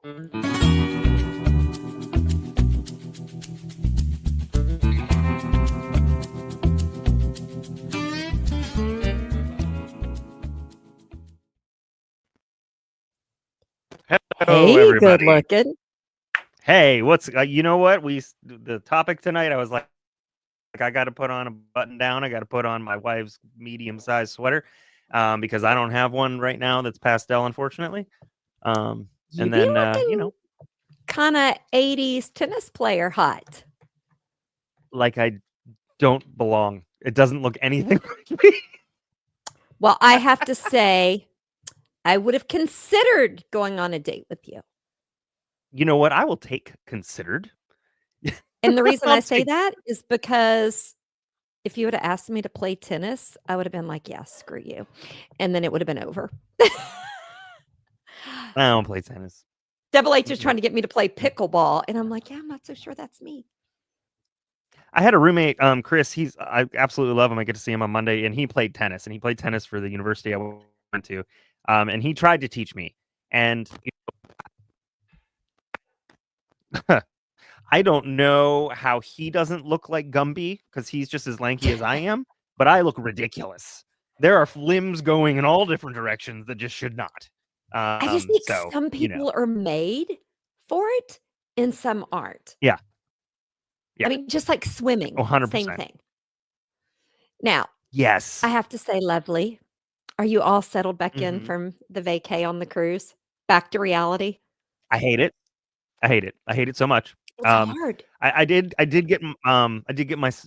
Hello, Hey, good everybody. looking. Hey, what's you know what the topic tonight? I was like I got to put on a button down. I got to put on my wife's medium-sized sweater because I don't have one right now that's pastel, unfortunately. You And be then looking kind of 80s tennis player hot. like I don't belong. It doesn't look anything like me. Well, I have to say, I would have considered going on a date with you. You know what? I will take considered. And the reason I'll I say take- that is because if you would have asked me to play tennis, I would have been like, yeah, screw you. And then it would have been over. I don't play tennis. Double H is trying to get me to play pickleball. And I'm like, yeah, I'm not so sure that's me. I had a roommate, Chris. I absolutely love him. I get to see him on Monday, and he played tennis. And he played tennis for the university I went to. And he tried to teach me. And I don't know how he doesn't look like Gumby because he's just as lanky as I am, but I look ridiculous. There are limbs going in all different directions that just should not. I just think some people are made for it and some aren't. Yeah. I mean, just like swimming, 100%. same thing. Now, yes, I have to say, lovely, are you all settled back in from the vacay on the cruise? Back to reality? I hate it. I hate it so much. It's hard. I did get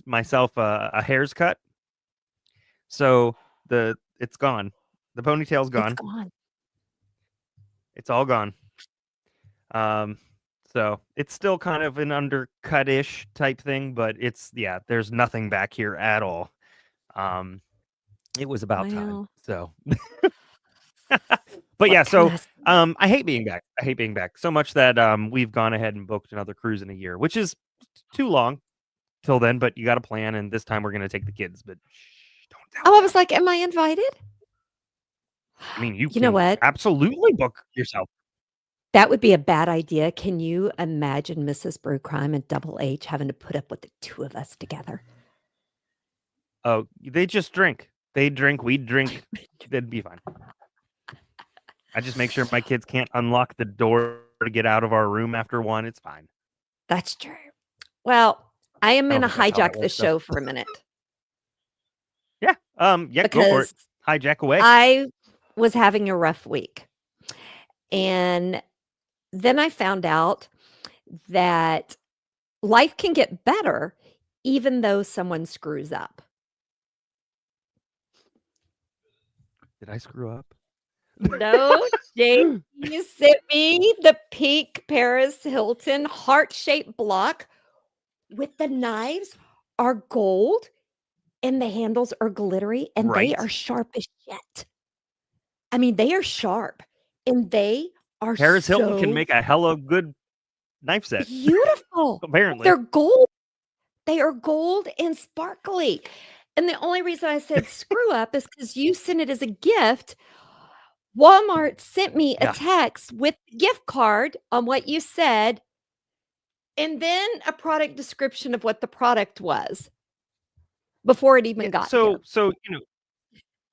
myself a hair's cut. So it's gone. The ponytail's gone. It's gone. It's all gone. So it's still kind of an undercut-ish type thing, but there's nothing back here at all. It was about time. So but yeah, so I hate being back. I hate being back so much that we've gone ahead and booked another cruise in a year, which is too long till then, but you got a plan, and this time we're gonna take the kids, but don't tell them. I was like, am I invited? I mean, you know what? Absolutely book yourself. That would be a bad idea. Can you imagine Mrs. Brewcrime and Double H having to put up with the two of us together? Oh, they just drink. They drink, we drink. That'd be fine. I just make sure my kids can't unlock the door to get out of our room after 1. It's fine. That's true. Well, I am going to hijack the show for a minute. Yeah. Go for it. Hijack away. I was having a rough week. And then I found out that life can get better even though someone screws up. Did I screw up? No, Jane, you sent me the pink Paris Hilton heart-shaped block with the knives are gold and the handles are glittery and they are sharp as shit. I mean, they are sharp and they are Paris Hilton can make a hella good knife set. Beautiful. Apparently. They're gold. They are gold and sparkly. And the only reason I said screw up is because you sent it as a gift. Walmart sent me a text with a gift card on what you said, and then a product description of what the product was before it even got here. So,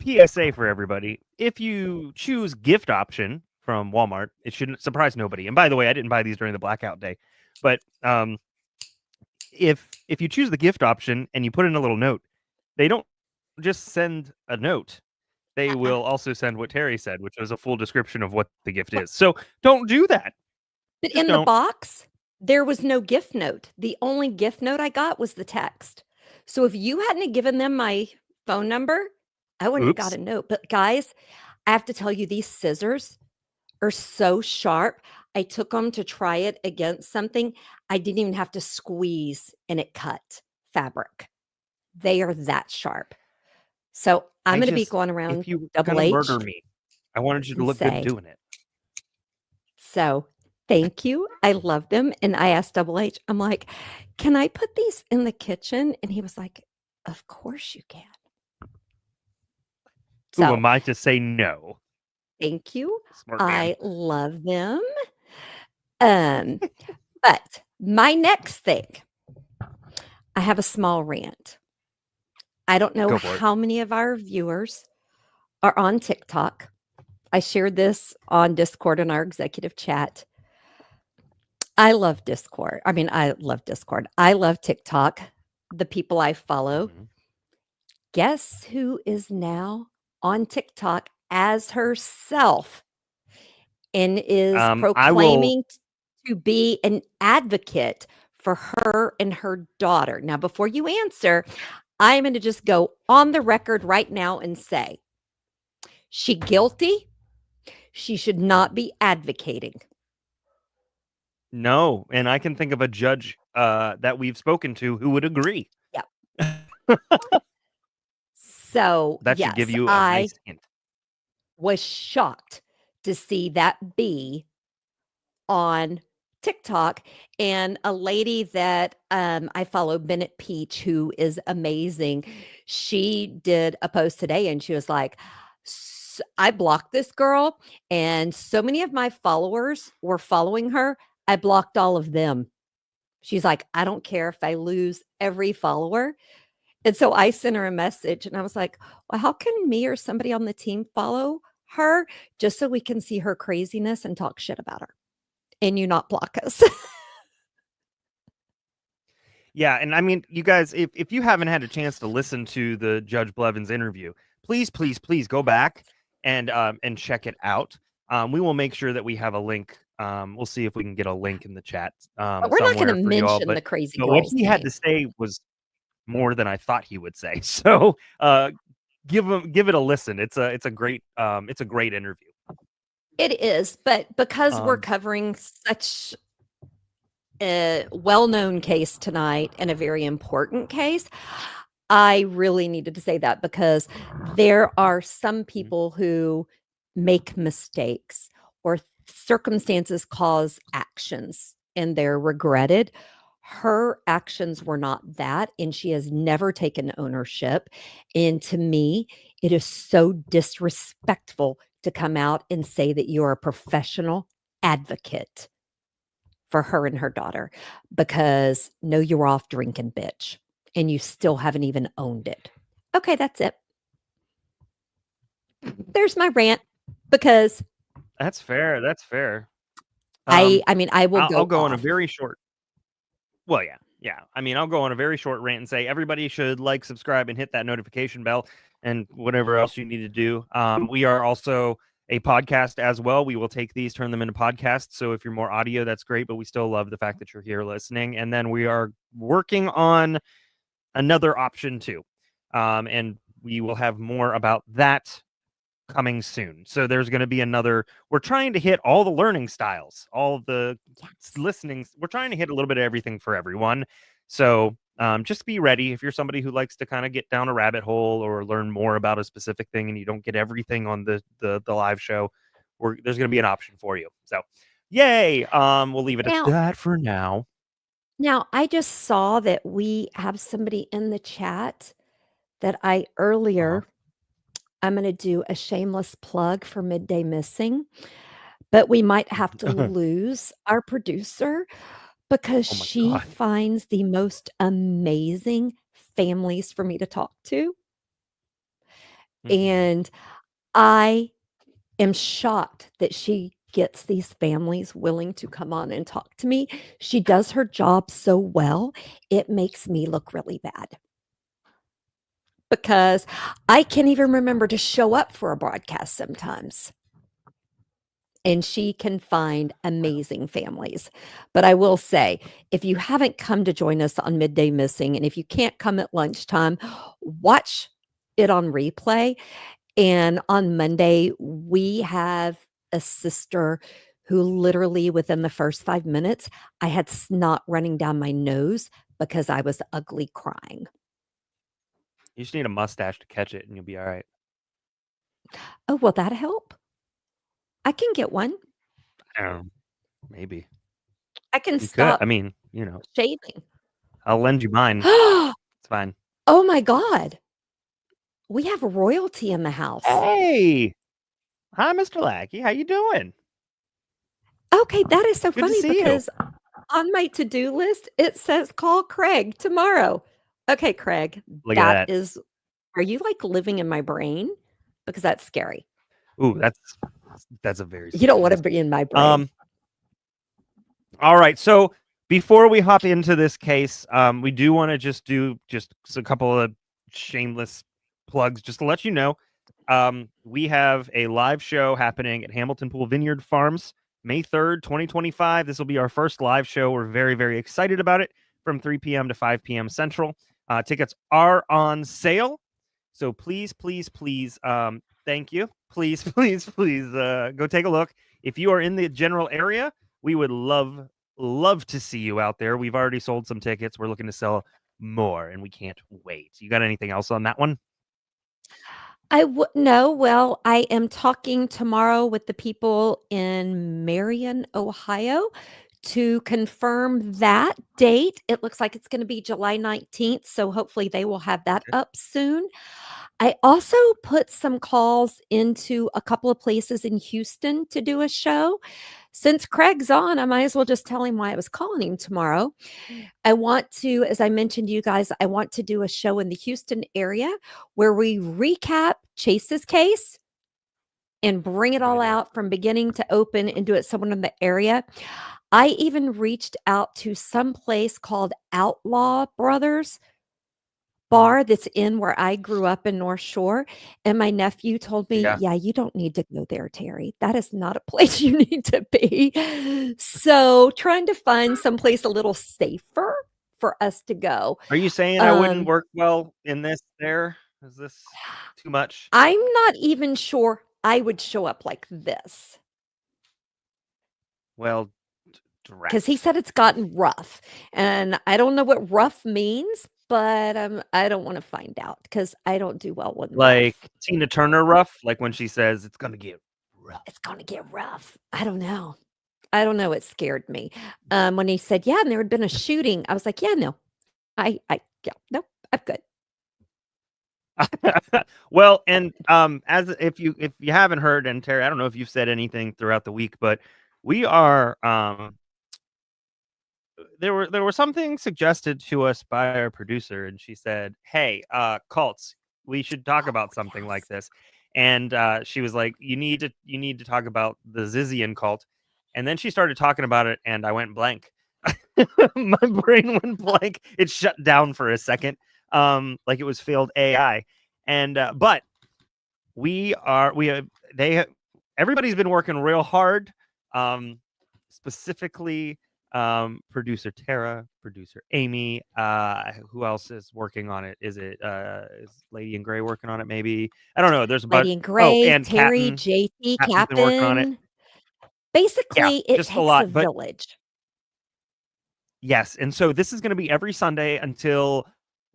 PSA for everybody. If you choose gift option from Walmart, it shouldn't surprise nobody. And by the way, I didn't buy these during the blackout day. But if you choose the gift option and you put in a little note, they don't just send a note. They will also send what Terry said, which was a full description of what the gift is. So don't do that. But in the box, there was no gift note. The only gift note I got was the text. So if you hadn't given them my phone number, I wouldn't have got a note. But guys, I have to tell you, these scissors are so sharp. I took them to try it against something. I didn't even have to squeeze and it cut fabric. They are that sharp. So I'm going to be going around if you Double H. murder me, I wanted you to look good doing it. So thank you. I love them. And I asked Double H, I'm like, can I put these in the kitchen? And he was like, of course you can. So, who am I to say no? Thank you. I love them. But my next thing, I have a small rant. I don't know Go for it. how many of our viewers are on TikTok. I shared this on Discord in our executive chat. I love Discord. I mean, I love Discord. I love TikTok. The people I follow. Mhm. Guess who is now on TikTok as herself and is I will. proclaiming to be an advocate for her and her daughter? Now, before you answer, I'm going to just go on the record right now and say, she guilty. She should not be advocating. No, and I can think of a judge that we've spoken to who would agree. Yeah. So, That should give yes, you a I nice hint. was shocked to see that be on TikTok, and a lady that I follow, Bennett Peach, who is amazing. She did a post today and she was like, I blocked this girl, and so many of my followers were following her. I blocked all of them. She's like, I don't care if I lose every follower. And so I sent her a message and I was like, well, how can me or somebody on the team follow her just so we can see her craziness and talk shit about her and you not block us? Yeah, and I mean, you guys, if you haven't had a chance to listen to the Judge Blevins interview, please, please, please go back and check it out. We will make sure that we have a link. We'll see if we can get a link in the chat But we're not somewhere going to for you all. mention the crazy But what girl's he had name. to say was more than I thought he would say. So give it a listen. It's a great interview. It is, but because we're covering such a well-known case tonight and a very important case, I really needed to say that because there are some people who make mistakes or circumstances cause actions and they're regretted. Her actions were not that, and she has never taken ownership. And to me, it is so disrespectful to come out and say that you're a professional advocate for her and her daughter because no, you were off drinking, bitch, and you still haven't even owned it. Okay, that's it. There's my rant because That's fair. That's fair. I mean, I will I'll go go on a off. very short. Well, yeah, yeah. I mean, I'll go on a very short rant and say everybody should like, subscribe, and hit that notification bell, and whatever else you need to do. We are also a podcast as well. We will take these, turn them into podcasts. So if you're more audio, that's great. But we still love the fact that you're here listening. And then we are working on another option too, and we will have more about that coming soon. So there's going to be another. We're trying to hit all the learning styles, all of the listening. We're trying to hit a little bit of everything for everyone. So just be ready if you're somebody who likes to kind of get down a rabbit hole or learn more about a specific thing, and you don't get everything on the live show. There's going to be an option for you. So, yay! We'll leave it at that for now. Now, I just saw that we have somebody in the chat that I earlier. I'm going to do a shameless plug for Midday Missing, but we might have to lose our producer because Oh my she God. finds the most amazing families for me to talk to. And I am shocked that she gets these families willing to come on and talk to me. She does her job so well, it makes me look really bad. Because I can't even remember to show up for a broadcast sometimes. And she can find amazing families. But I will say, if you haven't come to join us on Midday Missing, and if you can't come at lunchtime, watch it on replay. And on Monday, we have a sister who literally within the first 5 minutes, I had snot running down my nose because I was ugly crying. You just need a mustache to catch it, and you'll be all right. Oh, will that help? I can get one. Maybe. I can You stop. I mean, shaving. I'll lend you mine. It's fine. Oh my God. We have royalty in the house. Hey. Hi, Mr. Lackey. How you doing? Okay, that is so Good to funny see you. because on my to-do list, it says call Craig tomorrow. Okay, Craig, Look at that that. is are you, like, living in my brain? Because that's scary. Ooh, that's a very You don't scary wanna list. be in my brain. Um, all right. So before we hop into this case, we do want to just do just a couple of shameless plugs, just to let you know. We have a live show happening at Hamilton Pool Vineyard Farms, May 3rd, 2025. This will be our first live show. We're very, very excited about it, from 3 p.m. to 5 p.m. Central. Tickets are on sale. So please, please, please, thank you. Please, please, please, go take a look. If you are in the general area, we would love to see you out there. We've already sold some tickets. We're looking to sell more, and we can't wait. You got anything else on that one? No, well, I am talking tomorrow with the people in Marion, Ohio, to confirm that date. It looks like it's gonna be July 19th, so hopefully they will have that Okay. up soon. I also put some calls into a couple of places in Houston to do a show. Since Craig's on, I might as well just tell him why I was calling him tomorrow. I want to, as I mentioned to you guys, I want to do a show in the Houston area where we recap Chase's case and bring it Good all idea. out from beginning to open and do it someone in the area. I even reached out to some place called Outlaw Brothers Mhm. bar that's in where I grew up in North Shore, and my nephew told me, Yeah. "Yeah, you don't need to go there, Terry. That is not a place you need to be." So, trying to find someplace a little safer for us to go. Are you saying I wouldn't Um, work well in this there? Is this too much? I'm not even sure I would show up like this Well, because he drat. said it's gotten rough, and I don't know what rough means, but, I don't wanna find out because I don't do well when Like rough. Tina Turner rough, like when she says it's gonna get rough. It's gonna get rough. I don't know. I don't know, it scared me. When he said, "Yeah, and there had been a shooting," I was like, "Yeah, no. Yeah, nope, I'm good." Well, and as if you haven't heard, and Terry, I don't know if you've said anything throughout the week, but we are there was something suggested to us by our producer, and she said, "Hey, cults, we should talk Oh, about something like yes. this." And she was like, "You need to talk about the Zizian cult." And then she started talking about it, and I went blank. My brain went blank. It shut down for a second, like it was failed AI. And but we have they have everybody's been working real hard, specifically producer Tara, producer Amy, who else is working on it? Is Lady in Gray working on it? Maybe, I don't know. There's a bunch. Lady in Oh, Gray, and Terry, Captain. JT, Captain's been working on it. Captain. Yeah, Basically, it just a takes a lot. But village. yes, and so this is going to be every Sunday until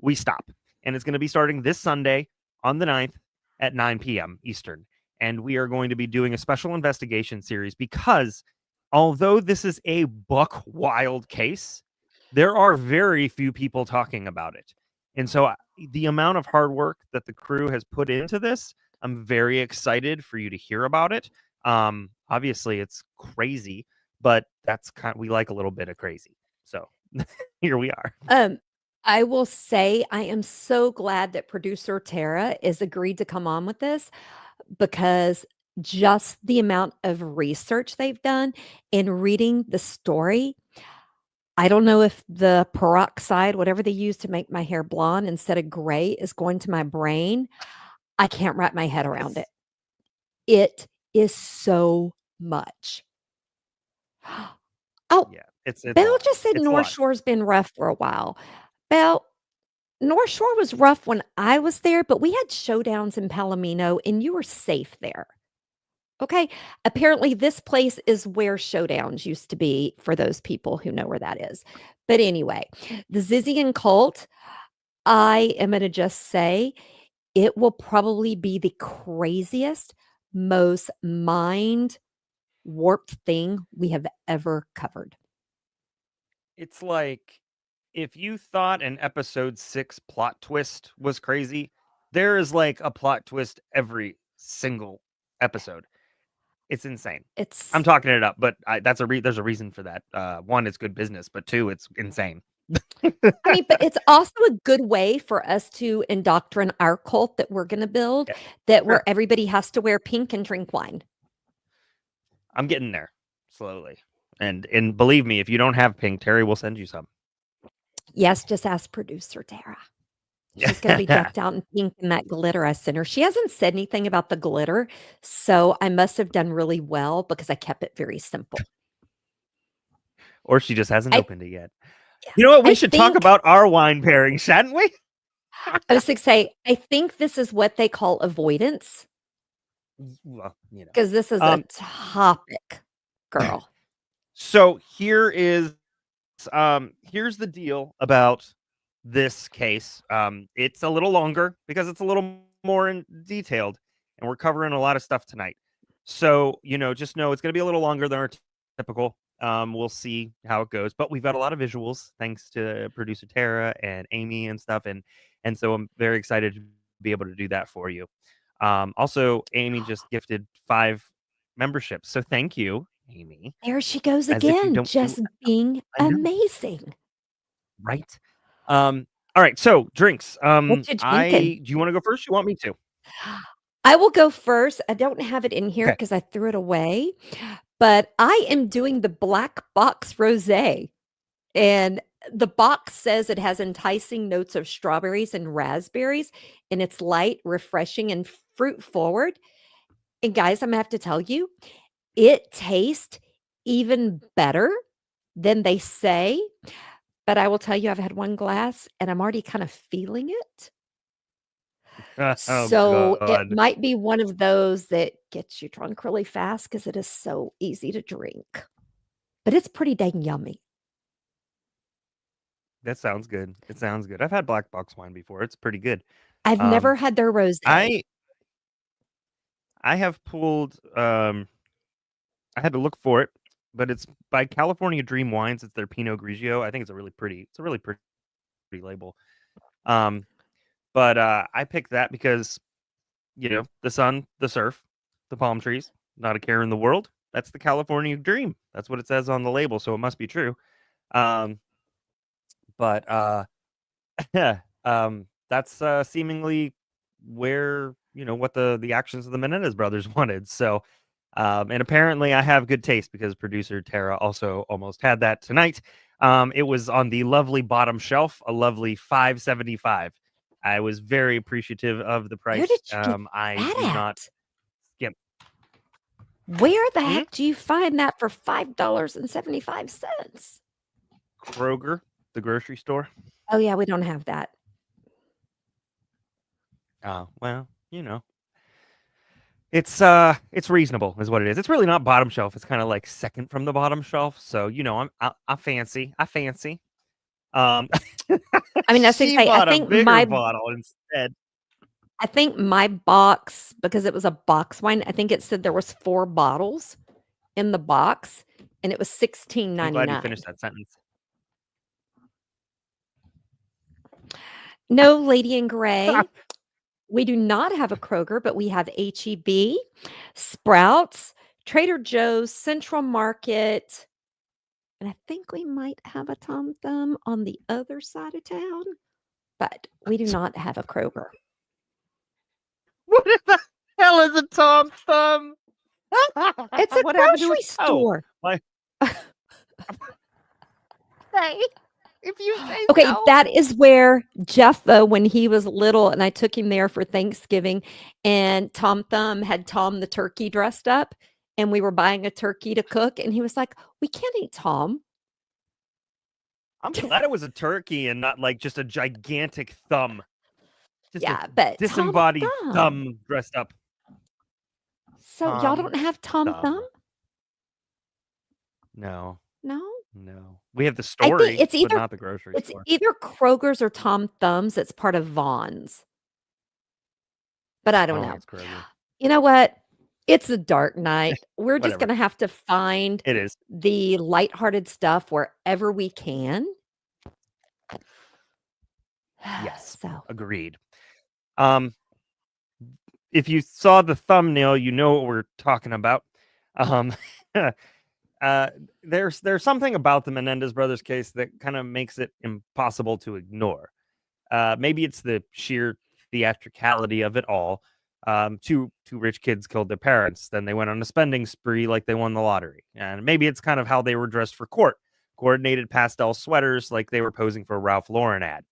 we stop. And it's going to be starting this Sunday on the 9th at 9 p.m. Eastern. And we are going to be doing a special investigation series because although this is a buck wild case, there are very few people talking about it. And so the amount of hard work that the crew has put into this, I'm very excited for you to hear about it. Obviously it's crazy, but that's we like a little bit of crazy. So here we are. Um, I will say I am so glad that producer Tara is agreed to come on with this because just the amount of research they've done in reading the story. I don't know if the peroxide, whatever they use to make my hair blonde instead of gray, is going to my brain. I can't wrap my head around it. It's It is so much. Oh, yeah, it's a Belle lot. just said It's a North lot. Shore's been rough for a while. Belle, North Shore was rough when I was there, but we had showdowns in Palomino and you were safe there. Okay. Apparently, this place is where showdowns used to be for those people who know where that is. But anyway, the Zizian cult, I am going to just say it will probably be the craziest, most mind warped thing we have ever covered. It's like if you thought an episode 6 plot twist was crazy, there is like a plot twist every single episode. It's insane. It's I'm talking it up, but there's a reason for that. One, it's good business, but two, it's insane. I mean, but it's also a good way for us to indoctrinate our cult that we're gonna build, Sure. where everybody has to wear pink and drink wine. I'm getting there slowly. And believe me, if you don't have pink, Terry will send you some. Yes, just ask producer Tara. She's gonna be decked out in pink and that glitter I sent her. She hasn't said anything about the glitter, so I must have done really well because I kept it very simple. Or she just hasn't I opened it yet. You know what? We should talk think about our wine pairing, shouldn't we? I was gonna say, I think this is what they call avoidance Well, because this is a topic, girl. So here's the deal about this case. It's a little longer because it's a little more detailed, and we're covering a lot of stuff tonight. So, just know it's going to be a little longer than our typical. We'll see how it goes, but we've got a lot of visuals thanks to producer Tara and Amy and stuff, and so I'm very excited to be able to do that for you. Also, Amy just gifted 5 memberships, so thank you, Amy. There she goes As if you again, don't do just being amazing. right? All right, so drinks. What you drinking? Do you want to go first? You want me to? I will go first. I don't have it in here Okay. because I threw it away, but I am doing the black box rosé. And the box says it has enticing notes of strawberries and raspberries, and it's light, refreshing, and fruit forward. And guys, I'm gonna have to tell you, it tastes even better than they say. But I will tell you, I've had one glass and I'm already kind of feeling it. Oh So it God, might be one of those that gets you drunk really fast because it is so easy to drink. But it's pretty dang yummy. that sounds good. It sounds good. I've had black box wine before. It's pretty good. I've Um, never had their rosé. I have pulled. I had to look for it, but it's by California Dream Wines. It's their Pinot Grigio. I think it's a really pretty. It's a really pretty label. But I picked that because the sun, the surf, the palm trees, not a care in the world. That's the California dream. That's what it says on the label, so it must be true. But that's seemingly where what the actions of the Menendez brothers wanted. So, and apparently I have good taste because producer Tara also almost had that tonight. It was on the lovely bottom shelf, a lovely $5.75. I was very appreciative of the price. Where did you get I do that not at? skimp. Where the heck do you find that for $5.75? Kroger, the grocery store. Oh, yeah, we don't have that. Oh, well, it's reasonable is what it is. It's really not bottom shelf. It's kind of like second from the bottom shelf. So, I fancy. Um I mean, that's she exciting. bought a bigger bottle instead. I think my box, because it was a box wine, I think it said there was 4 bottles in the box, and it was I'm glad you $16.99. finished that sentence. No, Lady in Gray. We do not have a Kroger, but we have H-E-B, Sprouts, Trader Joe's, Central Market, and I think we might have a Tom Thumb on the other side of town, but we do not have a Kroger. What the hell is a Tom Thumb? It's a What happened to grocery it? store. My Hey, if you say Okay, so. that is where Jeff, though, when he was little, and I took him there for Thanksgiving, and Tom Thumb had Tom the turkey dressed up, and we were buying a turkey to cook, and he was like, "We can't eat Tom." I'm glad it was a turkey and not like just a gigantic thumb. Just Yeah, a but Tom disembodied Thumb. thumb dressed up. So y'all don't have Tom Thumb? No. No? No. We have the I think story, but not the grocery it's store. either Kroger's or Tom Thumb's that's part of Vons. But I don't know. It's Kroger. You know what? It's a dark night. We're just Whatever. gonna have to find It is. the lighthearted stuff wherever we can. Yes. So Agreed. If you saw the thumbnail, you know what we're talking about. Um, there's something about the Menendez brothers case that kind of makes it impossible to ignore. Maybe it's the sheer theatricality of it all. Two rich kids killed their parents, then they went on a spending spree like they won the lottery, and maybe it's kind of how they were dressed for court, coordinated pastel sweaters like they were posing for a Ralph Lauren ad,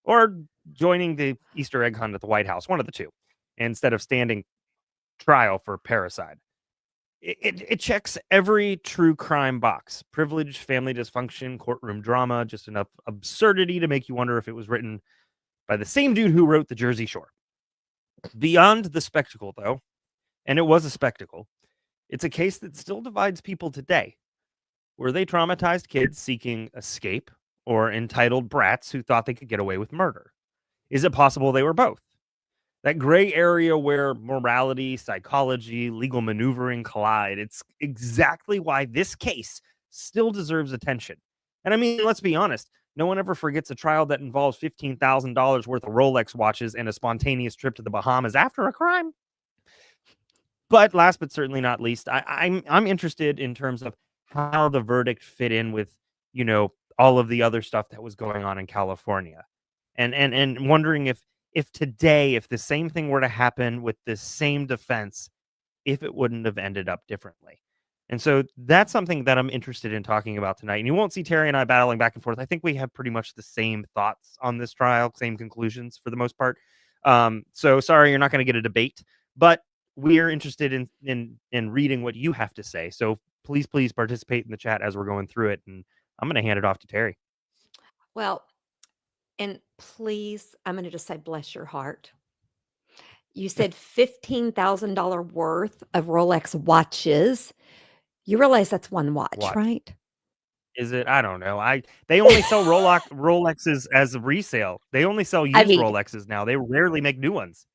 or joining the Easter egg hunt at the White House, one of the two, instead of standing trial for parricide. It checks every true crime box: privilege, family dysfunction, courtroom drama, just enough absurdity to make you wonder if it was written by the same dude who wrote The Jersey Shore. Beyond the spectacle, though, and it was a spectacle, it's a case that still divides people today. Were they traumatized kids seeking escape, or entitled brats who thought they could get away with murder? Is it possible they were both? That gray area where morality, psychology, legal maneuvering collide. It's exactly why this case still deserves attention. And I mean, let's be honest, no one ever forgets a trial that involves $15,000 worth of Rolex watches and a spontaneous trip to the Bahamas after a crime. But last but certainly not least, I'm interested in terms of how the verdict fit in with, all of the other stuff that was going on in California. And wondering if today, if the same thing were to happen with the same defense, if it wouldn't have ended up differently. And so that's something that I'm interested in talking about tonight. And you won't see Terry and I battling back and forth. I think we have pretty much the same thoughts on this trial, same conclusions for the most part. So sorry, you're not going to get a debate, but we are interested in reading what you have to say. So please participate in the chat as we're going through it. And I'm going to hand it off to Terry. Well, and please, I'm going to just say, bless your heart. You said $15,000 worth of Rolex watches. You realize that's one watch, right? Is it? I don't know. They only sell Rolexes as a resale. They only sell used Rolexes now. They rarely make new ones.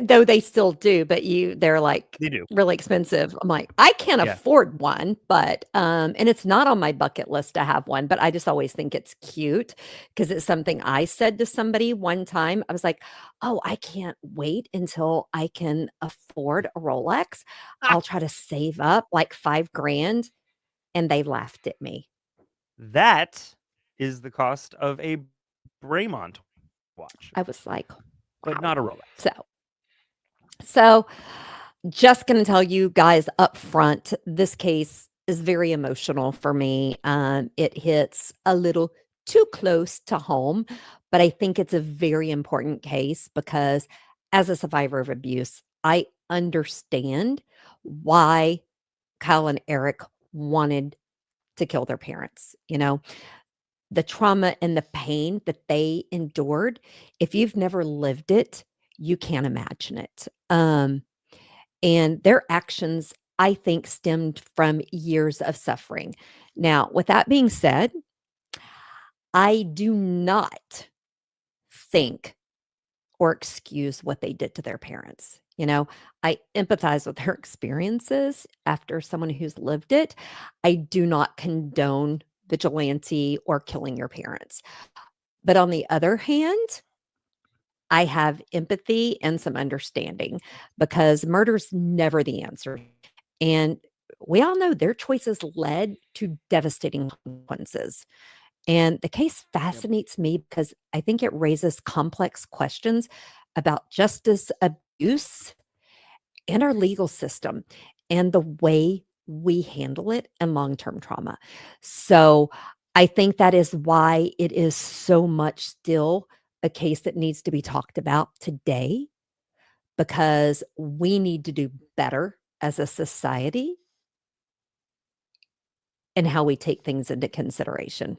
Though they still do, but they're like They do. really expensive. I'm like, I can't afford one, but and it's not on my bucket list to have one, but I just always think it's cute because it's something I said to somebody one time. I was like, "Oh, I can't wait until I can afford a Rolex. I'll try to save up like $5,000." And they laughed at me. That is the cost of a Braymont watch. I was like, wow. But not a Rolex. So just going to tell you guys up front, this case is very emotional for me. It hits a little too close to home, but I think it's a very important case because as a survivor of abuse, I understand why Kyle and Erik wanted to kill their parents. The trauma and the pain that they endured, if you've never lived it, you can't imagine it. And their actions, I think, stemmed from years of suffering. Now, with that being said, I do not think or excuse what they did to their parents. I empathize with their experiences after someone who's lived it. I do not condone vigilante or killing your parents. But on the other hand, I have empathy and some understanding because murder's never the answer. And we all know their choices led to devastating consequences. And the case fascinates me because I think it raises complex questions about justice, abuse, and our legal system and the way we handle it and long-term trauma. So I think that is why it is so much still a case that needs to be talked about today because we need to do better as a society in how we take things into consideration.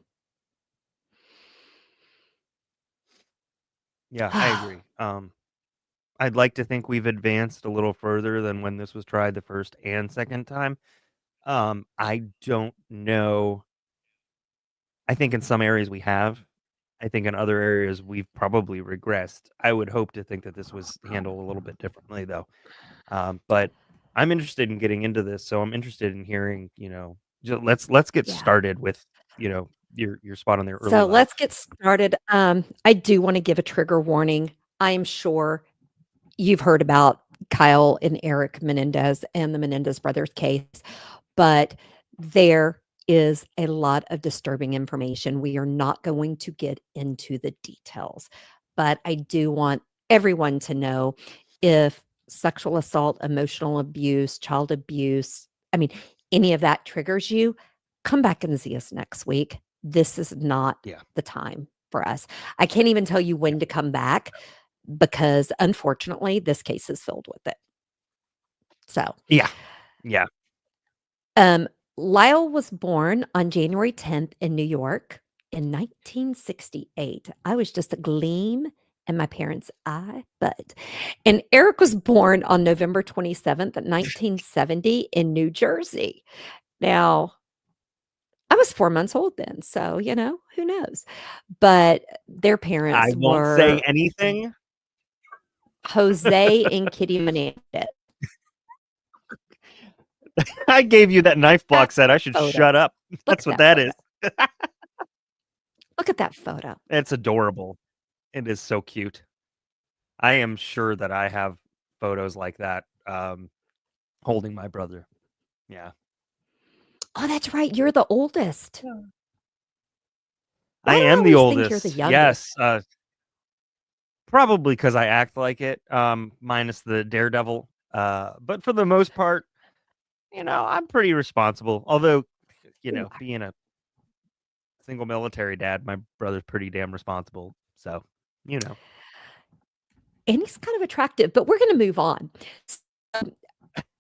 Yeah, I agree. I'd like to think we've advanced a little further than when this was tried the first and second time. I don't know. I think in some areas we have. I think in other areas we've probably regressed. I would hope to think that this was handled a little bit differently, though. But I'm interested in getting into this, so I'm interested in hearing. Let's get started with your spot on there. So let's get started. I do want to give a trigger warning. I am sure you've heard about Kyle and Erik Menendez and the Menendez brothers case, but there is a lot of disturbing information. We are not going to get into the details, but I do want everyone to know if sexual assault, emotional abuse, child abuse, I mean, any of that triggers you, come back and see us next week. This is not Yeah. the time for us. I can't even tell you when to come back because unfortunately this case is filled with it. So, Yeah. Yeah. Lyle was born on January 10th in New York in 1968. I was just a gleam in my parents' eye, but and Erik was born on November 27th, 1970 in New Jersey. Now, I was 4 months old then, so, who knows? But their I parents won't say were anything. José and Kitty Menendez. I gave you that knife block set. I should Photo. shut up. Look That's at what that is. Look at that photo. It's adorable. It is so cute. I am sure that I have photos like that holding my brother. Yeah. Oh, that's right, you're the oldest. I Why do I am the always think you're the oldest. youngest? Yes. Probably because I act like it, minus the daredevil. But for the most part, I'm pretty responsible. Although, You are. being a single military dad, my brother's pretty damn responsible. So, you know. And he's kind of attractive, but we're gonna move on. So,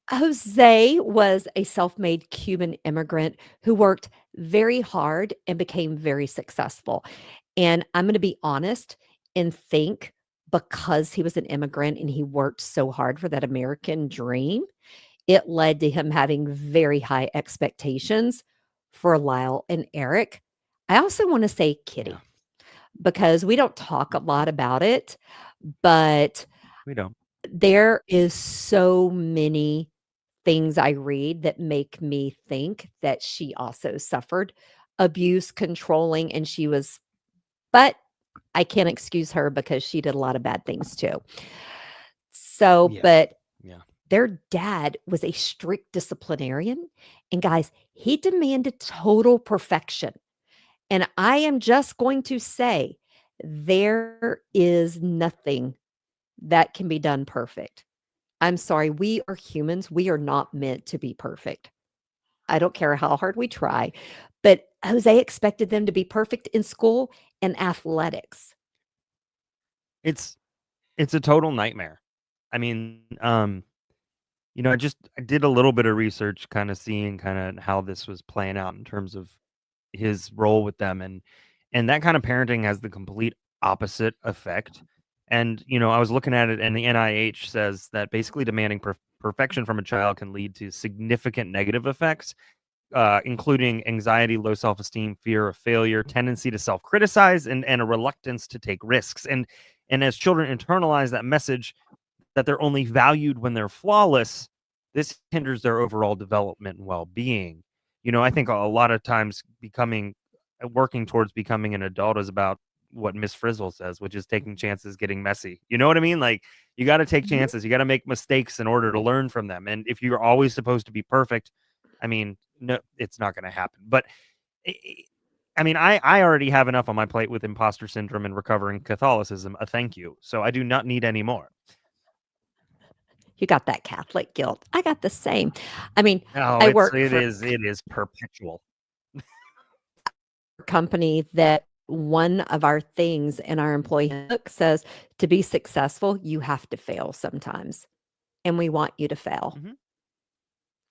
Jose was a self-made Cuban immigrant who worked very hard and became very successful. And I'm gonna be honest and think because he was an immigrant and he worked so hard for that American dream, it led to him having very high expectations for Lyle and Erik. I also wanna say Kitty Yeah. because we don't talk a lot about it, but We don't. there is so many things I read that make me think that she also suffered abuse, controlling, and but I can't excuse her because she did a lot of bad things too. So, Yeah. but Yeah. their dad was a strict disciplinarian, and guys, he demanded total perfection. And I am just going to say there is nothing that can be done perfect. I'm sorry, we are humans. We are not meant to be perfect. I don't care how hard we try, but Jose expected them to be perfect in school and athletics. It's a total nightmare. I mean, I did a little bit of research kind of seeing kind of how this was playing out in terms of his role with them and that kind of parenting has the complete opposite effect. And I was looking at it and the NIH says that basically demanding perfection from a child can lead to significant negative effects, including anxiety, low self-esteem, fear of failure, tendency to self-criticize, and a reluctance to take risks. And as children internalize that message that they're only valued when they're flawless, this hinders their overall development and well-being. I think a lot of times working towards becoming an adult is about what Miss Frizzle says, which is taking chances, getting messy. You know what I mean? Like you got to take Mhm. chances, you got to make mistakes in order to learn from them. And if you're always supposed to be perfect, I mean, no, it's not going to happen. But I mean, I already have enough on my plate with imposter syndrome and recovering Catholicism. Thank you. So I do not need any more. You got that Catholic guilt. I got the same. I mean, Oh, I it's work it for is it is perpetual. a company that one of our things in our employee handbook says to be successful, you have to fail sometimes. And we want you to fail Mhm.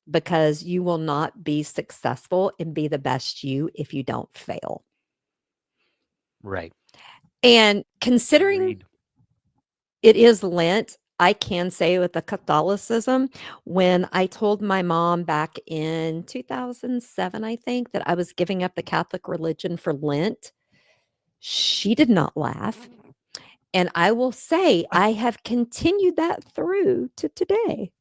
because you will not be successful and be the best you if you don't fail. Right. And considering Agreed. it is Lent, I can say with the Catholicism, when I told my mom back in 2007, I think, that I was giving up the Catholic religion for Lent, she did not laugh. And I will say I have continued that through to today.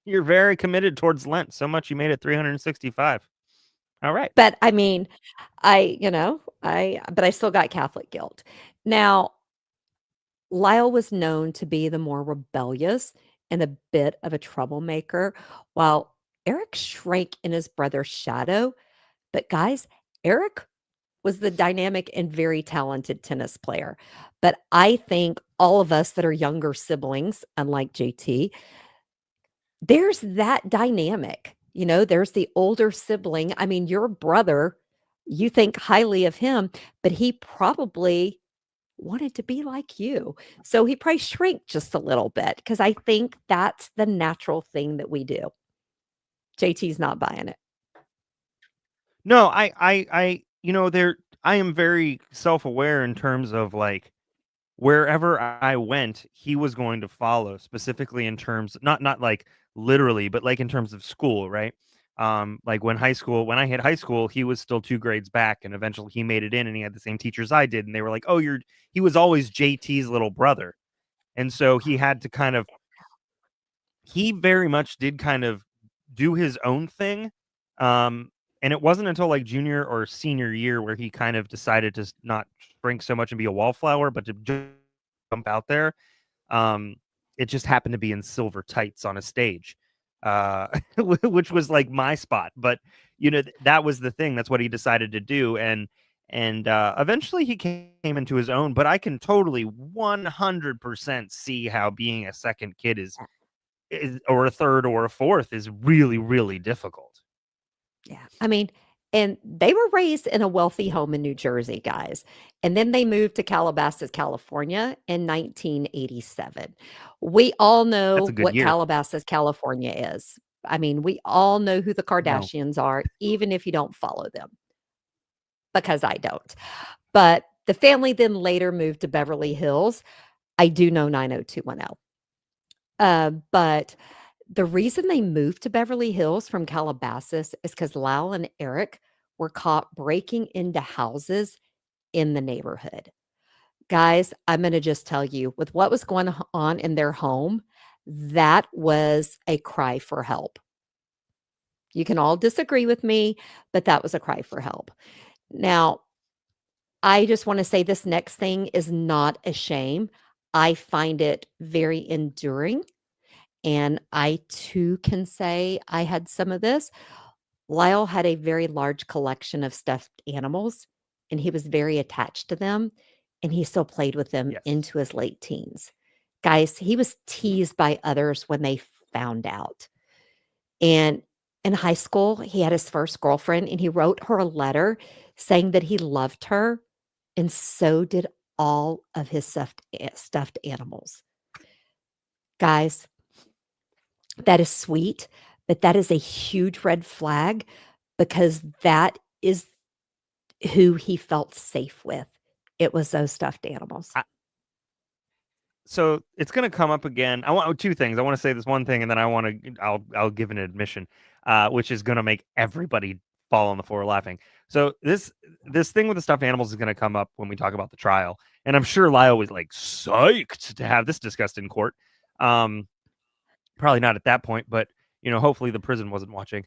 You're very committed towards Lent, so much you made it 365. All right. But I mean, but I still got Catholic guilt. Now, Lyle was known to be the more rebellious and a bit of a troublemaker, while Erik shrank in his brother's shadow. But guys, Erik was the dynamic and very talented tennis player. But I think all of us that are younger siblings, unlike JT, there's that dynamic. There's the older sibling. I mean, your brother, you think highly of him, but he probably wanted to be like you. So he probably shrank just a little bit because I think that's the natural thing that we do. JT's not buying it. No, I am very self-aware in terms of like wherever I went, he was going to follow, specifically in terms not like literally, but like in terms of school, right? Like when I hit high school, he was still 2 grades back, and eventually he made it in, and he had the same teachers I did, and they were like, "Oh, he was always JT's little brother," and so he had to kind of he very much did kind of do his own thing. And it wasn't until like junior or senior year where he kind of decided to not shrink so much and be a wallflower, but to jump out there. Um, it just happened to be in silver tights on a stage, uh, which was like my spot. But that was the thing. That's what he decided to do, and eventually he came into his own. But I can totally 100% see how being a second kid or a third or a fourth is really, really difficult. Yeah. I mean, and they were raised in a wealthy home in New Jersey, guys. And then they moved to Calabasas, California in 1987. We all That's a know good what year. Calabasas, California is. I mean, we all know who the No. Kardashians are, even if you don't follow them, because I don't. But the family then later moved to Beverly Hills. I do know 90210. But the reason they moved to Beverly Hills from Calabasas is because Lyle and Erik were caught breaking into houses in the neighborhood. Guys, I'm going to just tell you, with what was going on in their home, that was a cry for help. You can all disagree with me, but that was a cry for help. Now, I just want to say this next thing is not a shame. I find it very enduring. And I too can say I had some of this. Lyle had a very large collection of stuffed animals, and he was very attached to them, and he still played with them Yes. into his late teens. Guys, he was teased by others when they found out. And in high school, he had his first girlfriend, and he wrote her a letter saying that he loved her, and so did all of his stuffed animals. Guys, that is sweet, but that is a huge red flag because that is who he felt safe with. It was those stuffed animals. So it's going to come up again. I want two things. I want to say this one thing, and then I'll give an admission, which is going to make everybody fall on the floor laughing. So this thing with the stuffed animals is going to come up when we talk about the trial, and I'm sure Lyle was like psyched to have this discussed in court. Probably not at that point, but hopefully the prison wasn't watching.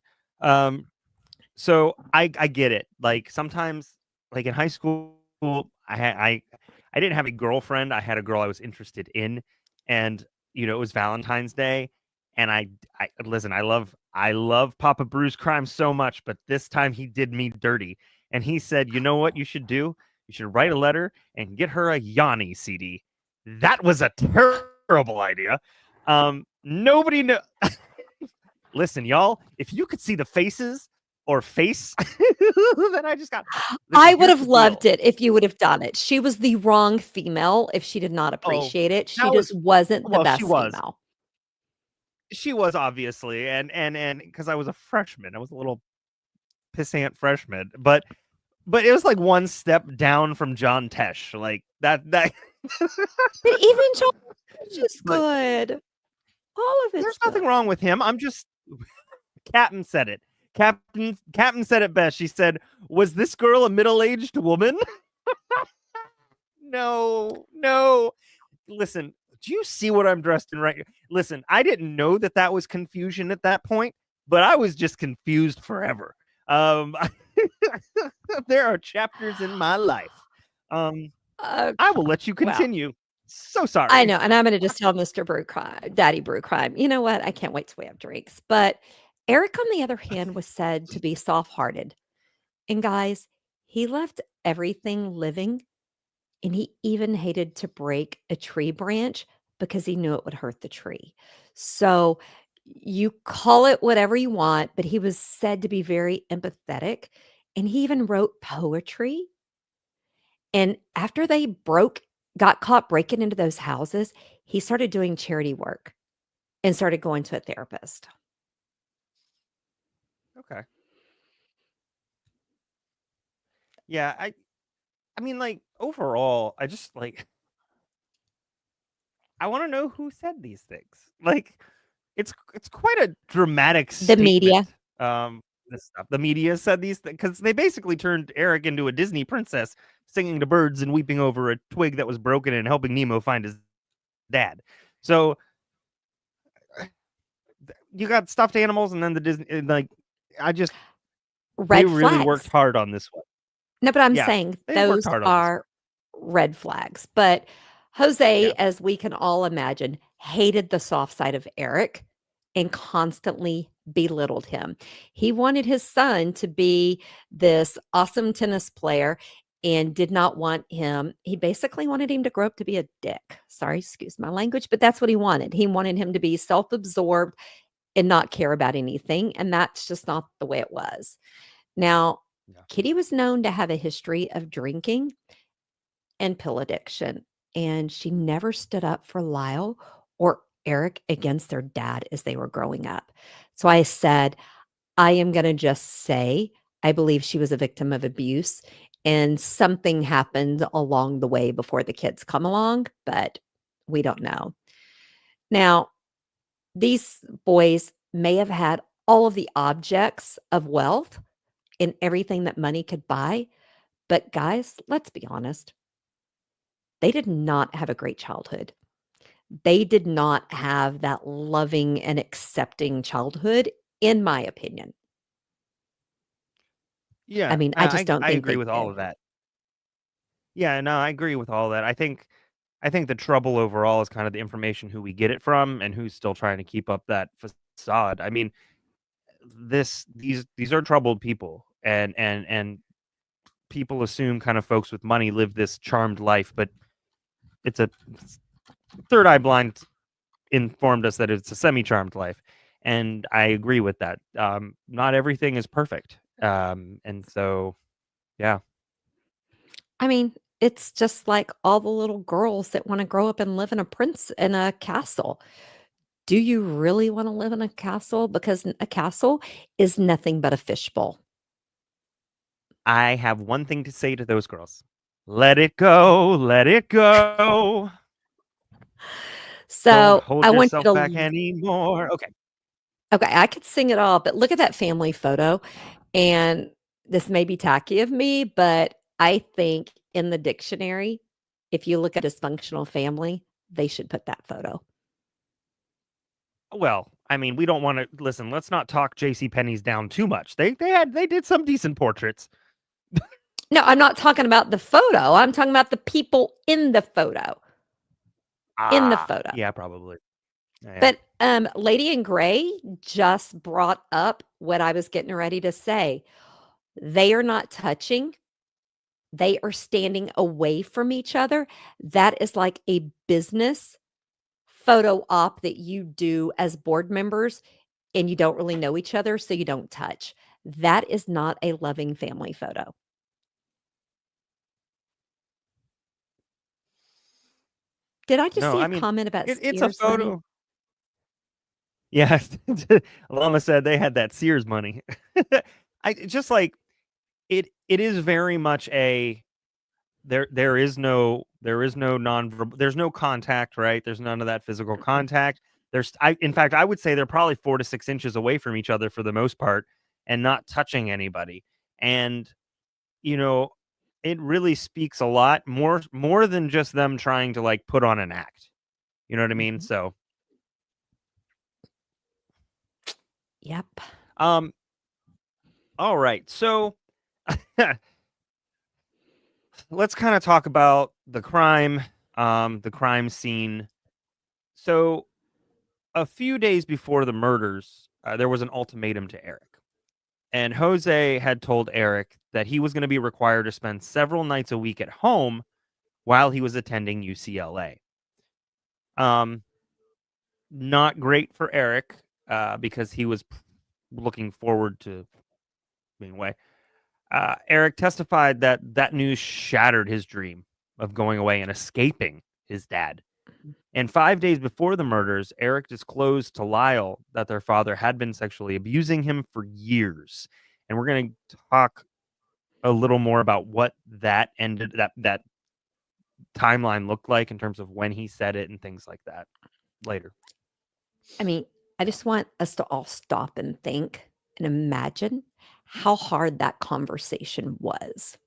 So I get it. Like sometimes, like in high school, I didn't have a girlfriend. I had a girl I was interested in, and it was Valentine's Day, and I listen. I love Papa Bruce Crime so much, but this time he did me dirty, and he said, "You know what you should do? You should write a letter and get her a Yanni CD." That was a terrible idea. Nobody know. Listen, y'all, if you could see the faces or face that I just got. Listen, I would here's have the deal. loved it if you would have done it. She was the wrong female if she did not Oh, appreciate it. that She was just wasn't the well, she best was. female. She was obviously, and because I was a freshman, I was a little pissant freshman, but it was like one step down from John Tesh, like that. But even Joel is Like, good. All of it's there's nothing good. wrong with him. I'm just Captain said it. Captain said it best. She said, "Was this girl a middle-aged woman?" No, no. Listen, do you see what I'm dressed in right? Listen, I didn't know that was confusion at that point, but I was just confused forever. Um, there are chapters in my life. Um, I will let you Well, continue. So sorry. I know, and I'm gonna just tell Mr. Brew Crime, Daddy Brew Crime, you know what? I can't wait till we have drinks. But Erik, on the other hand, was said to be soft-hearted. And guys, he left everything living, and he even hated to break a tree branch because he knew it would hurt the tree. So you call it whatever you want, but he was said to be very empathetic, and he even wrote poetry. And after they got caught breaking into those houses, he started doing charity work and started going to a therapist. Okay. Yeah, I mean, like, overall, I just, like I wanna know who said these things. Like, it's quite a dramatic The media. statement, this stuff. The media said these things because they basically turned Eric into a Disney princess singing to birds and weeping over a twig that was broken and helping Nemo find his dad. So, you got stuffed animals and then the Disney and, like, I just they Red really worked flags. hard on this one. No, but I'm Yeah, saying they those worked hard on this one. are red flags. But Jose, Yeah. as we can all imagine, hated the soft side of Erik and constantly belittled him. He wanted his son to be this awesome tennis player and did not want him. He basically wanted him to grow up to be a dick. Sorry, excuse my language, but that's what he wanted. He wanted him to be self absorbed and not care about anything. And that's just not the way it was. Now, Yeah. Kitty was known to have a history of drinking and pill addiction, and she never stood up for Lyle or Erik against their dad as they were growing up. So I said, I am going to just say, I believe she was a victim of abuse, and something happened along the way before the kids come along, but we don't know. Now, these boys may have had all of the objects of wealth and everything that money could buy. But guys, let's be honest, they did not have a great childhood. They did not have that loving and accepting childhood, in my opinion. I Yeah, mean, I just don't I think agree they with all did. of that. Yeah, no, I agree with all that. I think the trouble overall is kind of the information who we get it from and who's still trying to keep up that facade. I mean, these are troubled people and people assume kind of folks with money live this charmed life, but it's third eye blind informed us that it's a semi-charmed life. And I agree with that. Not everything is perfect. And so yeah. I mean, it's just like all the little girls that want to grow up and live in a castle. Do you really want to live in a castle? Because a castle is nothing but a fishbowl. I have one thing to say to those girls. Let it go, let it go. Don't So I hold want you yourself back to anymore. Okay. Okay, I could sing it all, but look at that family photo, and this may be tacky of me, but I think in the dictionary, if you look at dysfunctional family, they should put that photo. Well, I mean, we don't want to listen. Let's not talk J.C. Penney's down too much. They did some decent portraits. No, I'm not talking about the photo. I'm talking about the people in the photo. In the Ah, photo. yeah, probably. Yeah. But Lady in Gray just brought up what I was getting ready to say. They are not touching. They are standing away from each other. That is like a business photo op that you do as board members and you don't really know each other, so you don't touch. That is not a loving family photo. Did I just No, see I a mean, comment about it's a Sears money? photo. Yeah, Lama said they had that Sears money. I just like it is very much a there is no non there's no contact, right? There's none of that physical contact. In fact, I would say they're probably 4 to 6 inches away from each other for the most part and not touching anybody. And you know, it really speaks a lot more than just them trying to like put on an act. You know what I mean? Mhm. So Yep. um all right. So let's kind of talk about the crime. the crime scene. So a few days before the murders, there was an ultimatum to Erik. And Jose had told Erik that he was going to be required to spend several nights a week at home while he was attending UCLA. Not great for Erik because he was looking forward to being away. Erik testified that that news shattered his dream of going away and escaping his dad. And 5 days before the murders, Erik disclosed to Lyle that their father had been sexually abusing him for years. And we're going to talk a little more about what that ended that timeline looked like in terms of when he said it and things like that later. I mean, I just want us to all stop and think and imagine how hard that conversation was.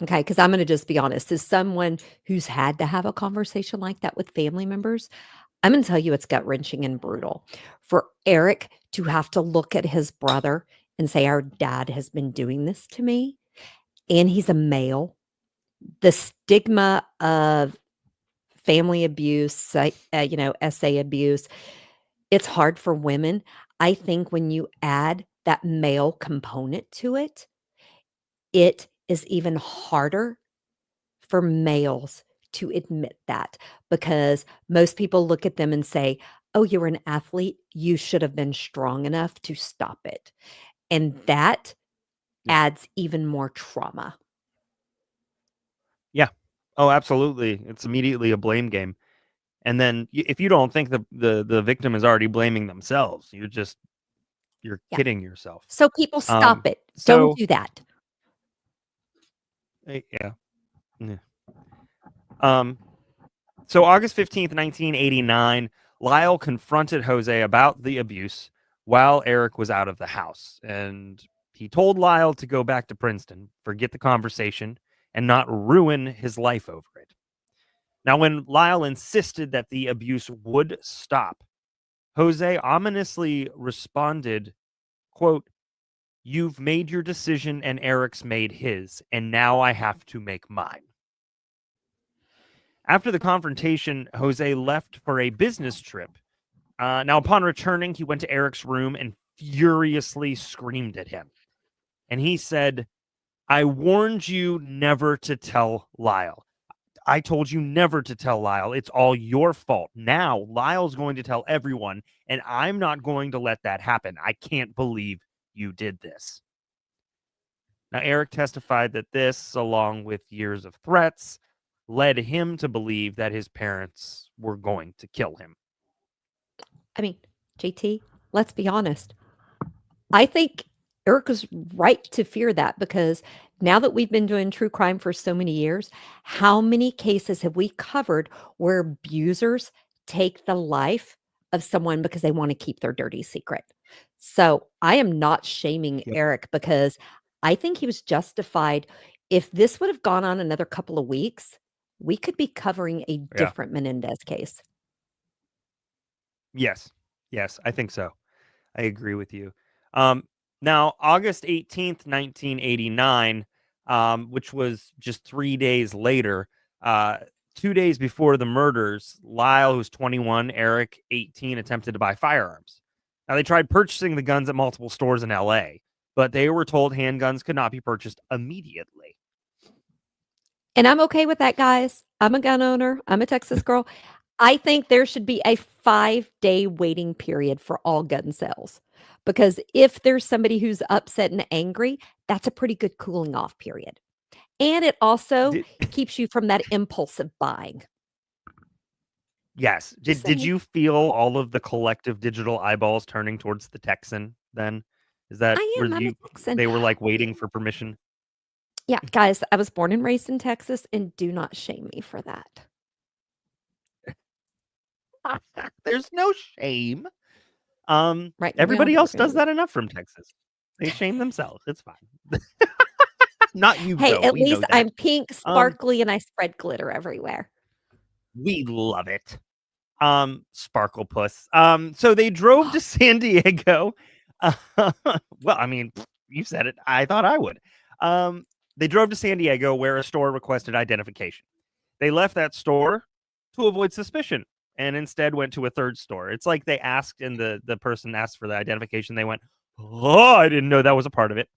Okay, because I'm gonna just be honest, as someone who's had to have a conversation like that with family members, I'm gonna tell you it's gut-wrenching and brutal. For Erik to have to look at his brother and say, "Our dad has been doing this to me," and he's a male, the stigma of family abuse, SA abuse, it's hard for women. I think when you add that male component to it, it is even harder for males to admit that because most people look at them and say, "Oh, you're an athlete. You should have been strong enough to stop it." And that Yeah. adds even more trauma. Yeah. Oh, absolutely. It's immediately a blame game. And then if you don't think the victim is already blaming themselves, you're Yeah. kidding yourself. So people stop it. Don't So do that. yeah. Yeah. Um, so August 15th, 1989, Lyle confronted Jose about the abuse while Erik was out of the house. And he told Lyle to go back to Princeton, forget the conversation, and not ruin his life over it. Now, when Lyle insisted that the abuse would stop, Jose ominously responded, quote, "You've made your decision and Erik's made his, and now I have to make mine." After the confrontation, Jose left for a business trip. Now, upon returning, he went to Erik's room and furiously screamed at him. And he said, "I warned you never to tell Lyle. I told you never to tell Lyle. It's all your fault. Now, Lyle's going to tell everyone, and I'm not going to let that happen. I can't believe you did this." Now, Erik testified that this, along with years of threats, led him to believe that his parents were going to kill him. I mean, JT, let's be honest. I think Erik was right to fear that because now that we've been doing true crime for so many years, how many cases have we covered where abusers take the life of someone because they want to keep their dirty secret? So I am not shaming Yep. Erik because I think he was justified. If this would have gone on another couple of weeks, we could be covering a Yeah. different Menendez case. Yes. Yes, I think so. I agree with you. Um, Now, August 18th, 1989, which was just 3 days later, 2 days before the murders, Lyle, who's 21, Erik, 18, attempted to buy firearms. Now, they tried purchasing the guns at multiple stores in LA, but they were told handguns could not be purchased immediately. And I'm okay with that, guys. I'm a gun owner. I'm a Texas girl. I think there should be a 5-day waiting period for all gun sales, because if there's somebody who's upset and angry, that's a pretty good cooling off period. And it also Did, keeps you from that impulsive buying. yes. Just Did saying. you feel all of the collective digital eyeballs turning towards the Texan then? Is that I were am. I'm a you Texan. they were like waiting for permission? Yeah, guys, I was born and raised in Texas, and do not shame me for that. There's no shame. Right now, Everybody we're else gonna does move. that enough from Texas. They shame themselves. It's fine. Not you Hey, though. at We know least that. I'm pink, Um, sparkly, and I spread glitter everywhere. we love it. Sparkle Puss. So they drove to San Diego. Uh, well, I mean, you said it. I thought I would. They drove to San Diego where a store requested identification. They left that store to avoid suspicion and instead went to a third store. It's like they asked, and the person asked for the identification. They went, "Oh, I didn't know that was a part of it."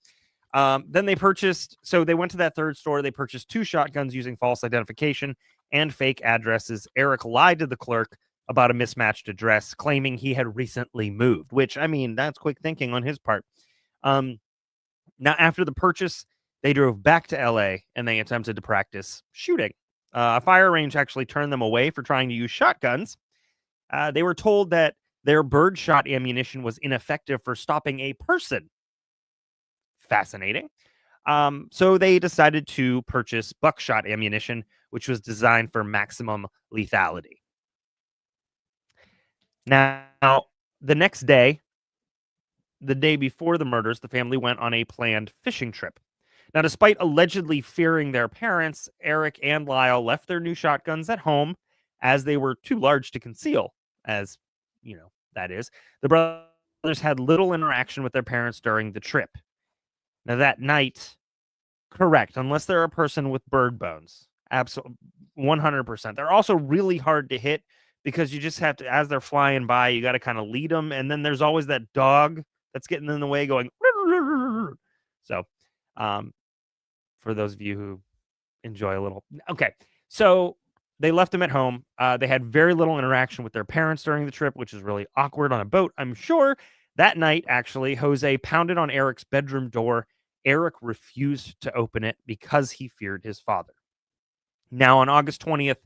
Then they went to that third store. They purchased 2 shotguns using false identification and fake addresses. Erik lied to the clerk about a mismatched address, claiming he had recently moved, which, I mean, that's quick thinking on his part. Now, after the purchase, they drove back to LA and they attempted to practice shooting. A fire range actually turned them away for trying to use shotguns. They were told that their birdshot ammunition was ineffective for stopping a person. Fascinating. So they decided to purchase buckshot ammunition, which was designed for maximum lethality. Now, the next day, the day before the murders, the family went on a planned fishing trip. Now, despite allegedly fearing their parents, Erik and Lyle left their new shotguns at home as they were too large to conceal, as that is. The brothers had little interaction with their parents during the trip. Now, that night, correct, unless they're a person with bird bones, absolutely 100%. They're also really hard to hit because you just have to, as they're flying by, you got to kind of lead them. And then there's always that dog that's getting in the way going. So, for those of you who enjoy a little. Okay. So they left them at home. They had very little interaction with their parents during the trip, which is really awkward on a boat, I'm sure. That night, actually, José pounded on Erik's bedroom door. Erik refused to open it because he feared his father. Now, on August 20th,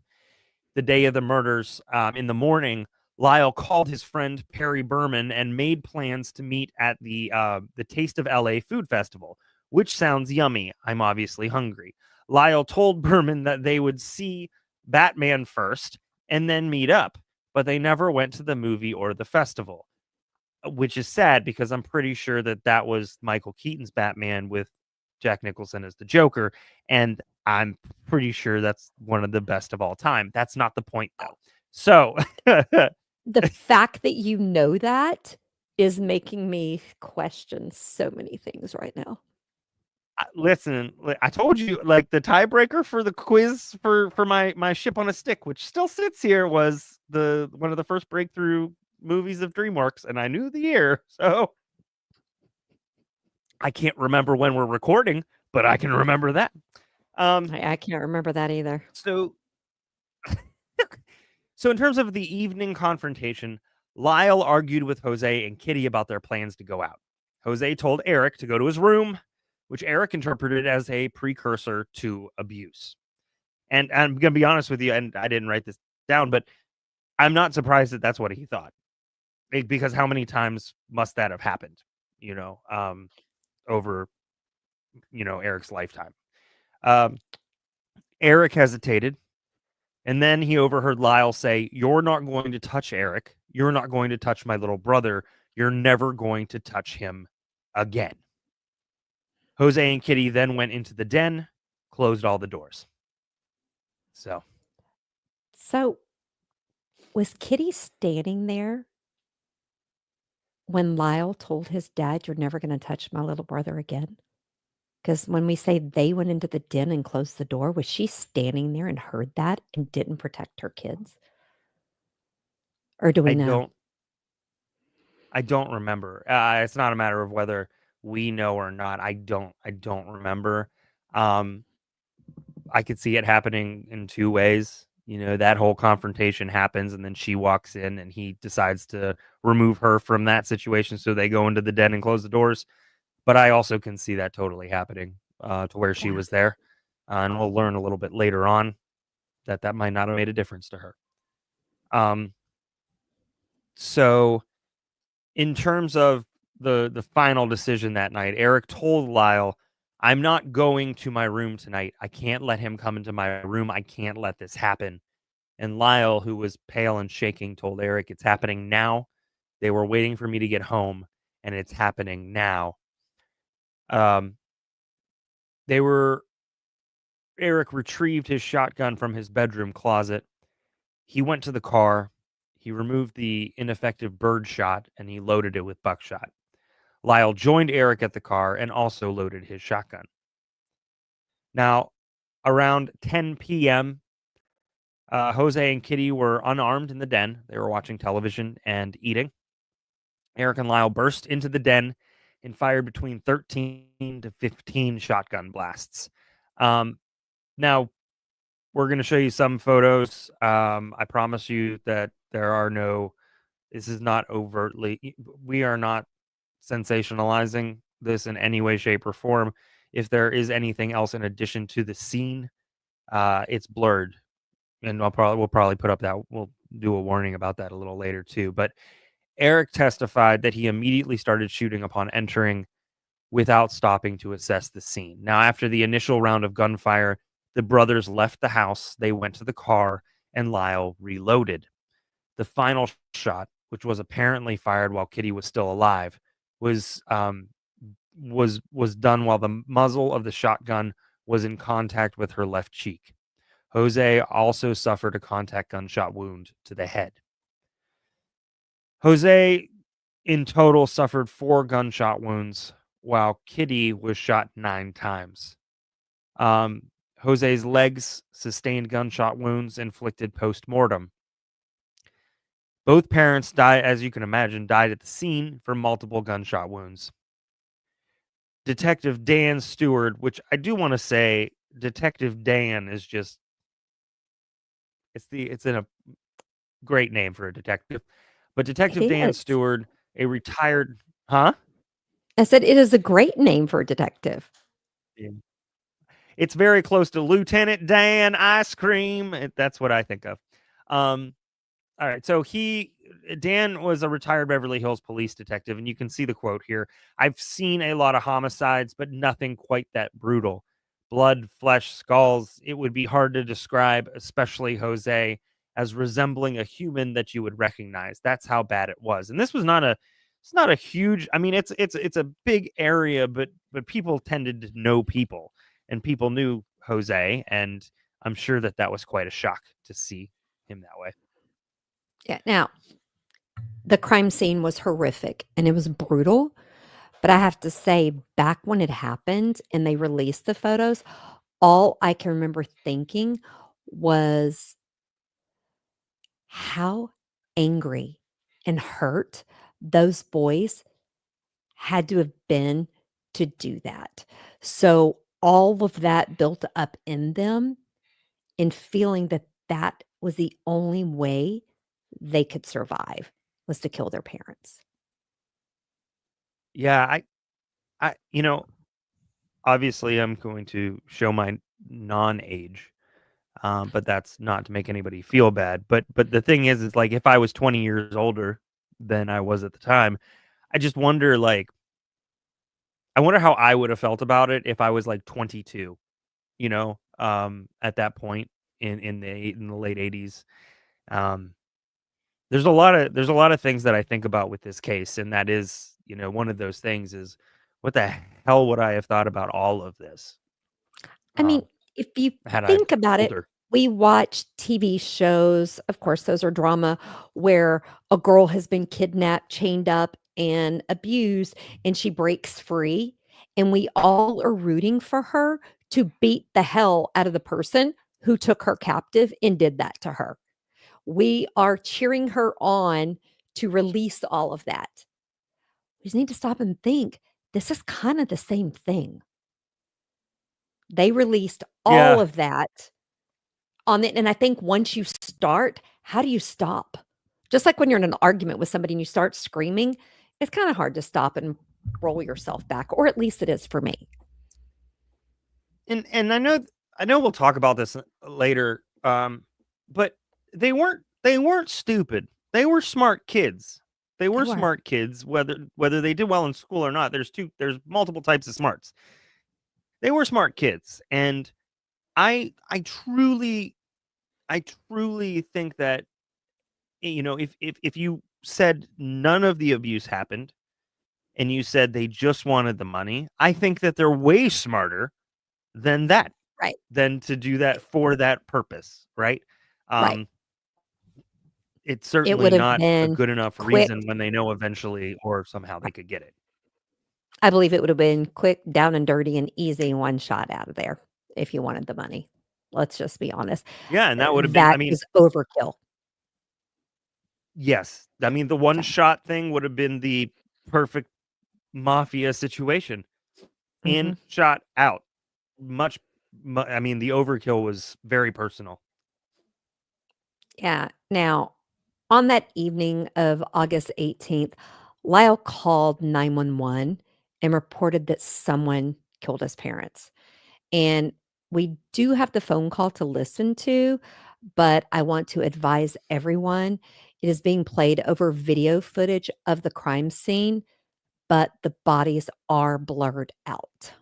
the day of the murders, in the morning, Lyle called his friend Perry Berman and made plans to meet at the Taste of LA Food Festival, which sounds yummy. I'm obviously hungry. Lyle told Berman that they would see Batman first and then meet up, but they never went to the movie or the festival, which is sad because I'm pretty sure that was Michael Keaton's Batman with Jack Nicholson as the Joker, and I'm pretty sure that's one of the best of all time. That's not the point, though. So the fact that you know that is making me question so many things right now. Listen, I told you, like, the tiebreaker for the quiz for my ship on a stick, which still sits here, was one of the first breakthrough movies of DreamWorks, and I knew the year, so I can't remember when we're recording, but I can remember that. I can't remember that either. So in terms of the evening confrontation, Lyle argued with José and Kitty about their plans to go out. José told Erik to go to his room, which Erik interpreted as a precursor to abuse. And I'm going to be honest with you, and I didn't write this down, but I'm not surprised that that's what he thought. Because how many times must that have happened, over, Erik's lifetime? Erik hesitated, and then he overheard Lyle say, "You're not going to touch Erik. You're not going to touch my little brother. You're never going to touch him again." José and Kitty then went into the den, closed all the doors. So was Kitty standing there when Lyle told his dad, "You're never going to touch my little brother again"? Because when we say they went into the den and closed the door, was she standing there and heard that and didn't protect her kids? Or do we know? I don't remember. It's not a matter of whether we know or not. I don't remember. I could see it happening in 2 ways. That whole confrontation happens, and then she walks in and he decides to remove her from that situation. So they go into the den and close the doors. But I also can see that totally happening, to where she was there. And we'll learn a little bit later on that might not have made a difference to her. So in terms of the final decision that night, Erik told Lyle, "I'm not going to my room tonight. I can't let him come into my room. I can't let this happen." And Lyle, who was pale and shaking, told Erik, "It's happening now. They were waiting for me to get home, and it's happening now." They were Erik retrieved his shotgun from his bedroom closet. He went to the car. He removed the ineffective bird shot and he loaded it with buckshot. Lyle joined Erik at the car and also loaded his shotgun. Now, around 10 p.m., Jose and Kitty were unarmed in the den. They were watching television and eating. Erik and Lyle burst into the den and fired between 13 to 15 shotgun blasts. Now, we're going to show you some photos. I promise you that this is not overtly, we are not sensationalizing this in any way, shape, or form. If there is anything else in addition to the scene, it's blurred. And we'll probably put up that, we'll do a warning about that a little later too. But Erik testified that he immediately started shooting upon entering without stopping to assess the scene. Now, after the initial round of gunfire, the brothers left the house, they went to the car, and Lyle reloaded. The final shot, which was apparently fired while Kitty was still alive, was done while the muzzle of the shotgun was in contact with her left cheek. Jose also suffered a contact gunshot wound to the head. Jose, in total, suffered 4 gunshot wounds, while Kitty was shot 9 times. Jose's legs sustained gunshot wounds inflicted post-mortem. Both parents died, as you can imagine, died at the scene from multiple gunshot wounds. Detective Dan Stewart, which I do want to say, Detective Dan is just, it's in a great name for a detective. But Detective Dan Stewart, a retired, huh? I said it is a great name for a detective. Yeah. It's very close to Lieutenant Dan Ice Cream. That's what I think of. All right. So Dan was a retired Beverly Hills police detective, and you can see the quote here. I've seen a lot of homicides, but nothing quite that brutal. Blood, flesh, skulls. It would be hard to describe, especially Jose, as resembling a human that you would recognize. That's how bad it was. And this was it's not a huge, I mean, it's a big area, but people tended to know people, and people knew Jose, and I'm sure that was quite a shock to see him that way. Yeah. Now, the crime scene was horrific and it was brutal. But I have to say, back when it happened and they released the photos, all I can remember thinking was how angry and hurt those boys had to have been to do that. So all of that built up in them and feeling that that was the only way they could survive was to kill their parents. Yeah, obviously I'm going to show my non-age, but that's not to make anybody feel bad. But the thing is like if I was 20 years older than I was at the time, I just wonder I wonder how I would have felt about it if I was like 22, at that point in the late 80s. Um, there's a lot of things that I think about with this case, and that is, one of those things is what the hell would I have thought about all of this? I mean, if you Had I been think about it, older. we watch TV shows, of course, those are drama, where a girl has been kidnapped, chained up, and abused, and she breaks free, and we all are rooting for her to beat the hell out of the person who took her captive and did that to her. We are cheering her on to release all of that. We just need to stop and think, this is kinda the same thing. They released all Yeah. of that on it, and I think once you start, how do you stop? Just like when you're in an argument with somebody and you start screaming, it's kinda hard to stop and roll yourself back, or at least it is for me. And I know we'll talk about this later. But they weren't stupid. They were smart kids. They They were were. smart kids, whether they did well in school or not. There's multiple types of smarts. They were smart kids, and I truly think that if you said none of the abuse happened and you said they just wanted the money, I think that they're way smarter than that, Right, than to do that for that purpose, right? right. Um, it's It certainly would have not a been good enough quick. reason when they know eventually or somehow they could get it. I believe it would have been quick, down and dirty, and easy, one shot out of there if you wanted the money. Let's just be honest. Yeah, and that would have been, That I mean, is overkill. yes. I mean, the So, one-shot thing would have been the perfect mafia situation. In, mhm. shot, out. I mean, the overkill was very personal. Yeah. Now, on that evening of August 18th, Lyle called 911 and reported that someone killed his parents. And we do have the phone call to listen to, but I want to advise everyone it is being played over video footage of the crime scene, but the bodies are blurred out.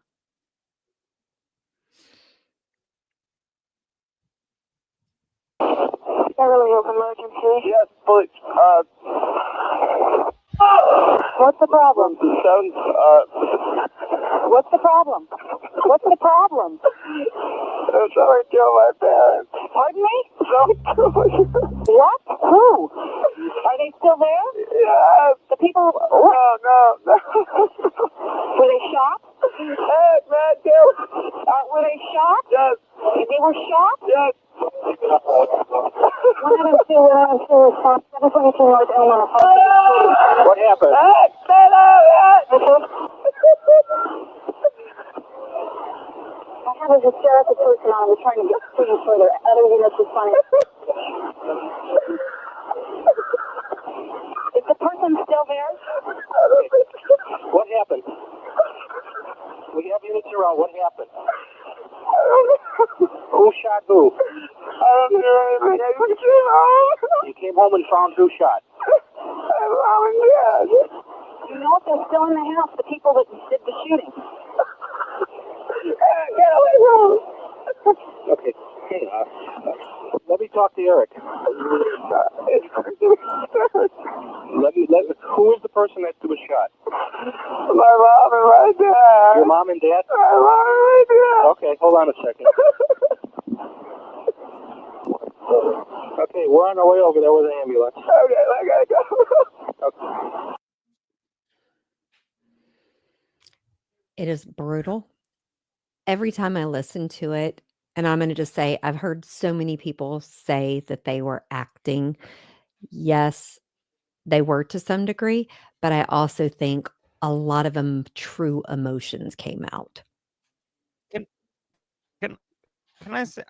Beverly Hills emergency. Yes, please. What's the problem? What's the problem? What's the problem? Someone killed my parents. Pardon me? What? Who? Are they still there? Yes. The people. No. Were they shot? Yes, man, too. Were they shot? Yes. They were shot? Yes. 102, What happened? I have a hysterical person on. We're trying to get things further. Other units responding. Is the person still there? What happened? We have units around. What happened? Who shot who? I don't know anything. You came home and found who shot? Mom and Dad. You know if they're still in the house, the people that did the shooting. Get away from them. Okay. Hey, let me talk to Erik. Who is the person that was shot? My mom and my dad. Your mom and dad? My mom and my dad. Okay, hold on a second. Okay, we're on our way over there with an ambulance. Okay, I gotta go. Okay. It is brutal. Every time I listen to it, and I'm going to just say, I've heard so many people say that they were acting. Yes, they were to some degree, but I also think a lot of them true emotions came out. Can can can I say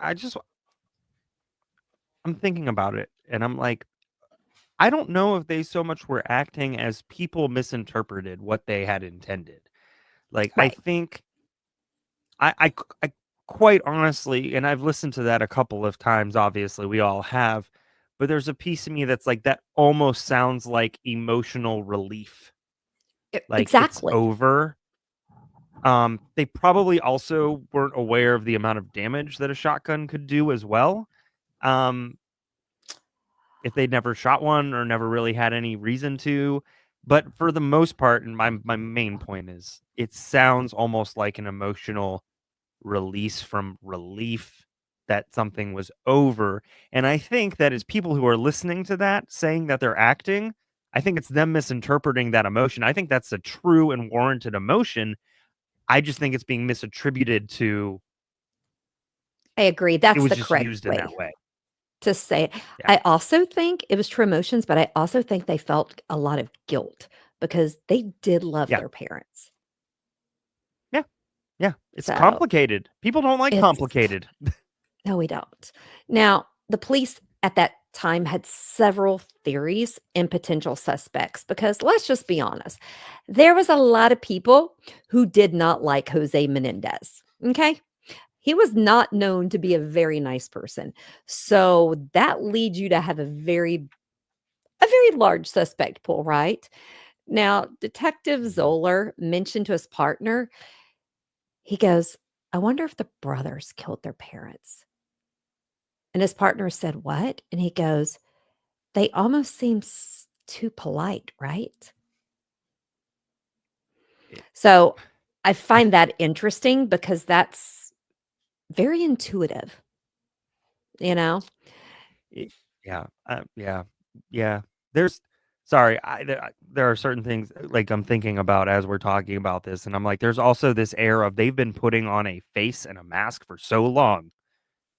I'm thinking about it and I'm like, I don't know if they so much were acting as people misinterpreted what they had intended. Like, I Right. think I quite honestly, and I've listened to that a couple of times, obviously, we all have, but there's a piece of me that's like, that almost sounds like emotional relief. Like, it's Exactly. over. They probably also weren't aware of the amount of damage that a shotgun could do as well. Um, if they'd never shot one or never really had any reason to. But for the most part, and my main point is, it sounds almost like an emotional release from relief that something was over. And I think that as people who are listening to that saying that they're acting, I think it's them misinterpreting that emotion. I think that's a true and warranted emotion. I just think it's being misattributed to I agree. it That's was the just correct used in way that way. to say it. Yeah. I also think it was true emotions, but I also think they felt a lot of guilt because they did love Yeah. their parents. Yeah. Yeah. It's So complicated. People don't like it's complicated. no, we don't. Now, the police at that time had several theories and potential suspects because let's just be honest, there was a lot of people who did not like José Menendez. Okay. He was not known to be a very nice person. So that leads you to have a very large suspect pool, right? Now, Detective Mhm. Zoller mentioned to his partner, he goes, I wonder if the brothers killed their parents. And his partner said, what? And he goes, they almost seem too polite, right? It, So I find that interesting because that's very intuitive, you know? it yeah, yeah, yeah. There's sorry, there are certain things like I'm thinking about as we're talking about this, and I'm like, there's also this air of they've been putting on a face and a mask for so long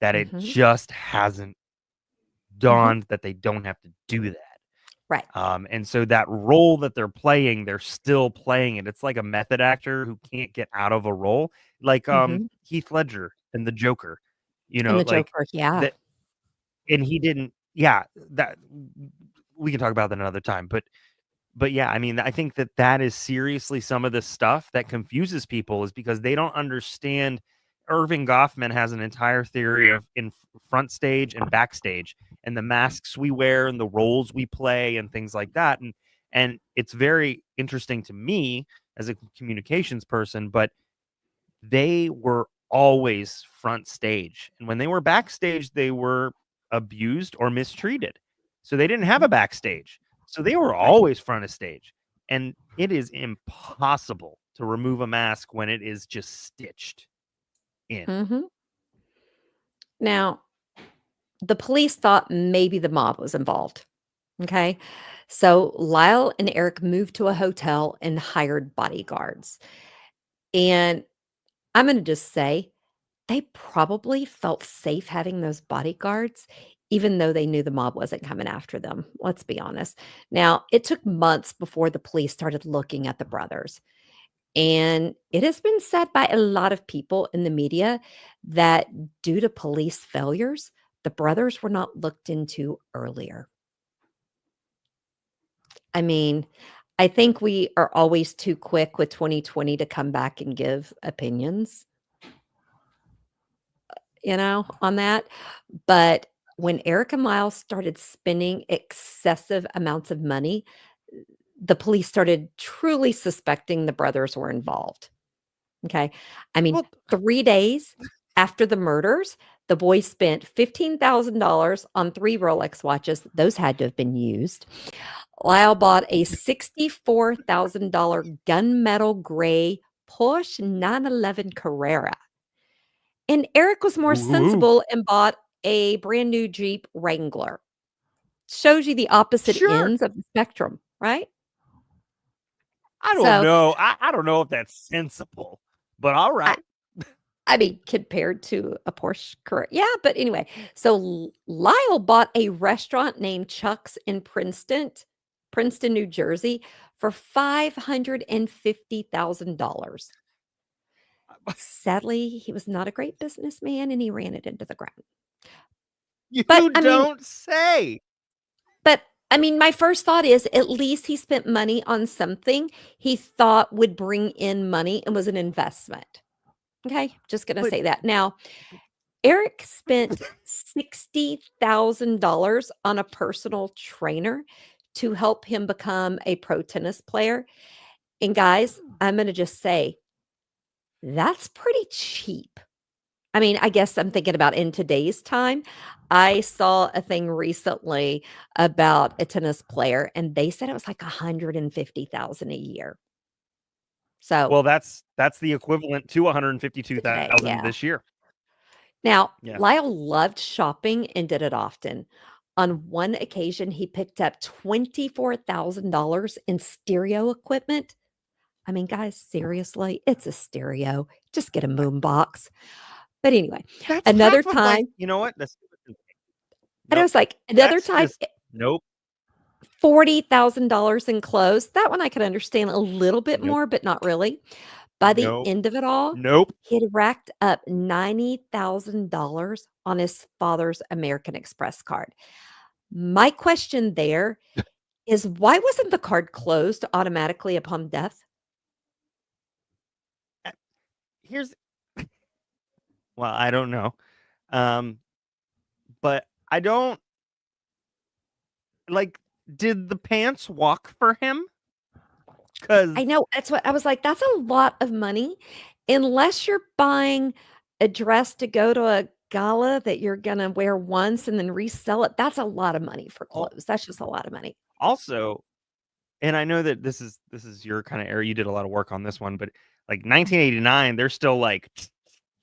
that it Mhm. just hasn't dawned that they don't have to do that. Right. And so that role that they're playing, they're still playing it. It's like a method actor who can't get out of a role, like Mhm. Heath Ledger and the Joker, And the like Joker, yeah. that. And he didn't. Yeah, that we can talk about that another time. But yeah, I mean, I think that is seriously some of the stuff that confuses people is because they don't understand. Irving Goffman has an entire theory of in front stage and backstage and the masks we wear and the roles we play and things like that. And it's very interesting to me as a communications person, but they were always front stage. And when they were backstage, they were abused or mistreated. So they didn't have Mhm. a backstage. So they were Right. always front of stage. And it is impossible to remove a mask when it is just stitched in. Mhm. Now, the police thought maybe the mob was involved. Okay. So Lyle and Erik moved to a hotel and hired bodyguards. And I'm going to just say they probably felt safe having those bodyguards, even though they knew the mob wasn't coming after them. Let's be honest. Now, it took months before the police started looking at the brothers. And it has been said by a lot of people in the media that due to police failures, the brothers were not looked into earlier. I mean, I think we are always too quick with 2020 to come back and give opinions, on that. But when Erik and Miles started spending excessive amounts of money, the police started truly suspecting the brothers were involved. Okay. I mean, Well, 3 days after the murders, the boys spent $15,000 on 3 Rolex watches. Those had to have been used. Lyle bought a $64,000 gunmetal gray Porsche 911 Carrera. And Erik was more ooh, sensible and bought a brand new Jeep Wrangler. Shows you the opposite sure. ends of the spectrum, right? I don't So, know. I don't know if that's sensible, but all I right. I mean, compared to a Porsche Carrera, yeah, but anyway, so Lyle bought a restaurant named Chuck's in Princeton, New Jersey, for $550,000. Sadly, he was not a great businessman, and he ran it into the ground. But, You don't say. my first thought is at least he spent money on something he thought would bring in money and was an investment. Okay, just gonna But say that. Now, Erik spent $60,000 on a personal trainer to help him become a pro tennis player. And guys, I'm gonna just say that's pretty cheap. I mean, I guess I'm thinking about in today's time. I saw a thing recently about a tennis player, and they said it was like 150,000 a year. So well, that's the equivalent to today, 152,000 yeah. this year. Now, Yeah. Lyle loved shopping and did it often. On one occasion, he picked up $24,000 in stereo equipment. I mean, guys, seriously, it's a stereo. Just get a boom box. But anyway, That's another half of my time, you know what? That's and I nope. was like, another That's time, just nope, $40,000 in clothes. That one I could understand a little bit nope, more, but not really. By the nope, end of it all, nope. he had racked up $90,000 on his father's American Express card. My question there is why wasn't the card closed automatically upon death? Uh, Here's well, I don't know. Um, but I don't like did the pants walk for him? I 'Cause know, that's what I was like, that's a lot of money unless you're buying a dress to go to a gala that you're gonna wear once and then resell it. That's a lot of money for al clothes. That's just a lot of money. also and I know that this is your kinda area, you did a lot of work on this one, but, like, 1989, they're still like,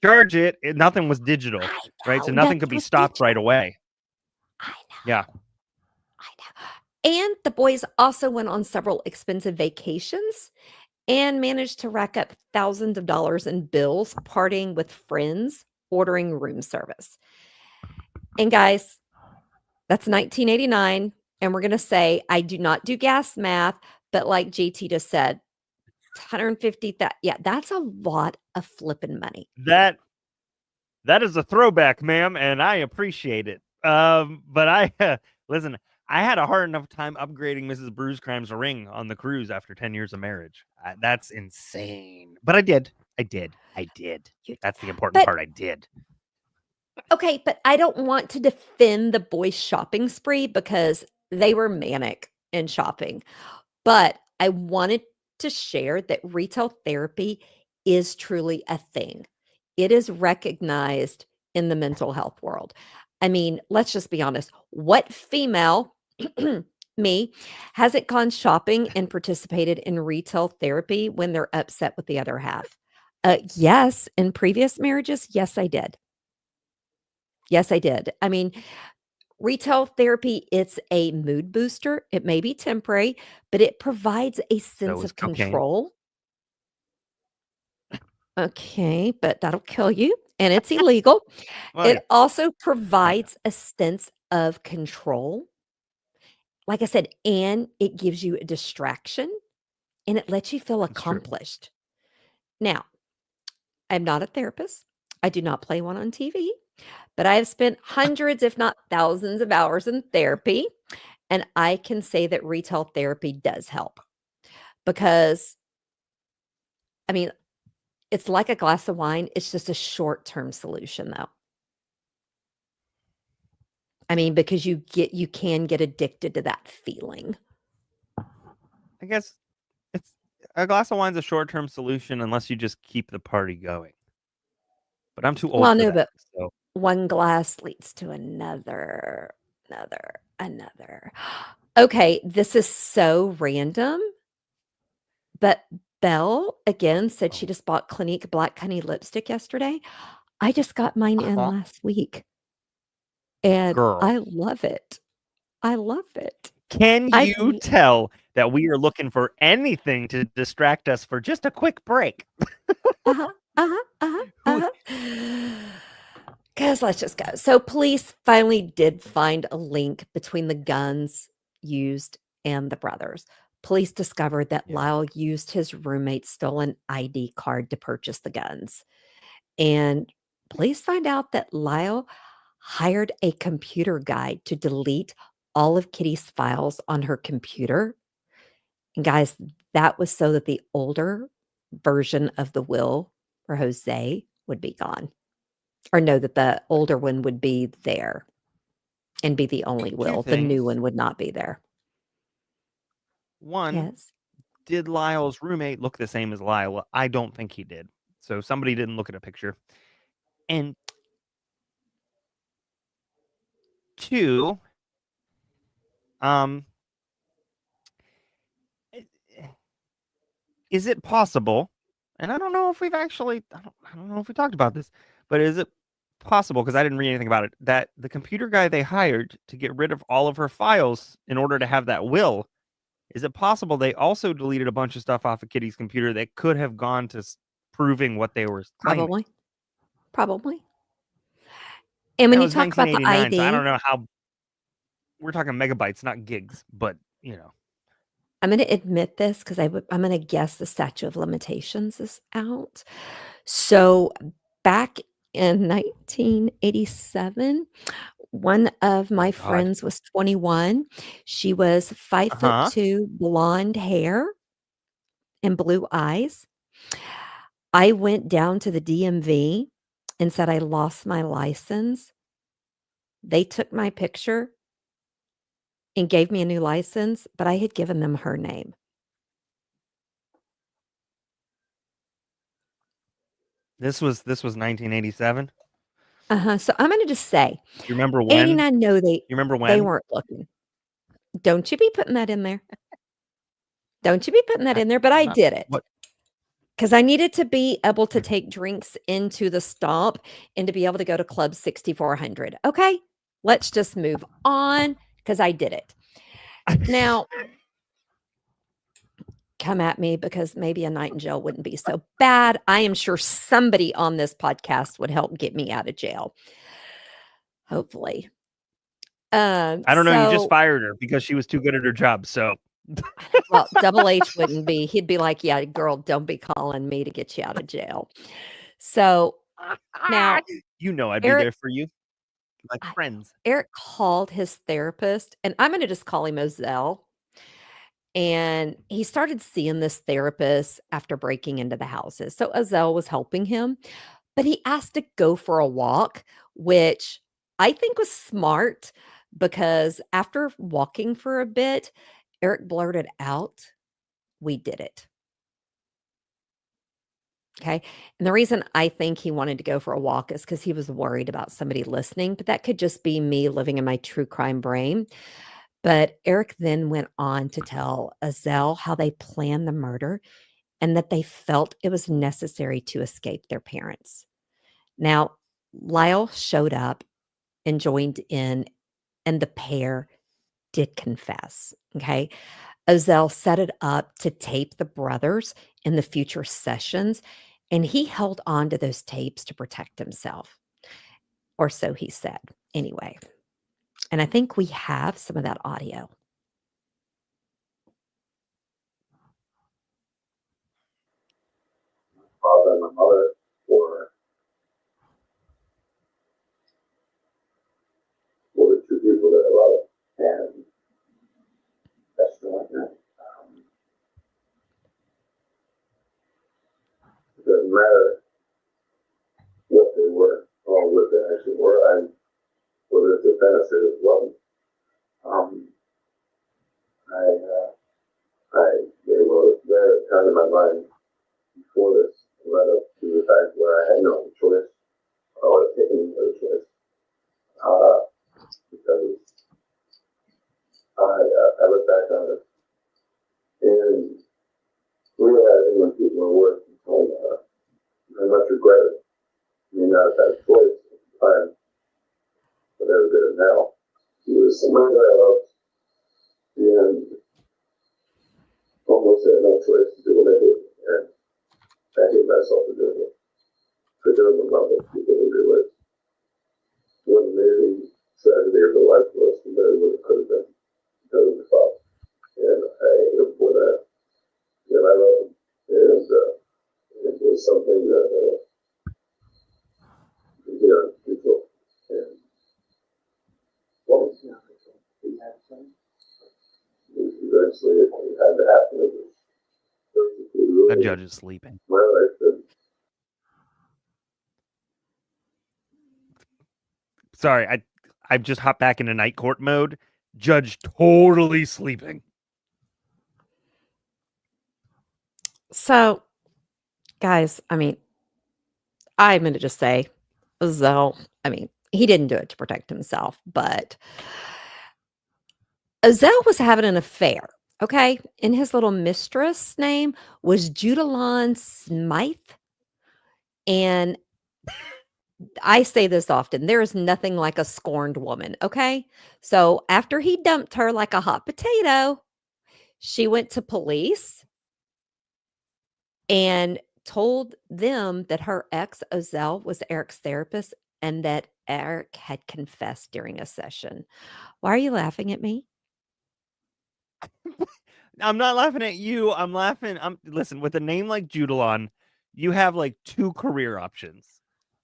"Charge it." Nothing was digital, I right? So know, nothing nothing could be was stopped right digital. away. I Yeah. know, I know. And the boys also went on several expensive vacations and managed to rack up thousands of dollars in bills, partying with friends, ordering room service. And guys, that's 1989. And we're going to say, I do not do gas math, but like GT just said, 150. Yeah, that's a lot of flipping money. That is a throwback, ma'am, and I appreciate it. But I listen. I had a hard enough time upgrading Mrs. Brucecrime's ring on the cruise after 10 years of marriage. That's insane. But I did. That's the important part. I did. Okay, but I don't want to defend the boys' shopping spree because they were manic in shopping. But I wanted to share that retail therapy is truly a thing. It is recognized in the mental health world. I mean, let's just be honest. What female, me, hasn't gone shopping and participated in retail therapy when they're upset with the other half? Yes, in previous marriages, yes, I did. Yes, I did. I mean, retail therapy, it's a mood booster. It may be temporary, but it provides a sense is of cocaine. control. Okay, but that'll kill you, and it's illegal. Well, It also provides a sense of control. Like I said, and it gives you a distraction, and it lets you feel That's true. accomplished. Now, I'm not a therapist. I do not play one on TV, but I have spent hundreds, if not thousands of hours in therapy, and I can say that retail therapy does help because, I mean, it's like a glass of wine. It's just a short-term solution, though. I mean, because you can get addicted to that feeling. I guess it's a glass of wine's a short-term solution unless you just keep the party going. But I'm too old Well, for no, that. but So one glass leads to another. Okay, this is so random, but Belle again said she just bought Clinique Black Honey lipstick yesterday. I just got mine in last week, and girl, I love it. I love it. can I you tell that we are looking for anything to distract us for just a quick break? Because let's just go. So police finally did find a link between the guns used and the brothers. Police discovered that Lyle used his roommate's stolen ID card to purchase the guns. And police find out that Lyle hired a computer guy to delete all of Kitty's files on her computer. And guys, that was so that the older version of the will for José would be gone. Or no, that the older one would be there and be the only will. The new one would not be there. One, Yes. did Lyle's roommate look the same as Lyle? I don't think he did. So somebody didn't look at a picture. And two, is it possible? And I don't know if we've actually, I don't know if we talked about this, but is it possible, because I didn't read anything about it, that the computer guy they hired to get rid of all of her files in order to have that will, is it possible they also deleted a bunch of stuff off of Kitty's computer that could have gone to proving what they were claiming? Probably. And when It you was talk about the 1989, so I ID, don't know how. We're talking megabytes, not gigs, but I'm going to admit this because I'm going to guess the statute of limitations is out. So back in 1987, one of my friends was 21. She was 5'2", blonde hair and blue eyes. I went down to the DMV and said I lost my license. They took my picture and gave me a new license, but I had given them her name. This was 1987. So I'm going to just say, You remember when? 89. No, You remember when? they weren't looking. Don't you be putting that in there. Don't you be putting that in there. But I did it because I needed to be able to take drinks into the stomp and to be able to go to Club 6400. Okay, let's just move on because I did it. Now, come at me because maybe a night in jail wouldn't be so bad. I am sure somebody on this podcast would help get me out of jail. Hopefully. I don't know. You just So, fired her because she was too good at her job. So well, Double H wouldn't be. He'd be like, "Yeah, girl, don't be calling me to get you out of jail." So now, you know I'd be Erik, there for you, like I know. friends. Erik called his therapist, and I'm going to just call him Ozell. And he started seeing this therapist after breaking into the houses. So Ozell was helping him, but he asked to go for a walk, which I think was smart because after walking for a bit, Erik blurted out, "We did it." Okay. And the reason I think he wanted to go for a walk is because he was worried about somebody listening, but that could just be me living in my true crime brain. But Erik then went on to tell Azelle how they planned the murder and that they felt it was necessary to escape their parents. Now, Lyle showed up and joined in, and the pair did confess. Okay. Ozell set it up to tape the brothers in the future sessions, and he held on to those tapes to protect himself, or so he said. Anyway, and I think we have some of that audio. Father and my mother were the two people that I love, and that's the one that it doesn't matter what they were or what they actually were. Whether it's a benefit as well. They were there at time in my mind before this, led up to the fact where I had no choice or taking no choice. Because I look back on it and realizing when people are working, very much regret it. I mean, not that choice at the time, but every bit of now. He was somebody that I loved and almost had no choice to do what I did. And I hate myself for doing it. For doing the love of people who do it. What an amazing tragedy of the life for us compared to what it could have been because of the father. And I hate him for that. And I love him. And it was something that, control. And what was not control? He had some. Eventually, it had to happen. It was The really judge is sleeping. my life. And Sorry, I've just hopped back into night court mode. Judge totally sleeping. So, guys, I mean, I'm going to just say, Ozell, I mean, he didn't do it to protect himself, but Ozell was having an affair, okay? And his little mistress name was Judalon Smythe. And I say this often, there is nothing like a scorned woman, okay? So after he dumped her like a hot potato, she went to police and told them that her ex Ozell was Erik's therapist and that Erik had confessed during a session. Why are you laughing at me? I'm not laughing at you. I'm laughing. Listen, with a name like Judalon, you have like two career options.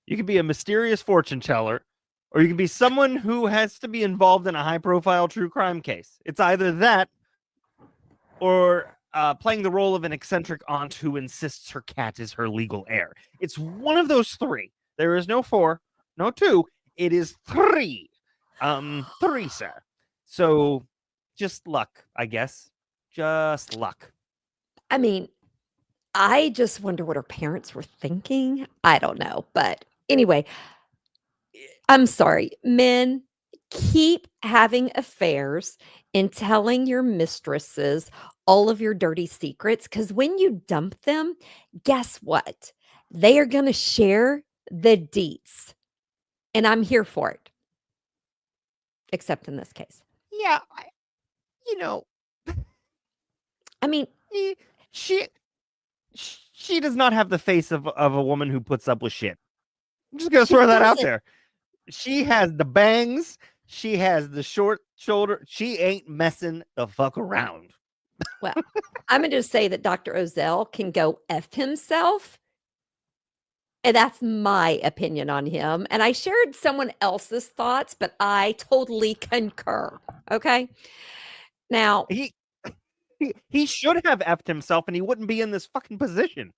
You could be a mysterious fortune teller, or you can be someone who has to be involved in a high profile true crime case. It's either that or playing the role of an eccentric aunt who insists her cat is her legal heir. It's one of those three. There is no four, no two. It is three. Three, sir. So just luck, I guess. Just luck. I mean, I just wonder what her parents were thinking. I don't know. But anyway, I'm sorry. Men, keep having affairs and telling your mistresses all of your dirty secrets because when you dump them, guess what? They are going to share the deets. And I'm here for it, except in this case. Yeah, you know, I mean, she does not have the face of a woman who puts up with shit. I'm just gonna she throw that out doesn't. there. She has the bangs. She has the short shoulder. She ain't messing the fuck around. Well, I'm going to just say that Dr. Ozell can go F himself. And that's my opinion on him. And I shared someone else's thoughts, but I totally concur. Okay. Now, He should have effed himself and he wouldn't be in this fucking position.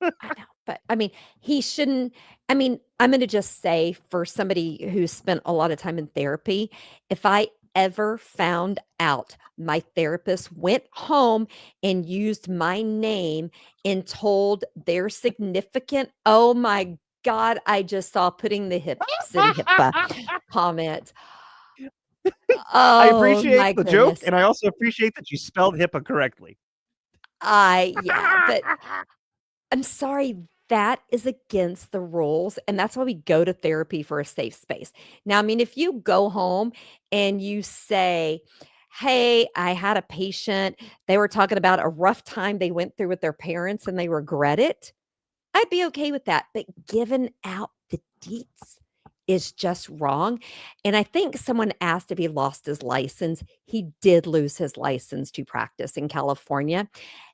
I know, but I mean, he shouldn't. I mean, I'm going to just say for somebody who's spent a lot of time in therapy, if I ever found out my therapist went home and used my name and told their significant, oh my God, I just saw putting the hips in HIPAA comment. I Oh appreciate my the joke, goodness. and I also appreciate that you spelled HIPAA correctly. Yeah, but I'm sorry, that is against the rules, and that's why we go to therapy for a safe space. Now, I mean, if you go home and you say, "Hey, I had a patient, they were talking about a rough time they went through with their parents and they regret it," I'd be okay with that, but giving out the deets is just wrong, and I think someone asked if he lost his license. He did lose his license to practice in California.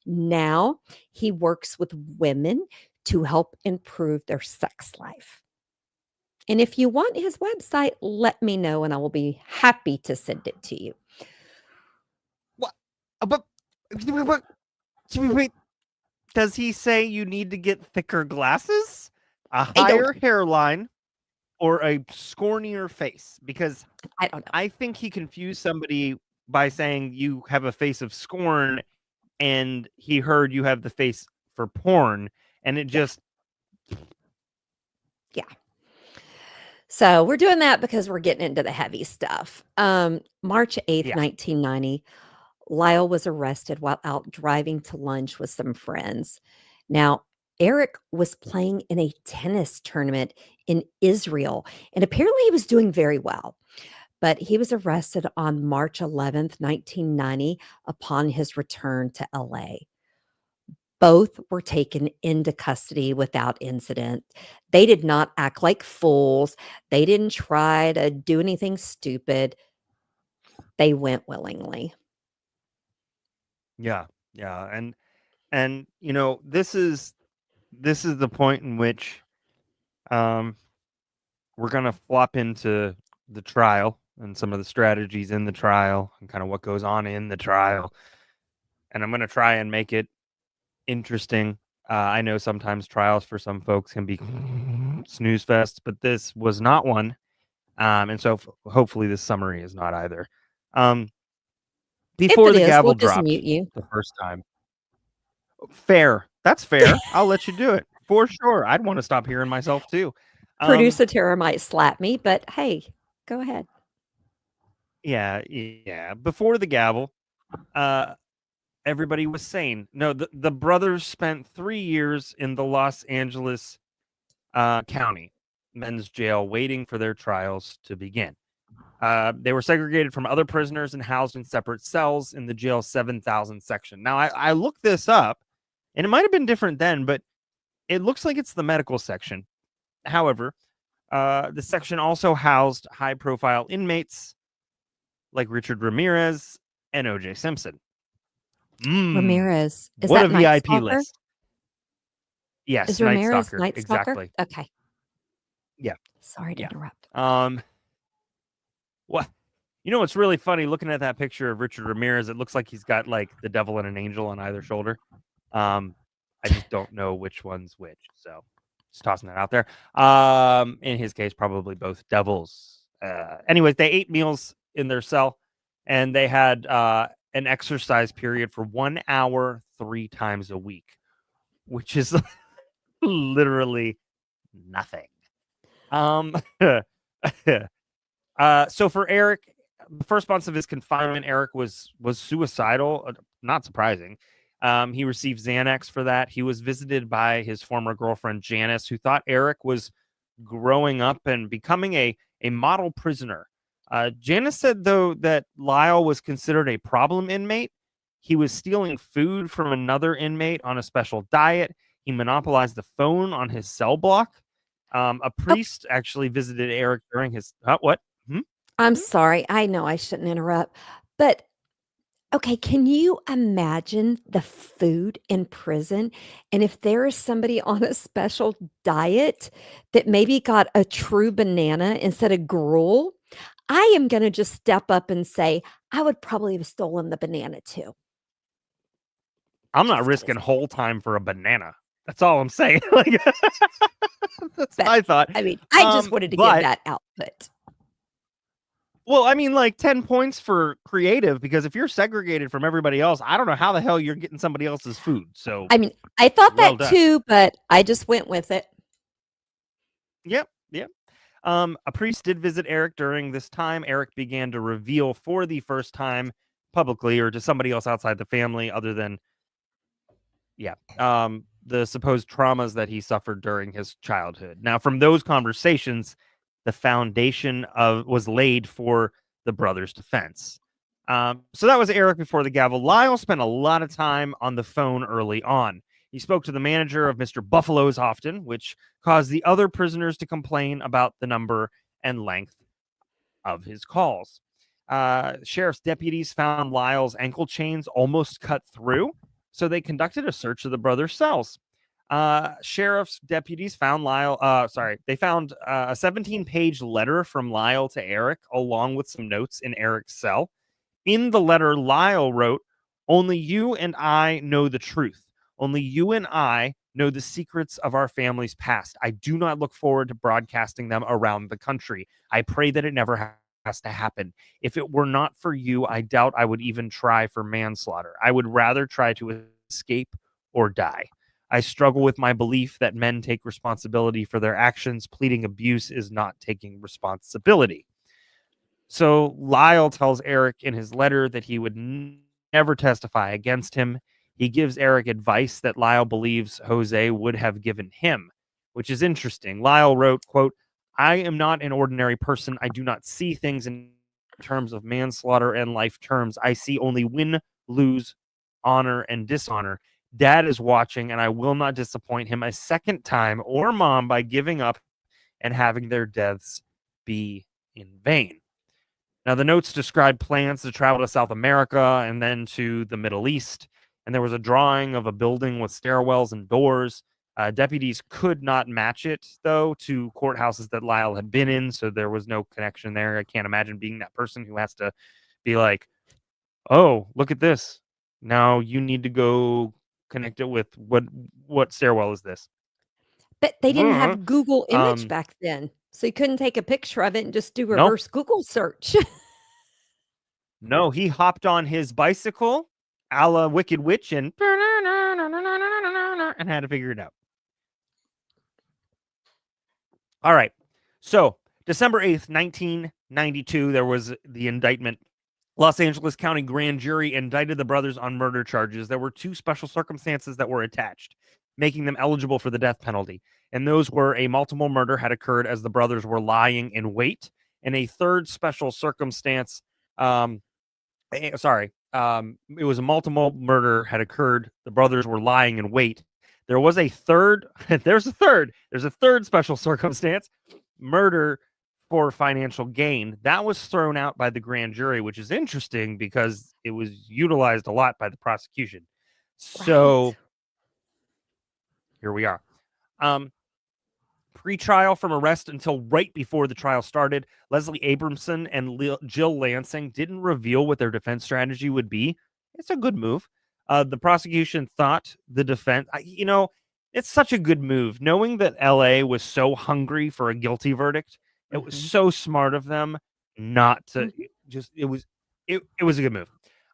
Now he works with women to help improve their sex life. And if you want his website, let me know and I will be happy to send it to you. What? But wait, does he say you need to get thicker glasses, a I don't higher hairline, or a scornier face? Because I don't know. I think he confused somebody by saying you have a face of scorn, and he heard you have the face for porn, and it just Yeah. So we're doing that because we're getting into the heavy stuff. March 8th, Yeah. 1990, Lyle was arrested while out driving to lunch with some friends. Now, Erik was playing in a tennis tournament in Israel, and apparently he was doing very well. But he was arrested on March 11th, 1990, upon his return to LA. Both were taken into custody without incident. They did not act like fools. They didn't try to do anything stupid. They went willingly. Yeah, yeah, and you know, this is the point in which um we're gonna flop into the trial and some of the strategies in the trial and kind of what goes on in the trial. And I'm gonna try and make it interesting. I know sometimes trials for some folks can be snooze fest, but this was not one. And so hopefully this summary is not either. Um, If before it the is, gavel we'll just dropped mute you. the first time. Fair. That's fair. I'll let you do it for sure. I'd want to stop hearing myself too. Um, Producer Tara might slap me, but hey, go ahead. yeah. Before the gavel, uh, everybody was sane. No, the brothers spent 3 years in the Los Angeles County men's jail waiting for their trials to begin. They were segregated from other prisoners and housed in separate cells in the jail's 7,000 section. Now, I looked this up, and it might have been different then, but it looks like it's the medical section. However, the section also housed high-profile inmates like Richard Ramirez and O.J. Simpson. Ramirez. Is What that a Night VIP Stalker? list. Yes, Is Night Ramirez Stalker. Night Stalker? Exactly. Okay. Yeah. Sorry to Yeah. interrupt. What? You know what's really funny? Looking at that picture of Richard Ramirez, it looks like he's got like the devil and an angel on either shoulder. I just don't know which one's which, so just tossing that out there. In his case, probably both devils. Anyways, they ate meals in their cell, and they had an exercise period for 1 hour 3 times a week, which is literally nothing. So for Erik, the first months of his confinement, Erik was suicidal. Not surprising. He received Xanax for that. He was visited by his former girlfriend Janice, who thought Erik was growing up and becoming a model prisoner. Janice said though that Lyle was considered a problem inmate. He was stealing food from another inmate on a special diet. He monopolized the phone on his cell block. A priest actually visited Erik during his what? I'm sorry. I know I shouldn't interrupt, but okay, can you imagine the food in prison? And if there is somebody on a special diet that maybe got a true banana instead of gruel, I am going to just step up and say, I would probably have stolen the banana too. I'm not Just risking kidding. whole time for a banana. That's all I'm saying. Like, that's But my thought. I mean, I just wanted to give But that output. well, I mean, like 10 points for creative, because if you're segregated from everybody else, I don't know how the hell you're getting somebody else's food. So, I mean, I thought well that done. too, but I just went with it. Yep. A priest did visit Erik during this time. Erik began to reveal for the first time publicly or to somebody else outside the family, other than, the supposed traumas that he suffered during his childhood. Now, from those conversations, the foundation was laid for the brothers' defense. So that was Erik before the gavel. Lyle spent a lot of time on the phone early on. He spoke to the manager of Mr. Buffalo's often, which caused the other prisoners to complain about the number and length of his calls. Sheriff's deputies found Lyle's ankle chains almost cut through, so they conducted a search of the brothers' cells. Sheriff's deputies found they found a 17-page letter from Lyle to Erik, along with some notes in Erik's cell. In the letter, Lyle wrote, "Only you and I know the truth. Only you and I know the secrets of our family's past. I do not look forward to broadcasting them around the country. I pray that it never has to happen. If it were not for you, I doubt I would even try for manslaughter. I would rather try to escape or die. I struggle with my belief that men take responsibility for their actions. Pleading abuse is not taking responsibility." So Lyle tells Erik in his letter that he would never testify against him. He gives Erik advice that Lyle believes José would have given him, which is interesting. Lyle wrote, quote, "I am not an ordinary person. I do not see things in terms of manslaughter and life terms. I see only win, lose, honor, and dishonor. Dad is watching, and I will not disappoint him a second time or Mom by giving up and having their deaths be in vain." Now, the notes described plans to travel to South America and then to the Middle East, and there was a drawing of a building with stairwells and doors. Deputies could not match it, though, to courthouses that Lyle had been in, so there was no connection there. I can't imagine being that person who has to be like, "Oh, look at this. Now you need to go connect it with what stairwell is this?" But they didn't Uh, have Google Image Um, back then, so you couldn't take a picture of it and just do nope. reverse Google search. No, he hopped on his bicycle, a la Wicked Witch, and had to figure it out. All right. So, December 8th, 1992, there was the indictment. Los Angeles County grand jury indicted the brothers on murder charges. There were two special circumstances that were attached, making them eligible for the death penalty. And those were a multiple murder had occurred as the brothers were lying in wait, and a third special circumstance it was a multiple murder had occurred. The brothers were lying in wait. There was a third. There's a third special circumstance, murder for financial gain. That was thrown out by the grand jury, which is interesting because it was utilized a lot by the prosecution. So Right. here we are. Pre-trial from arrest until right before the trial started, Leslie Abramson and Jill Lansing didn't reveal what their defense strategy would be. It's a good move. The prosecution thought the defense, it's such a good move. Knowing that LA was so hungry for a guilty verdict, it was Mhm. so smart of them not to Mhm. it was a good move.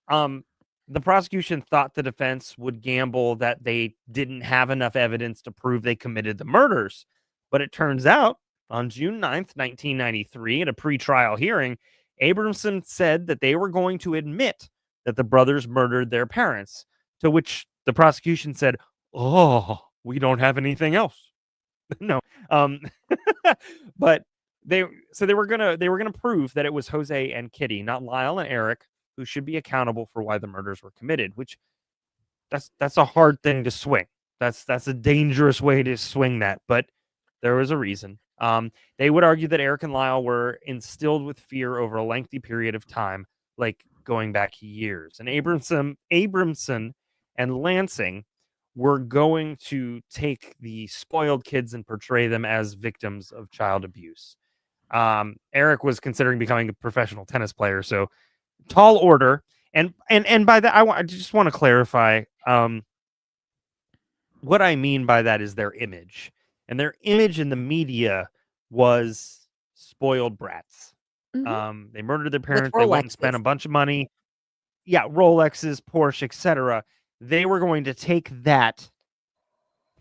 The prosecution thought the defense would gamble that they didn't have enough evidence to prove they committed the murders. But it turns out on June 9th, 1993, at a pretrial hearing, Abramson said that they were going to admit that the brothers murdered their parents, to which the prosecution said, "Oh, we don't have anything else." No. Um, but they were gonna prove that it was José and Kitty, not Lyle and Erik, who should be accountable for why the murders were committed, which that's a hard thing to swing. That's a dangerous way to swing that. But There was a reason. They would argue that Erik and Lyle were instilled with fear over a lengthy period of time, like going back years. And Abramson and Lansing were going to take the spoiled kids and portray them as victims of child abuse. Erik was considering becoming a professional tennis player, so tall order. And by that, I just want to clarify. What I mean by that is their image, and their image in the media was spoiled brats. They murdered their parents. They went and spent a bunch of money. Yeah, Rolexes, Porsche, etc. They were going to take that,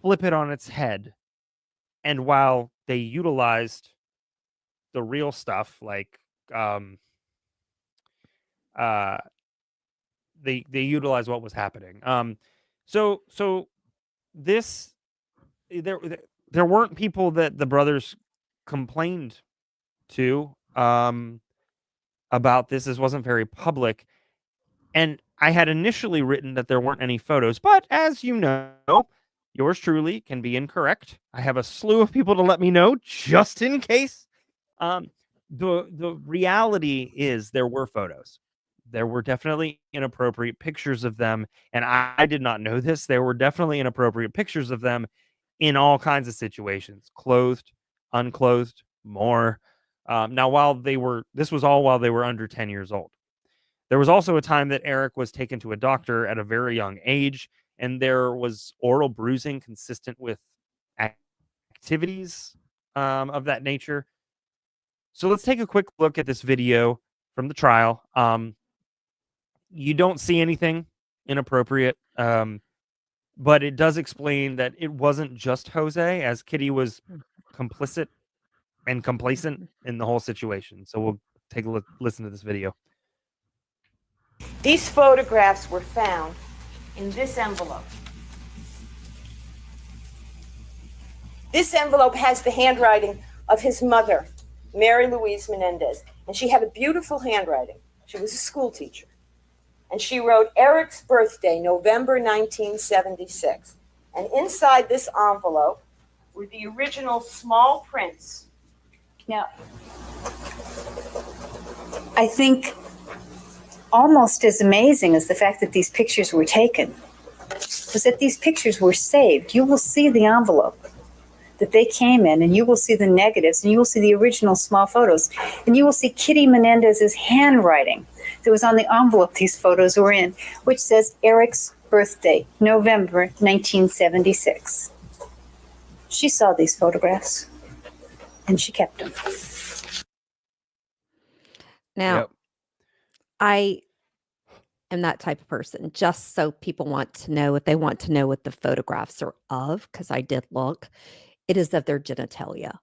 flip it on its head, and while they utilized the real stuff, like they utilized what was happening. So this there weren't people that the brothers complained to about this. This wasn't very public. And I had initially written that there weren't any photos, but as you know, yours truly can be incorrect. I have a slew of people to let me know just in case. The reality is there were photos. There were definitely inappropriate pictures of them, and I did not know this. There were definitely inappropriate pictures of them in all kinds of situations, clothed, unclothed, more. Now, this was all while they were under 10 years old. There was also a time that Erik was taken to a doctor at a very young age, and there was oral bruising consistent with activities of that nature. So let's take a quick look at this video from the trial. You don't see anything inappropriate, but it does explain that it wasn't just José, as Kitty was complicit and complacent in the whole situation. So we'll take a listen to this video. These photographs were found in this envelope. This envelope has the handwriting of his mother, Mary Louise Menendez, and she had a beautiful handwriting. She was a school teacher. And she wrote Erik's birthday, November 1976. And inside this envelope were the original small prints. Now, I think almost as amazing as the fact that these pictures were taken was that these pictures were saved. You will see the envelope that they came in, and you will see the negatives, and you will see the original small photos, and you will see Kitty Menendez's handwriting that was on the envelope these photos were in, which says Erik's birthday, November 1976. She saw these photographs, and she kept them. Now, Yep. I am that type of person, just so people want to know, if they want to know what the photographs are of, because I did look, it is of their genitalia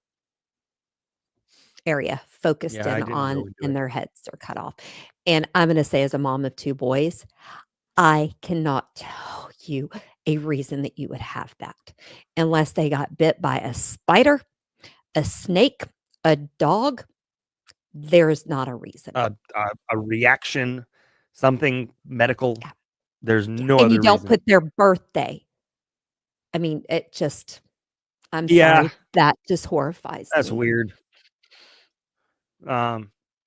area focused Yeah, I in didn't on, go into and it. their heads are cut off. And I'm going to say, as a mom of two boys, I cannot tell you a reason that you would have that unless they got bit by a spider, a snake, a dog. There is not a reason. A reaction, something medical. Yeah. There's no And other you don't reason. put their birthday. I mean, it just, I'm Yeah. sorry, that just horrifies That's me. weird.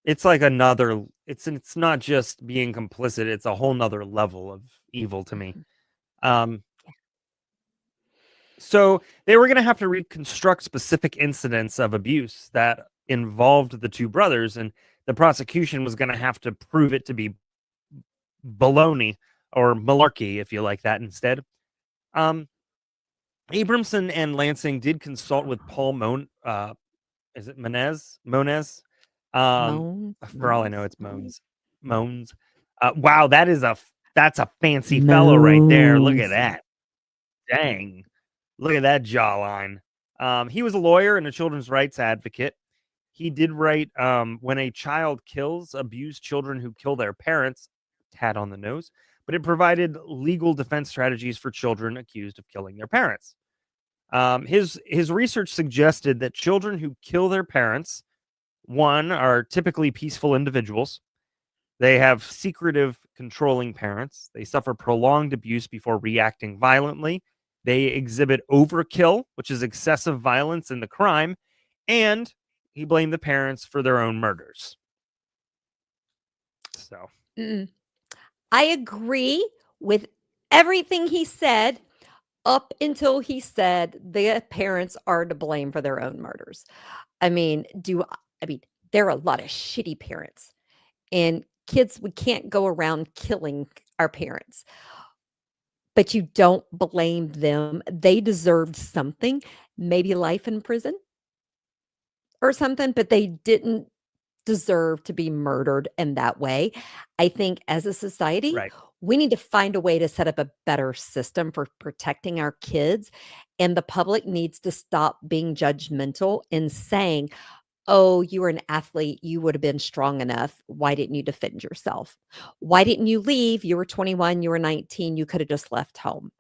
It's like another. It's not just being complicit. It's a whole nother level of evil to me. So they were going to have to reconstruct specific incidents of abuse that involved the two brothers, and the prosecution was going to have to prove it to be baloney or malarkey, if you like that instead. Abramson and Lansing did consult with Paul is it Monez? Moans, For all I know, moans, it's Moans. Wow, that's a fancy fellow right there. Look at moans. that. Dang. Look at that jawline. He was a lawyer and a children's rights advocate. He did write, when a child kills abused children who kill their parents, tad on the nose, but it provided legal defense strategies for children accused of killing their parents. His research suggested that children who kill their parents, one, are typically peaceful individuals. They have secretive, controlling parents. They suffer prolonged abuse before reacting violently. They exhibit overkill, which is excessive violence in the crime, and he blamed the parents for their own murders. So, I agree with everything he said up until he said the parents are to blame for their own murders. I mean, there are a lot of shitty parents, and kids, we can't go around killing our parents. But you don't blame them. They deserved something, maybe life in prison or something, but they didn't deserve to be murdered in that way. I think as a society, right. we need to find a way to set up a better system for protecting our kids. And the public needs to stop being judgmental and saying, oh, you were an athlete. You would have been strong enough. Why didn't you defend yourself? Why didn't you leave? You were 21, you were 19. You could have just left home.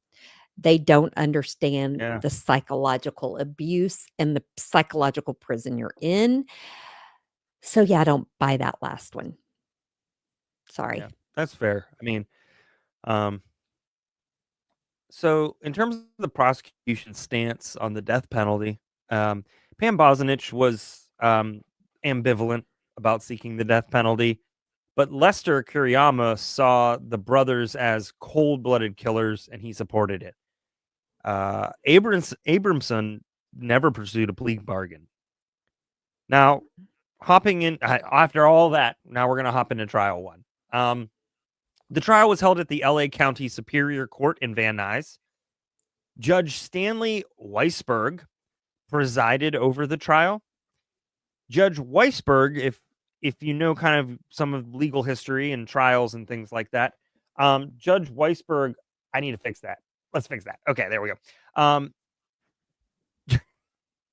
They don't understand Yeah. the psychological abuse and the psychological prison you're in. So, yeah, I don't buy that last one. Sorry. Yeah, that's fair. I mean, so in terms of the prosecution stance on the death penalty, Pam Bosnich was ambivalent about seeking the death penalty, but Lester Kuriyama saw the brothers as cold-blooded killers, and he supported it. Abramson never pursued a plea bargain. Now, hopping in after all that, now we're going to hop into trial one. The trial was held at the LA County Superior Court in Van Nuys. Judge Stanley Weisberg presided over the trial. Judge Weisberg, if you know kind of some of legal history and trials and things like that, Judge Weisberg, I need to fix that. Let's fix that. Okay, there we go.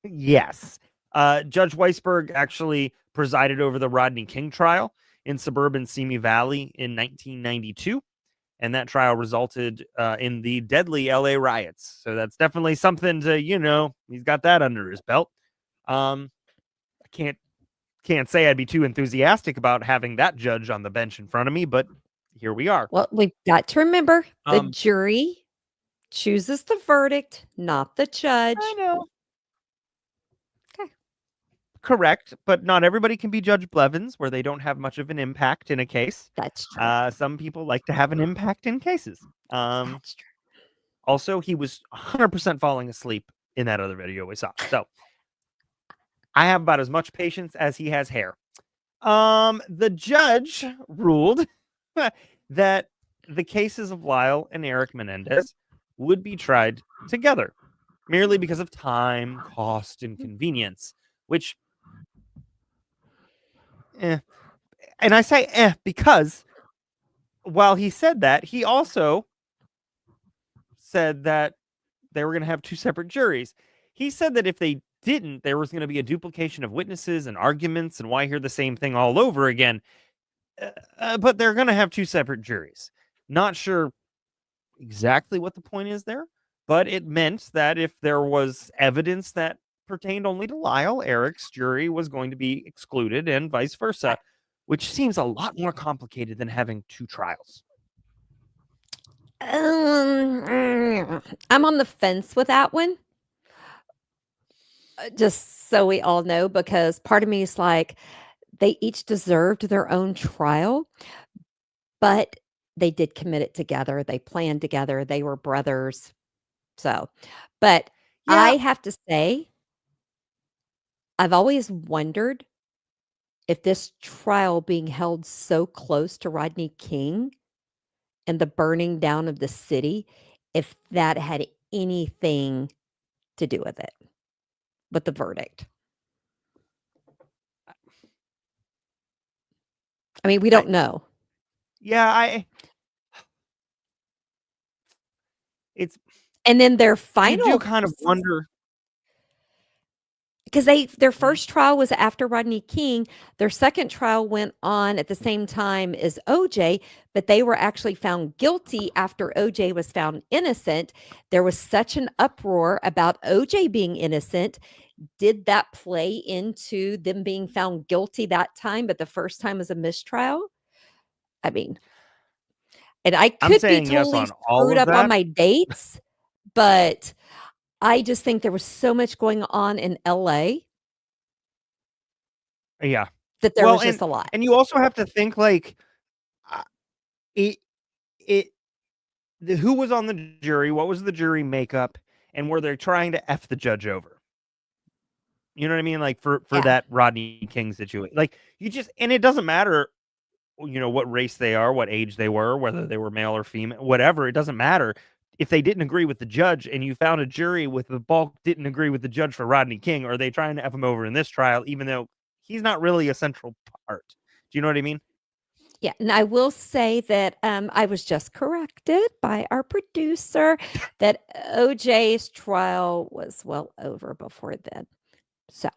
Yes. Judge Weisberg actually presided over the Rodney King trial in suburban Simi Valley in 1992. And that trial resulted in the deadly LA riots. So that's definitely something to, he's got that under his belt. I can't say I'd be too enthusiastic about having that judge on the bench in front of me, but here we are. Well, we've got to remember the jury chooses the verdict, not the judge. I know. Okay. Correct, but not everybody can be Judge Blevins, where they don't have much of an impact in a case. That's true. Some people like to have an impact in cases. That's true. Also, he was 100% falling asleep in that other video we saw. So I have about as much patience as he has hair. The judge ruled that the cases of Lyle and Erik Menendez would be tried together, merely because of time, cost, and convenience, which, and I say because while he said that, he also said that they were going to have two separate juries. He said that if they didn't, there was going to be a duplication of witnesses and arguments, and why hear the same thing all over again? But they're going to have two separate juries. Not sure exactly what the point is there, but it meant that if there was evidence that pertained only to Lyle, Erik's jury was going to be excluded and vice versa, which seems a lot more complicated than having two trials. I'm on the fence with that one. Just so we all know, because part of me is like, they each deserved their own trial, but they did commit it together. They planned together. They were brothers. So, but Yeah. I have to say, I've always wondered if this trial being held so close to Rodney King and the burning down of the city, if that had anything to do with it, with the verdict. I mean, we don't know. Yeah, And then their I final, do kind of wonder. because their first trial was after Rodney King. Their second trial went on at the same time as OJ, but they were actually found guilty after OJ was found innocent. There was such an uproar about OJ being innocent. Did that play into them being found guilty that time, but the first time was a mistrial? I mean, and I I'm could be saying yes totally on all screwed of up on that. my dates, but I just think there was so much going on in LA Yeah. that there Well, was just a lot. And you also have to think like it who was on the jury, what was the jury makeup, and were they trying to F the judge over? You know what I mean? Like for Yeah. that Rodney King situation. Like you just, and it doesn't matter, you know, what race they are, what age they were, whether they were male or female, whatever, it doesn't matter. If they didn't agree with the judge and you found a jury with the bulk didn't agree with the judge for Rodney King, are they trying to F him over in this trial, even though he's not really a central part? Do you know what I mean? Yeah, and I will say that I was just corrected by our producer that OJ's trial was well over before then. So,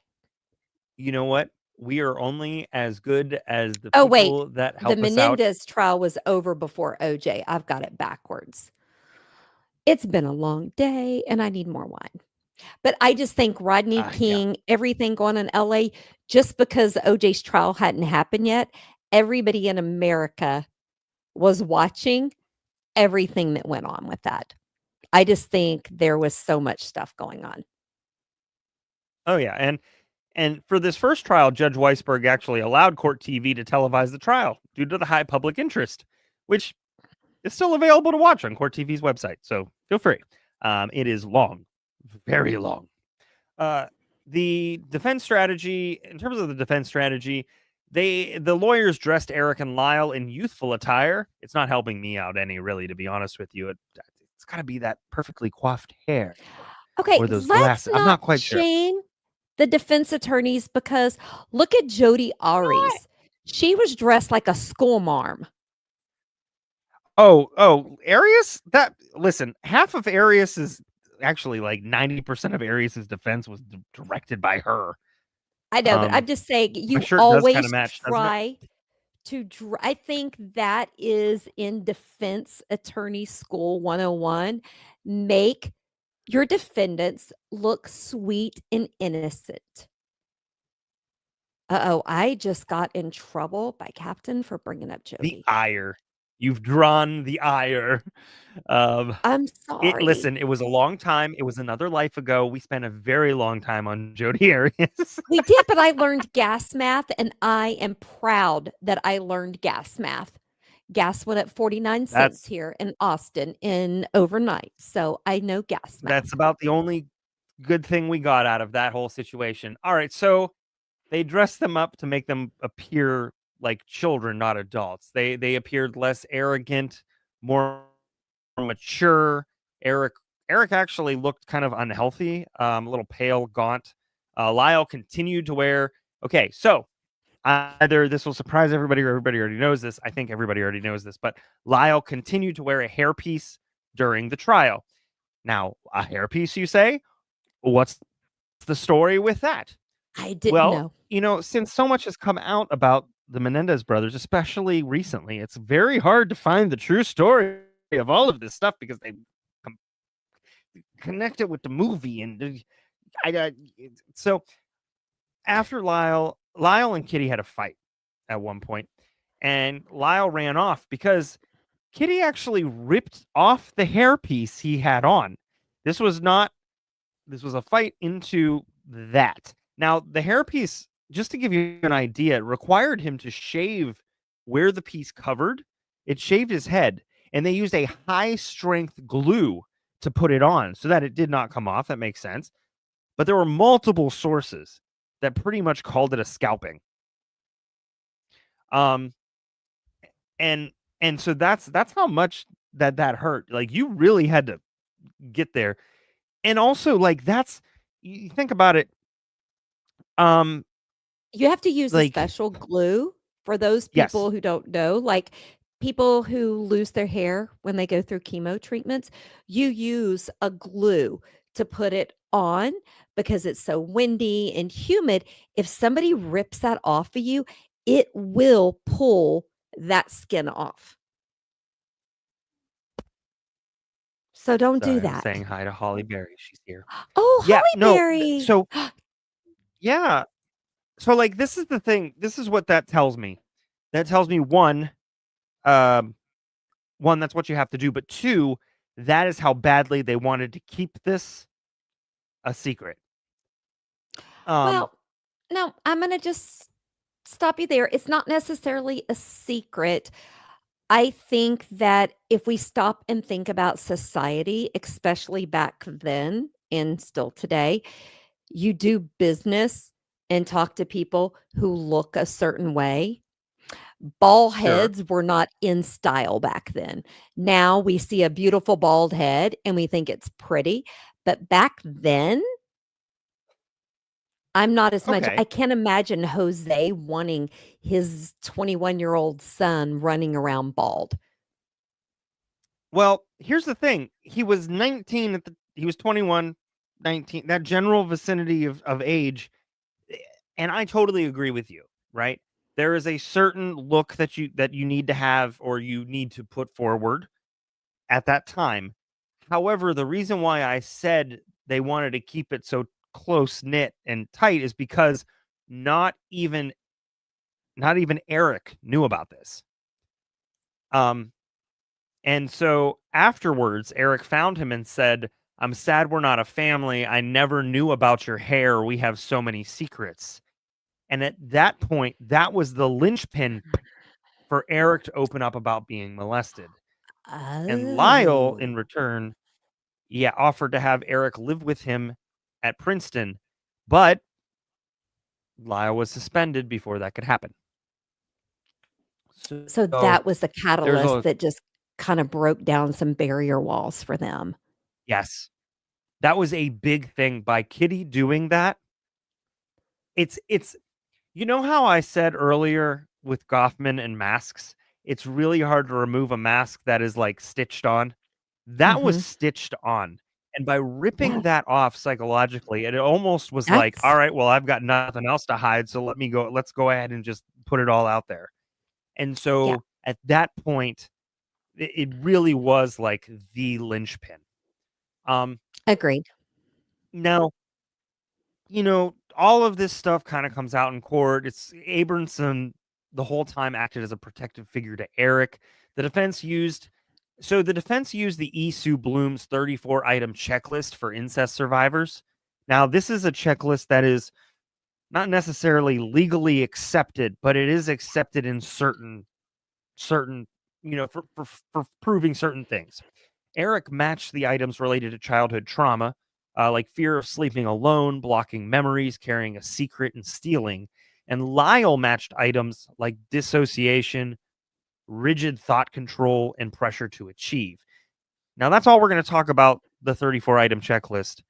You know what? We are only as good as the oh wait, people that the help us out. Menendez trial was over before OJ. I've got it backwards. It's been a long day and I need more wine. But I just think Rodney Yeah. King, everything going on in LA, just because OJ's trial hadn't happened yet, everybody in America was watching everything that went on with that. I just think there was so much stuff going on. Oh yeah, and for this first trial, Judge Weisberg actually allowed Court TV to televise the trial due to the high public interest, which is still available to watch on Court TV's website. So feel free. It is long, very long. The defense strategy, in terms of the defense strategy, the lawyers dressed Erik and Lyle in youthful attire. It's not helping me out any, really, to be honest with you. It's got to be that perfectly coiffed hair. Okay, Or those let's glasses. I'm not quite sure. shame the defense attorneys because look at Jodi Arias. She was dressed like a schoolmarm. Oh, Arias? Listen, half of Arias is actually like 90% of Arias's defense was directed by her. I know, but I'm just saying My you shirt does kinda always match, doesn't it? try to I think that is in defense attorney school 101. Make your defendants look sweet and innocent. Uh-oh, I just got in trouble by Captain for bringing up The Jodi. ire. You've drawn the ire. I'm sorry. Listen, it was a long time. It was another life ago. We spent a very long time on Jodi Arias. We did, but I learned gas math, and I am proud that I learned gas math. Gas went up 49 cents here in Austin in overnight, so I know gas math. That's about the only good thing we got out of that whole situation. All right, so they dressed them up to make them appear like children, not adults. They appeared less arrogant, more mature. Erik actually looked kind of unhealthy, a little pale, gaunt. Lyle continued to wear. Okay, so either this will surprise everybody or everybody already knows this. I think everybody already knows this, but Lyle continued to wear a hairpiece during the trial. Now, a hairpiece, you say? What's the story with that? I didn't know. You know, since so much has come out about the Menendez brothers, especially recently, it's very hard to find the true story of all of this stuff because they connect it with the movie. And so after Lyle and Kitty had a fight at one point, and Lyle ran off because Kitty actually ripped off the hairpiece he had on. This was a fight into that. Now, the hairpiece, just to give you an idea, required him to shave where the piece covered. It shaved his head, and they used a high-strength glue to put it on so that it did not come off. That makes sense. But there were multiple sources that pretty much called it a scalping. And so that's how much that hurt. Like, you really had to get there. And also, like, you think about it. You have to use a like- special glue for those Yes. people who don't know. Like people who lose their hair when they go through chemo treatments, you use a glue to put it on because it's so windy and humid. If somebody rips that off of you, it will pull that skin off. So don't Sorry, do I'm that. saying hi to Holly Berry. She's here. Oh, Yeah, Holly no, Berry. so yeah. So like this is the thing. This is what that tells me. That tells me one, that's what you have to do, but two, That is how badly they wanted to keep this a secret. Well, no, I'm going to just stop you there. It's not necessarily a secret. I think that if we stop and think about society, especially back then and still today, you do business and talk to people who look a certain way. Bald Sure. heads were not in style back then. Now we see a beautiful bald head and we think it's pretty. But back then, I'm not as much. Okay. I can't imagine Jose wanting his 21-year-old son running around bald. Well, here's the thing. He was 19 he was 21, 19, that general vicinity of age. And I totally agree with you, right? There is a certain look that you need to have or you need to put forward at that time. However, the reason why I said they wanted to keep it so close knit and tight is because not even Erik knew about this. And so afterwards, Erik found him and said, "I'm sad we're not a family. I never knew about your hair. We have so many secrets." And at that point, that was the linchpin for Erik to open up about being molested. And Lyle, in Oh. return, offered to have Erik live with him at Princeton, but Lyle was suspended before that could happen. So So that was the there's catalyst a that just kinda broke down some barrier walls for them. yes, that was a big thing by Kitty doing that. It's you know how I said earlier with Goffman and masks, it's really hard to remove a mask that is, like, stitched on? That was Mhm. stitched on, and by ripping Yeah. that off psychologically, it almost was like, That's "Alright, well, I've got nothing else to hide, so let's go ahead and just put it all out there." And yeah, so, at that point, it really was, like, the linchpin. Um, agreed. Now, all of this stuff kinda comes out in court. It's Abramson the whole time acted as a protective figure to Erik. The defense used the defense used the E. Sue Bloom's 34-item checklist for incest survivors. Now, this is a checklist that is not necessarily legally accepted, but it is accepted in certain, for proving certain things. Erik matched the items related to childhood trauma, like fear of sleeping alone, blocking memories, carrying a secret, and stealing. And Lyle matched items like dissociation, rigid thought control, and pressure to achieve. Now, that's all we're going to talk about the 34-item checklist.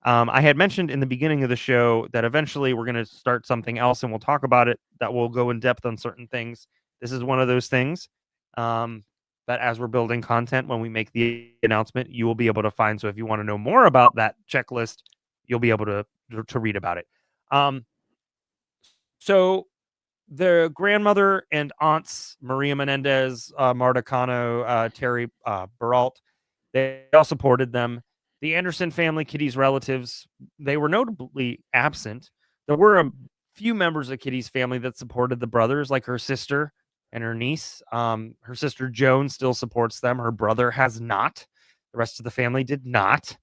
I had mentioned in the beginning of the show that eventually we're going to start something else and we'll talk about it that will go in depth on certain things. This is one of those things that as we're building content, when we make the announcement, you will be able to find. So if you want to know more about that checklist, you'll be able to read about it. So the grandmother and aunts, Maria Menendez, Marta Cano, Terry Baralt, they all supported them. The Anderson family, Kitty's relatives, they were notably absent. There were a few members of Kitty's family that supported the brothers, like her sister and her niece. Her sister Joan still supports them. Her brother has not. The rest of the family did not.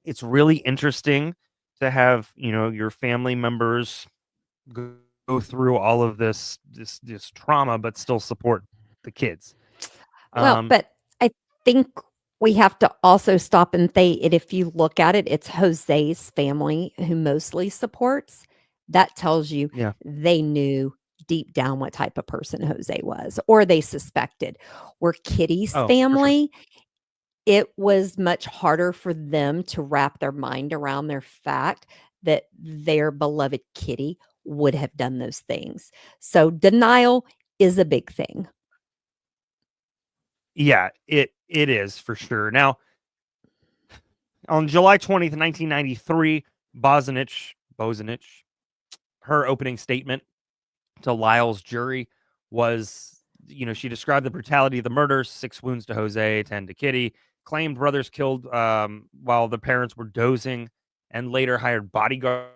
It's really interesting to have, your family members go through all of this trauma, but still support the kids. Well, but I think we have to also stop and think it if you look at it, it's Jose's family who mostly supports. That tells you Yeah. they knew deep down what type of person Jose was, or they suspected. Where Kitty's Oh, for sure. family, it was much harder for them to wrap their mind around their fact that their beloved Kitty would have done those things. So denial is a big thing. Yeah, it is for sure. Now, on July 20th, 1993, Bozinich, her opening statement to Lyle's jury was, she described the brutality of the murders, 6 wounds to Jose, 10 to Kitty, claimed brothers killed while the parents were dozing, and later hired bodyguards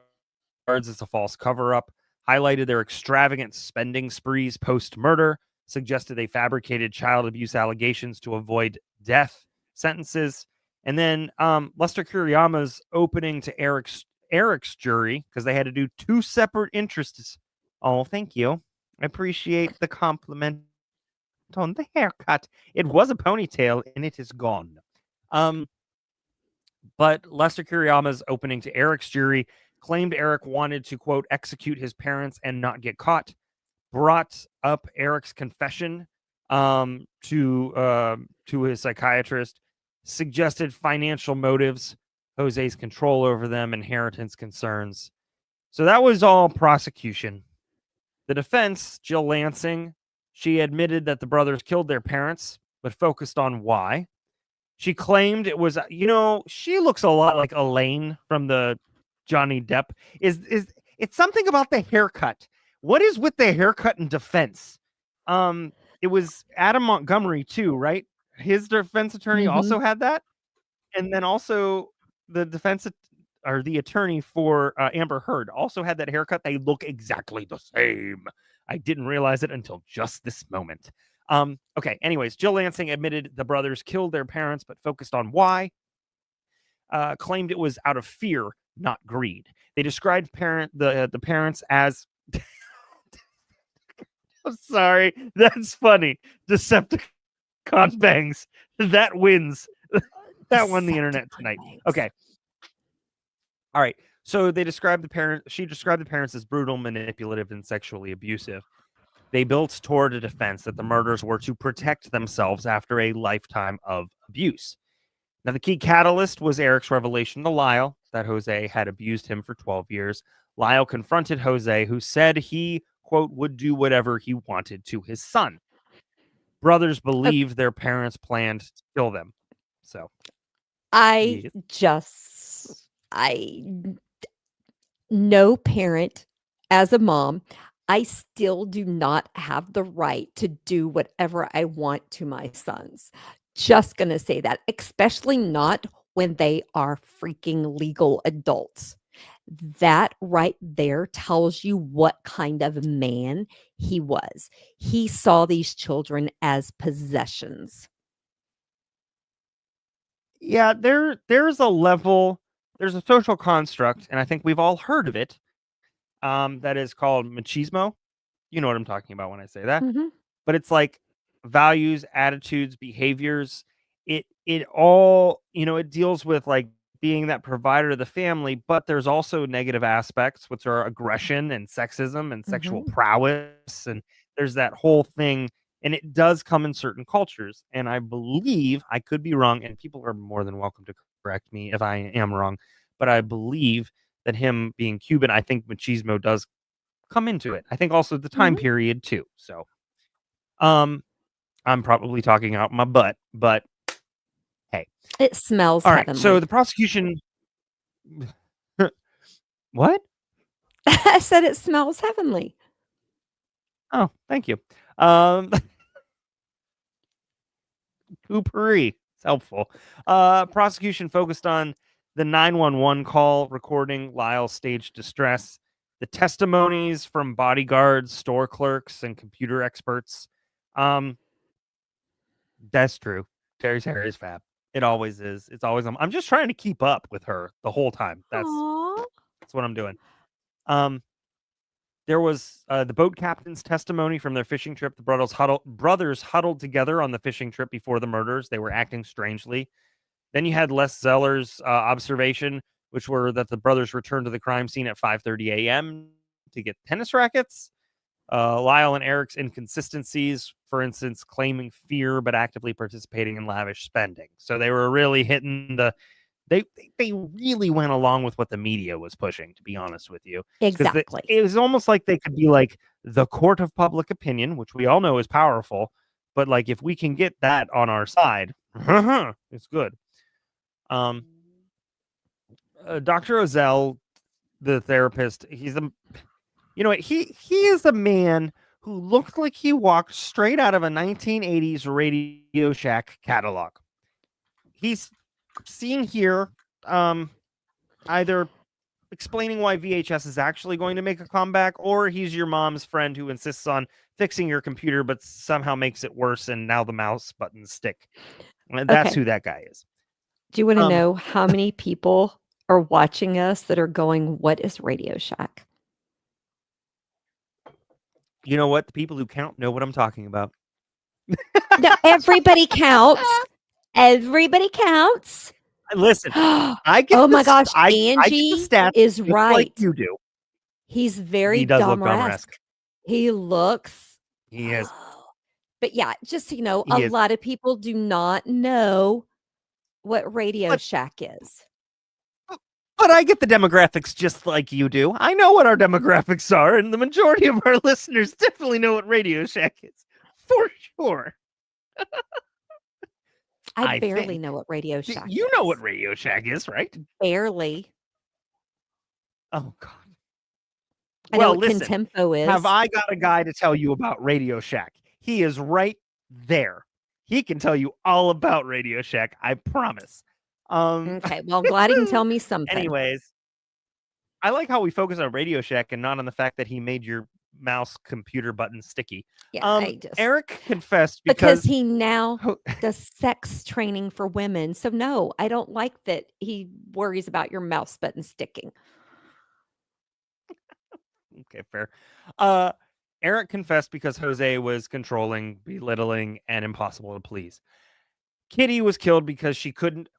as a false cover-up, highlighted their extravagant spending sprees post-murder, suggested they fabricated child abuse allegations to avoid death sentences. And then Lester Kuriyama's opening to Erik's jury, because they had to do two separate interests. Oh, thank you. I appreciate the compliment on the haircut. It was a ponytail and it is gone. But Lester Kuriyama's opening to Erik's jury claimed Erik wanted to, quote, execute his parents and not get caught, brought up Erik's confession to his psychiatrist, suggested financial motives, Jose's control over them, inheritance concerns. So that was all prosecution. The defense, Jill Lansing, she admitted that the brothers killed their parents, but focused on why. She claimed it was, she looks a lot like Elaine from the Johnny Depp. It's something about the haircut. What is with the haircut in defense? It was Adam Montgomery too, right? His defense attorney also had that. And then also the the attorney for Amber Heard also had that haircut. They look exactly the same. I didn't realize it until just this moment. Okay, anyways, Jill Lansing admitted the brothers killed their parents, but focused on why. Claimed it was out of fear, not greed. They described the parents as... I'm sorry, that's funny. Decepticon bangs. That wins. That won the internet tonight. Okay. All right. So she described the parents as brutal, manipulative, and sexually abusive. They built toward a defense that the murders were to protect themselves after a lifetime of abuse. Now, the key catalyst was Erik's revelation to Lyle that José had abused him for 12 years. Lyle confronted José, who said he, quote, would do whatever he wanted to his son. Brothers believed their parents planned to kill them. So, no parent, as a mom, I still do not have the right to do whatever I want to my sons. Just going to say that, especially not when they are freaking legal adults. That right there tells you what kind of man he was. He saw these children as possessions. Yeah, there's a social construct, and I think we've all heard of it, that is called machismo. You know what I'm talking about when I say that. But it's like values, attitudes, behaviors. It all, it deals with like being that provider of the family, but there's also negative aspects, which are aggression and sexism and sexual prowess. And there's that whole thing. And it does come in certain cultures. And I believe, I could be wrong, and people are more than welcome to correct me if I am wrong, but I believe that him being Cuban, I think machismo does come into it. I think also the time period too. So I'm probably talking out my butt, but hey. It smells all right. heavenly. So the prosecution... What? I said it smells heavenly. Oh, thank you. Poopery. It's helpful. Prosecution focused on the 911 call recording Lyle's staged distress, the testimonies from bodyguards, store clerks, and computer experts. That's true. Terry's hair is fab. It always is. It's always. I'm just trying to keep up with her the whole time. That's what I'm doing. There was the boat captain's testimony from their fishing trip. The brothers huddled together on the fishing trip before the murders. They were acting strangely. Then you had Les Zeller's observation, which were that the brothers returned to the crime scene at 5:30 a.m. to get tennis rackets. Lyle and Erik's inconsistencies, for instance, claiming fear but actively participating in lavish spending. So they were really hitting the... They really went along with what the media was pushing, to be honest with you. Exactly. It was almost like they could be like the court of public opinion, which we all know is powerful. But like, if we can get that on our side, it's good. Dr. Ozell, the therapist, he is a man who looked like he walked straight out of a 1980s Radio Shack catalog. He's seen here either explaining why VHS is actually going to make a comeback, or he's your mom's friend who insists on fixing your computer but somehow makes it worse and now the mouse buttons stick. That's Okay. who that guy is. Do you want to know how many people are watching us that are going, what is Radio Shack? You know what? The people who count know what I'm talking about. No, everybody counts. Everybody counts. Listen, I get oh my gosh, I Angie get the stats is just right. like you do. He's very He does look Dahmer-esque. He looks. He is. But yeah, just so you know, He a is. lot of people do not know what Radio Shack is. But I get the demographics just like you do. I know what our demographics are, and the majority of our listeners definitely know what Radio Shack is. For sure. I barely know what Radio Shack is. You know what Radio Shack is, right? Barely. Oh, God. I know what Contempo is. Have I got a guy to tell you about Radio Shack? He is right there. He can tell you all about Radio Shack. I promise. Okay, well, I'm glad he can tell me something. Anyways, I like how we focus on Radio Shack and not on the fact that he made your mouse computer button sticky. Yeah, Erik confessed because he now does sex training for women. So no, I don't like that he worries about your mouse button sticking. Okay, fair. Erik confessed because José was controlling, belittling, and impossible to please. Kitty was killed because she couldn't.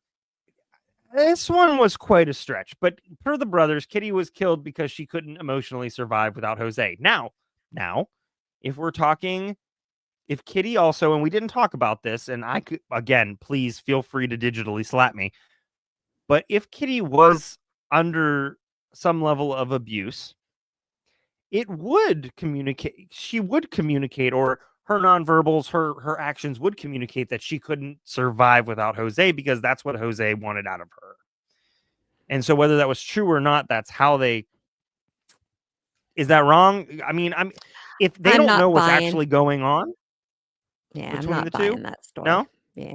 This one was quite a stretch, but per the brothers, Kitty was killed because she couldn't emotionally survive without José. Now, if we're talking, if Kitty also, and we didn't talk about this, and I could, again, please feel free to digitally slap me, but if Kitty was under some level of abuse, it would communicate, she would communicate, or her nonverbals, her actions would communicate that she couldn't survive without José because that's what José wanted out of her. And so whether that was true or not, that's how they, is that wrong? I mean, if they don't know what's actually going on. Yeah, I'm not buying that story. No? Yeah.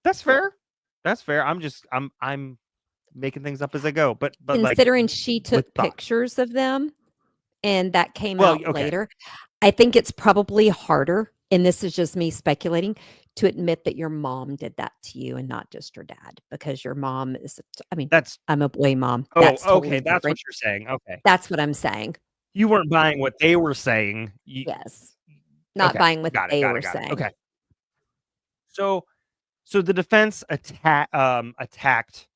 That's fair. That's fair. I'm making things up as I go. But considering she took pictures of them and that came out later, I think it's probably harder, and this is just me speculating, to admit that your mom did that to you and not just your dad, because your mom is, I'm a boy mom. Oh, that's totally okay. That's different. what you're saying. Okay. That's what I'm saying. You weren't buying what they were saying. Yes. Not buying what they were saying. Okay. So the defense attacked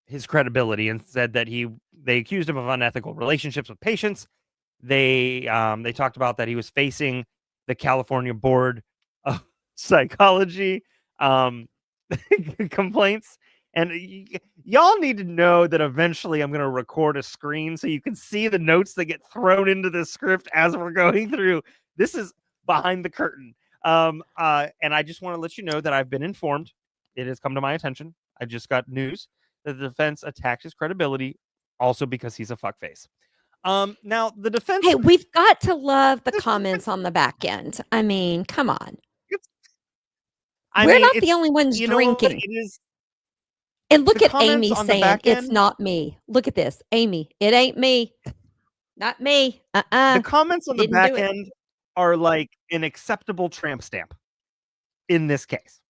his credibility and said that they accused him of unethical relationships with patients. They talked about that he was facing the California Board of Psychology complaints. And y'all need to know that eventually I'm going to record a screen so you can see the notes that get thrown into the script as we're going through. This is behind the curtain. And I just want to let you know that I've been informed. It has come to my attention. I just got news that the defense attacked his credibility also because he's a fuckface. Now the defense. Hey, we've got to love the comments on the back end. I mean, come on. We're not the only ones drinking. It is. And look at Amy saying it's not me. Look at this, Amy. It ain't me. Not me. The comments on the back end are like an acceptable tramp stamp. In this case,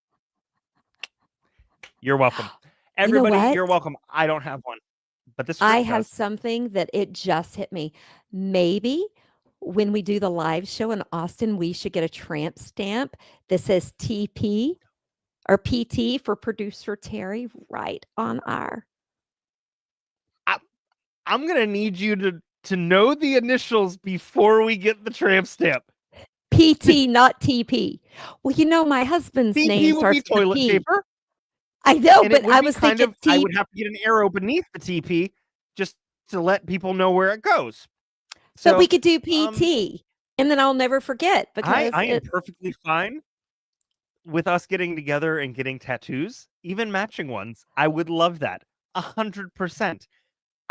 you're welcome. Everybody, you're welcome. I don't have one. But this I have something that it just hit me. Maybe when we do the live show in Austin, we should get a tramp stamp that says TP or PT for producer Terry right on our. I'm gonna need you to know the initials before we get the tramp stamp. PT, not TP. Well, you know, my husband's name starts with toilet paper. I know, but I was thinking I would have to get an arrow beneath the TP just to let people know where it goes. So we could do PT, and then I'll never forget. Because I am perfectly fine with us getting together and getting tattoos, even matching ones. I would love that 100%.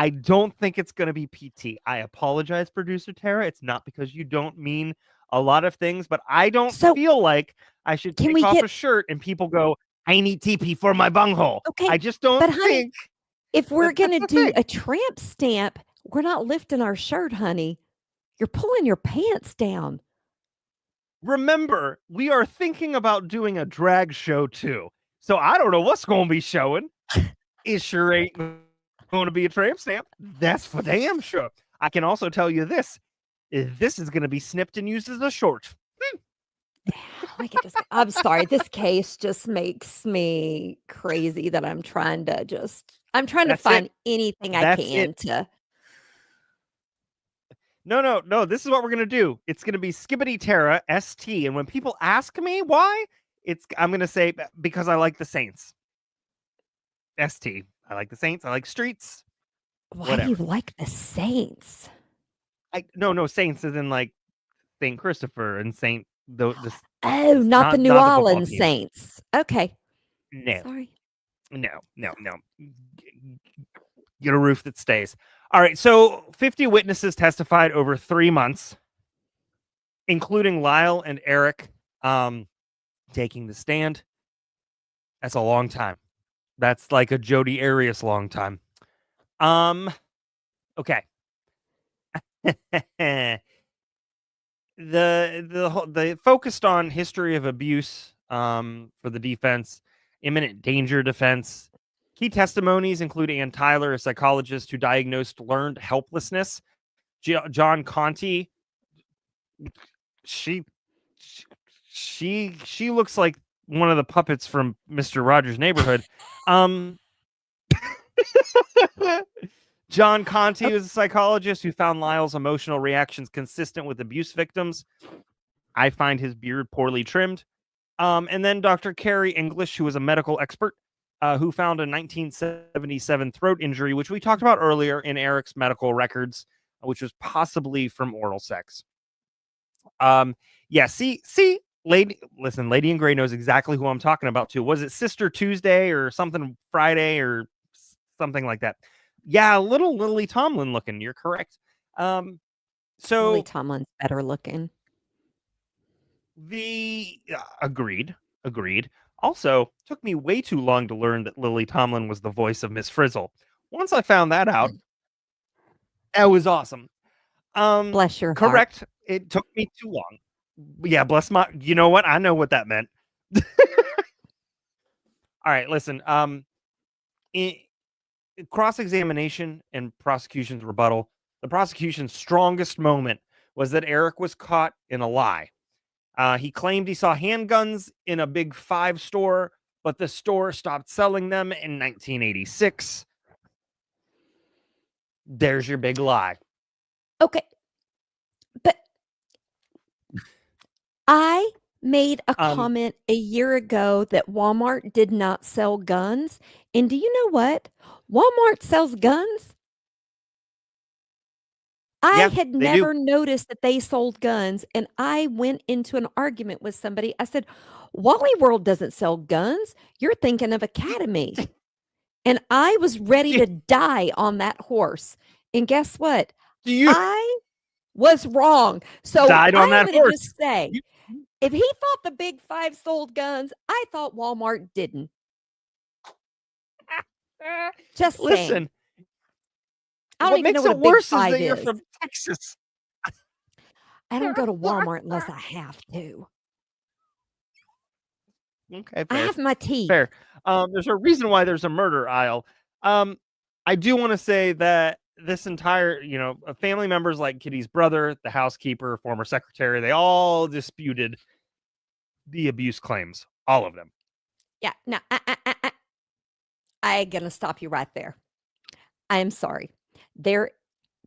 I don't think it's going to be PT. I apologize, producer Tara. It's not because you don't mean a lot of things, but I don't feel like I should take off a shirt and people go, I need TP for my bunghole. Okay, I just don't think If we're That's going the to do thing. a tramp stamp, we're not lifting our shirt, honey. You're pulling your pants down. Remember, we are thinking about doing a drag show too. So I don't know what's going to be showing. It sure ain't going to be a tramp stamp. That's for damn sure. I can also tell you this. This is going to be snipped and used as a short. Look at this. I'm sorry. This case just makes me crazy that I'm trying to That's find it. anything I That's can it. to. No. This is what we're going to do. It's going to be Skibbity Terra ST. And when people ask me why, I'm going to say because I like the Saints. ST. I like the Saints. I like streets. Why do you Whatever. like the Saints? No, Saints is in like Saint Christopher and Saint the Oh, not the New not the football Orleans team. Saints. Okay. No. Sorry. No. Get a roof that stays. All right. So 50 witnesses testified over 3 months, including Lyle and Erik taking the stand. That's a long time. That's like a Jodi Arias long time. Okay. the focused on history of abuse for the defense, imminent danger defense. Key testimonies include Ann Tyler, a psychologist who diagnosed learned helplessness. John Conti. She looks like one of the puppets from Mr. Rogers' Neighborhood. John Conti was a psychologist who found Lyle's emotional reactions consistent with abuse victims. I find his beard poorly trimmed. And then Dr. Carrie English, who was a medical expert, who found a 1977 throat injury, which we talked about earlier in Erik's medical records, which was possibly from oral sex. Lady in Gray knows exactly who I'm talking about too. Was it Sister Tuesday or something Friday or something like that? Yeah, little Lily Tomlin looking. You're correct. So Lily Tomlin's better looking. Agreed. Also, took me way too long to learn that Lily Tomlin was the voice of Miss Frizzle. Once I found that out, that was awesome. Bless your correct. heart. It took me too long. Yeah, bless my. You know what? I know what that meant. All right, listen. In cross-examination and prosecution's rebuttal, the prosecution's strongest moment was that Erik was caught in a lie. He claimed he saw handguns in a Big Five store, but the store stopped selling them in 1986. There's your big lie. Okay. But I made a comment a year ago that Walmart did not sell guns. And do you know what? Walmart sells guns. I had never noticed that they sold guns. And I went into an argument with somebody. I said, Wally World doesn't sell guns. You're thinking of Academy. And I was ready to die on that horse. And guess what? I was wrong. So died on that horse. Just say, if he thought the Big Five sold guns, I thought Walmart didn't. Just listen. Saying. I don't what even makes know it what a worse Big is Five that you're is. from Texas. I don't go to Walmart unless I have to. Okay, fair. I have my teeth. Fair. There's a reason why there's a murder aisle. I do want to say that this entire, family members like Kitty's brother, the housekeeper, former secretary, they all disputed the abuse claims. All of them. Yeah. No, I'm going to stop you right there. I am sorry.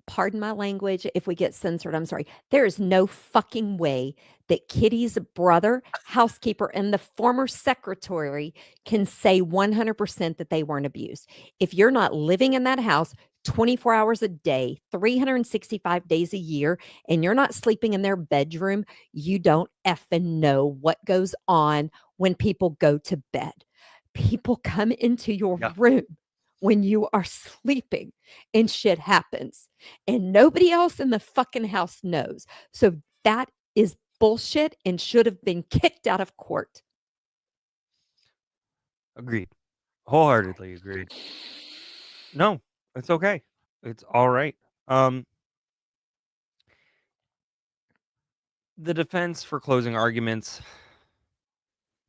Pardon my language if we get censored. I'm sorry. There is no fucking way that Kitty's brother, housekeeper, and the former secretary can say 100% that they weren't abused. If you're not living in that house 24 hours a day, 365 days a year, and you're not sleeping in their bedroom, you don't effing know what goes on when people go to bed. People come into your room when you are sleeping and shit happens and nobody else in the fucking house knows. So that is bullshit and should have been kicked out of court. Agreed. Wholeheartedly agreed. No, it's okay. It's all right. The defense for closing arguments,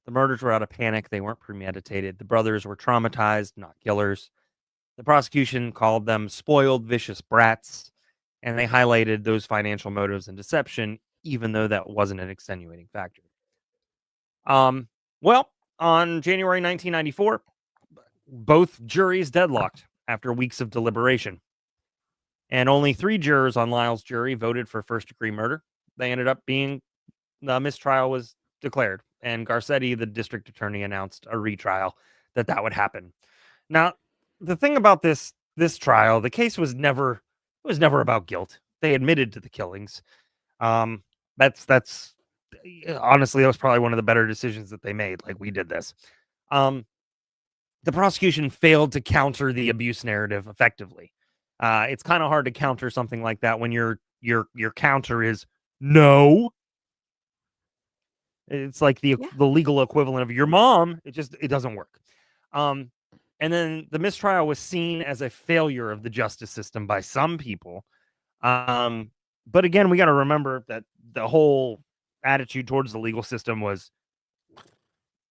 the murders were out of panic. They weren't premeditated. The brothers were traumatized, not killers. The prosecution called them spoiled, vicious brats, and they highlighted those financial motives and deception, even though that wasn't an extenuating factor. Well, on January 1994, both juries deadlocked after weeks of deliberation. And only 3 jurors on Lyle's jury voted for first-degree murder. They ended up being, the mistrial was declared, and Garcetti, the district attorney, announced a retrial that would happen. Now, the thing about this trial, the case was never about guilt. They admitted to the killings. That's honestly, that was probably one of the better decisions that they made. Like, we did this. The prosecution failed to counter the abuse narrative effectively. It's kind of hard to counter something like that when your counter is no. It's like the legal equivalent of your mom. It doesn't work. And then the mistrial was seen as a failure of the justice system by some people. But again, we got to remember that the whole attitude towards the legal system was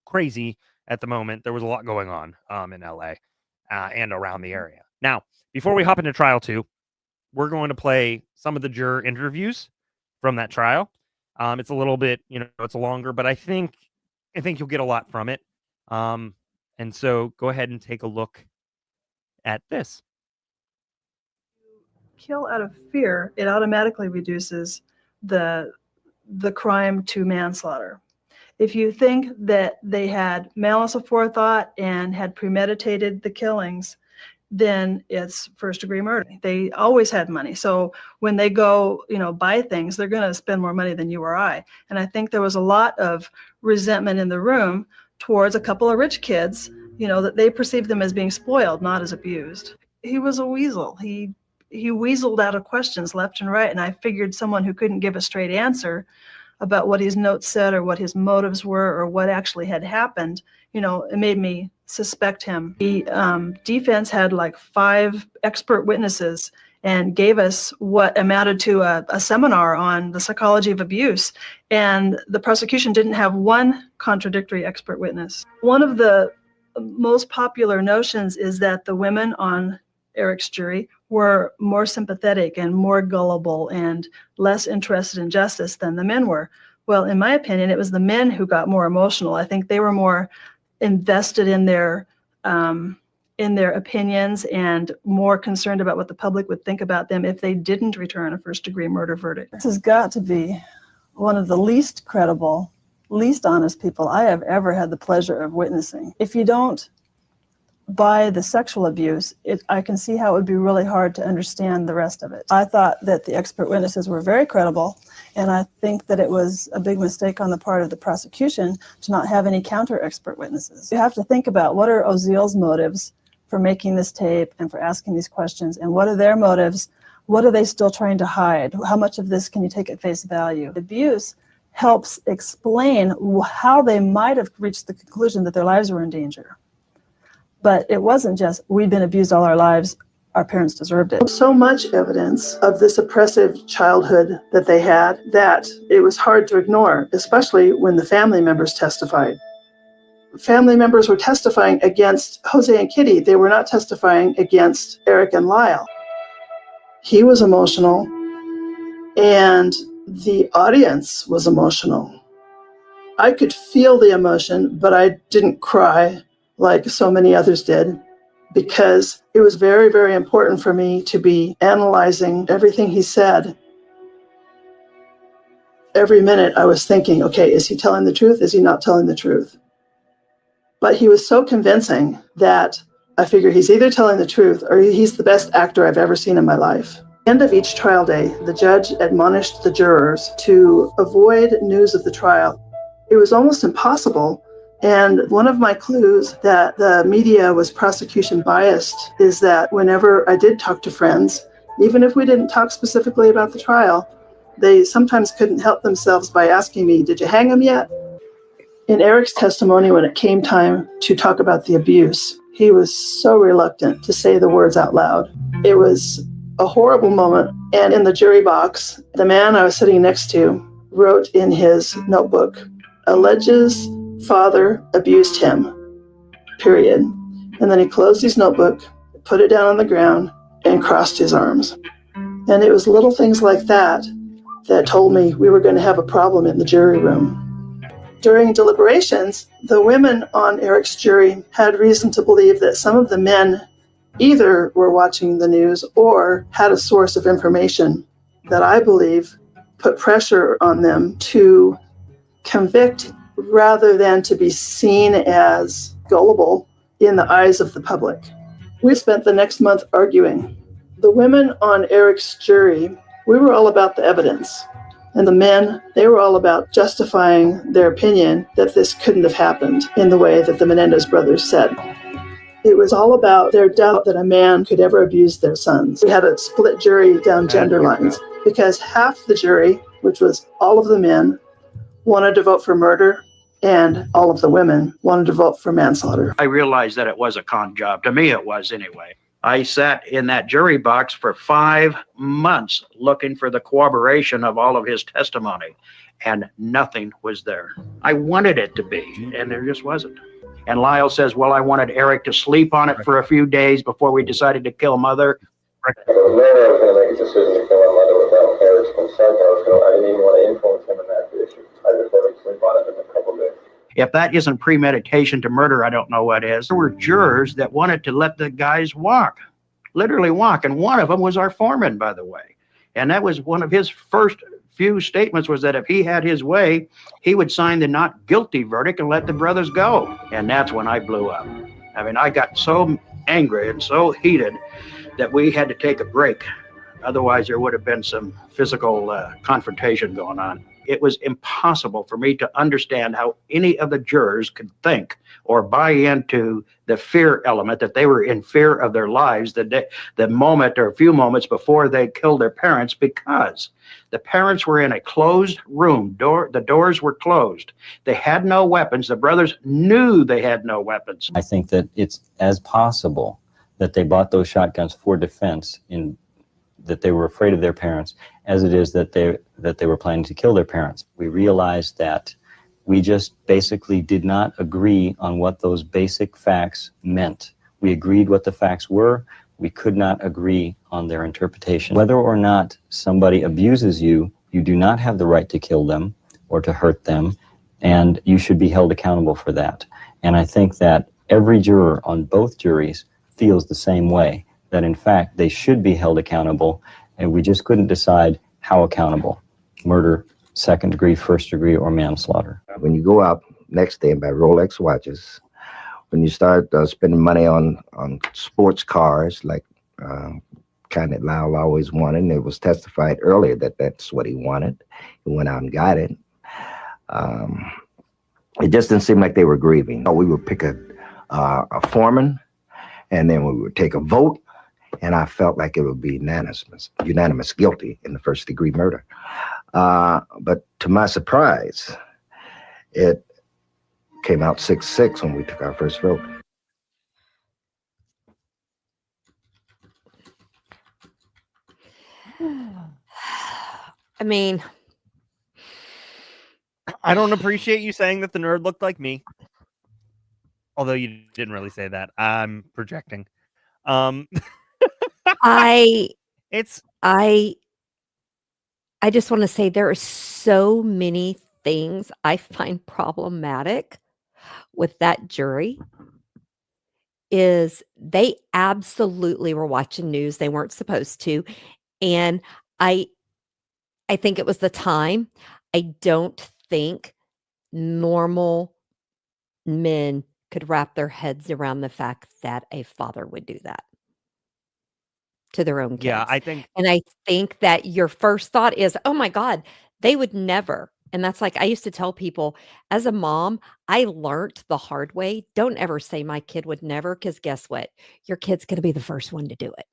crazy at the moment. There was a lot going on in LA and around the area. Now, before we hop into trial 2, we're going to play some of the juror interviews from that trial. It's a little bit, it's longer, but I think you'll get a lot from it. And so go ahead and take a look at this. Kill out of fear, it automatically reduces the crime to manslaughter. If you think that they had malice aforethought and had premeditated the killings, then it's first-degree murder. They always had money. So when they go, buy things, they're going to spend more money than you or I. And I think there was a lot of resentment in the room towards a couple of rich kids, that they perceived them as being spoiled, not as abused. He was a weasel. He weaseled out of questions left and right. And I figured someone who couldn't give a straight answer about what his notes said or what his motives were or what actually had happened, it made me suspect him. The defense had like 5 expert witnesses and gave us what amounted to a seminar on the psychology of abuse. And the prosecution didn't have one contradictory expert witness. One of the most popular notions is that the women on Erik's jury were more sympathetic and more gullible and less interested in justice than the men were. Well, in my opinion, it was the men who got more emotional. I think they were more invested in their opinions and more concerned about what the public would think about them if they didn't return a first-degree murder verdict. This has got to be one of the least credible, least honest people I have ever had the pleasure of witnessing. If you don't buy the sexual abuse, I can see how it would be really hard to understand the rest of it. I thought that the expert witnesses were very credible, and I think that it was a big mistake on the part of the prosecution to not have any counter-expert witnesses. You have to think about what are Oziel's motives for making this tape and for asking these questions, and what are their motives? What are they still trying to hide? How much of this can you take at face value? Abuse helps explain how they might have reached the conclusion that their lives were in danger. But it wasn't just, we'd been abused all our lives, our parents deserved it. So much evidence of this oppressive childhood that they had that it was hard to ignore, especially when the family members testified. Family members were testifying against José and Kitty. They were not testifying against Erik and Lyle. He was emotional, and the audience was emotional. I could feel the emotion, but I didn't cry like so many others did, because it was very, very important for me to be analyzing everything he said. Every minute I was thinking, okay, is he telling the truth? Is he not telling the truth? But he was so convincing that I figured he's either telling the truth or he's the best actor I've ever seen in my life. At the end of each trial day, the judge admonished the jurors to avoid news of the trial. It was almost impossible. And one of my clues that the media was prosecution biased is that whenever I did talk to friends, even if we didn't talk specifically about the trial, they sometimes couldn't help themselves by asking me, did you hang him yet? In Erik's testimony, when it came time to talk about the abuse, he was so reluctant to say the words out loud. It was a horrible moment. And in the jury box, the man I was sitting next to wrote in his notebook, alleges father abused him, period. And then he closed his notebook, put it down on the ground, and crossed his arms. And it was little things like that that told me we were going to have a problem in the jury room. During deliberations, the women on Erik's jury had reason to believe that some of the men either were watching the news or had a source of information that I believe put pressure on them to convict rather than to be seen as gullible in the eyes of the public. We spent the next month arguing. The women on Erik's jury, we were all about the evidence. And the men, they were all about justifying their opinion that this couldn't have happened in the way that the Menendez brothers said. It was all about their doubt that a man could ever abuse their sons. We had a split jury down gender lines because half the jury, which was all of the men, wanted to vote for murder, and all of the women wanted to vote for manslaughter. I realized that it was a con job. To me, it was anyway. I sat in that jury box for 5 months looking for the corroboration of all of his testimony, and nothing was there. I wanted it to be, and there just wasn't. And Lyle says, well, I wanted Erik to sleep on it for a few days before we decided to kill Mother. I was never going to make a decision to kill my mother without Erik's consent. I didn't even want to influence him in that issue. I just let him sleep on it in a couple of days. If that isn't premeditation to murder, I don't know what is. There were jurors that wanted to let the guys walk, literally walk. And one of them was our foreman, by the way. And that was one of his first few statements, was that if he had his way, he would sign the not guilty verdict and let the brothers go. And that's when I blew up. I mean, I got so angry and so heated that we had to take a break. Otherwise, there would have been some physical confrontation going on. It was impossible for me to understand how any of the jurors could think or buy into the fear element, that they were in fear of their lives the moment or a few moments before they killed their parents, because the parents were in a closed room. The doors were closed. They had no weapons. The brothers knew they had no weapons. I think that it's as possible that they bought those shotguns for defense, in that they were afraid of their parents, as it is that they were planning to kill their parents. We realized that we just basically did not agree on what those basic facts meant. We agreed what the facts were. We could not agree on their interpretation. Whether or not somebody abuses you, you do not have the right to kill them or to hurt them, and you should be held accountable for that. And I think that every juror on both juries feels the same way, that in fact they should be held accountable, and we just couldn't decide how accountable: murder, second degree, first degree, or manslaughter. When you go out next day and buy Rolex watches, when you start spending money on sports cars, like kind that Lyle always wanted, and it was testified earlier that that's what he wanted. He went out and got it. It just didn't seem like they were grieving. We would pick a foreman, and then we would take a vote, and I felt like it would be unanimous guilty in the first degree murder. But to my surprise, it came out 6-6 when we took our first vote. I mean, I don't appreciate you saying that the nerd looked like me. Although you didn't really say that. I'm projecting. I just want to say there are so many things I find problematic with that jury. Is they absolutely were watching news they weren't supposed to, and I think it was the time. I don't think normal men could wrap their heads around the fact that a father would do that to their own kids. Yeah, I think. And I think that your first thought is, oh my God, they would never. And that's like, I used to tell people as a mom, I learned the hard way. Don't ever say my kid would never, because guess what? Your kid's going to be the first one to do it.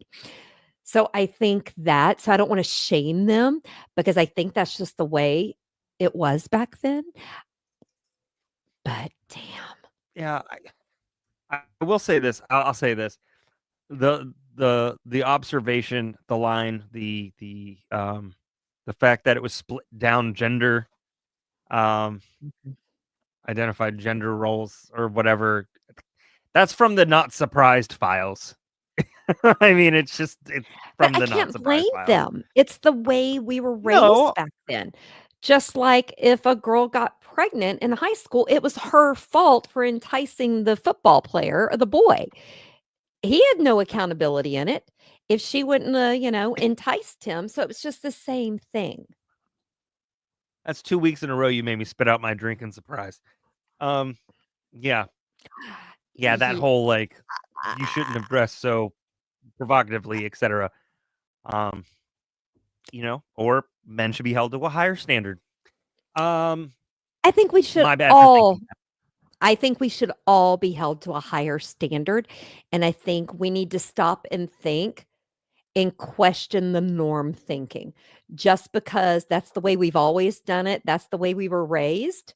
So I think that, so I don't want to shame them, because I think that's just the way it was back then. But damn. Yeah, I will say this. I'll say this. The observation, the line, the fact that it was split down gender, identified gender roles or whatever. That's from the Not Surprised files. I mean, it's from But I the Not can't Surprised blame files. them. It's the way we were raised No. back then. Just like if a girl got pregnant in high school, it was her fault for enticing the football player or the boy. He had no accountability in it if she wouldn't, enticed him. So it was just the same thing. That's 2 weeks in a row you made me spit out my drink in surprise. Yeah. Yeah, that Ye- whole like you shouldn't have dressed so provocatively, etc. Or men should be held to a higher standard. I think we should My bad for all thinking that. I think we should all be held to a higher standard. And I think we need to stop and think and question the norm thinking. Just because that's the way we've always done it, that's the way we were raised,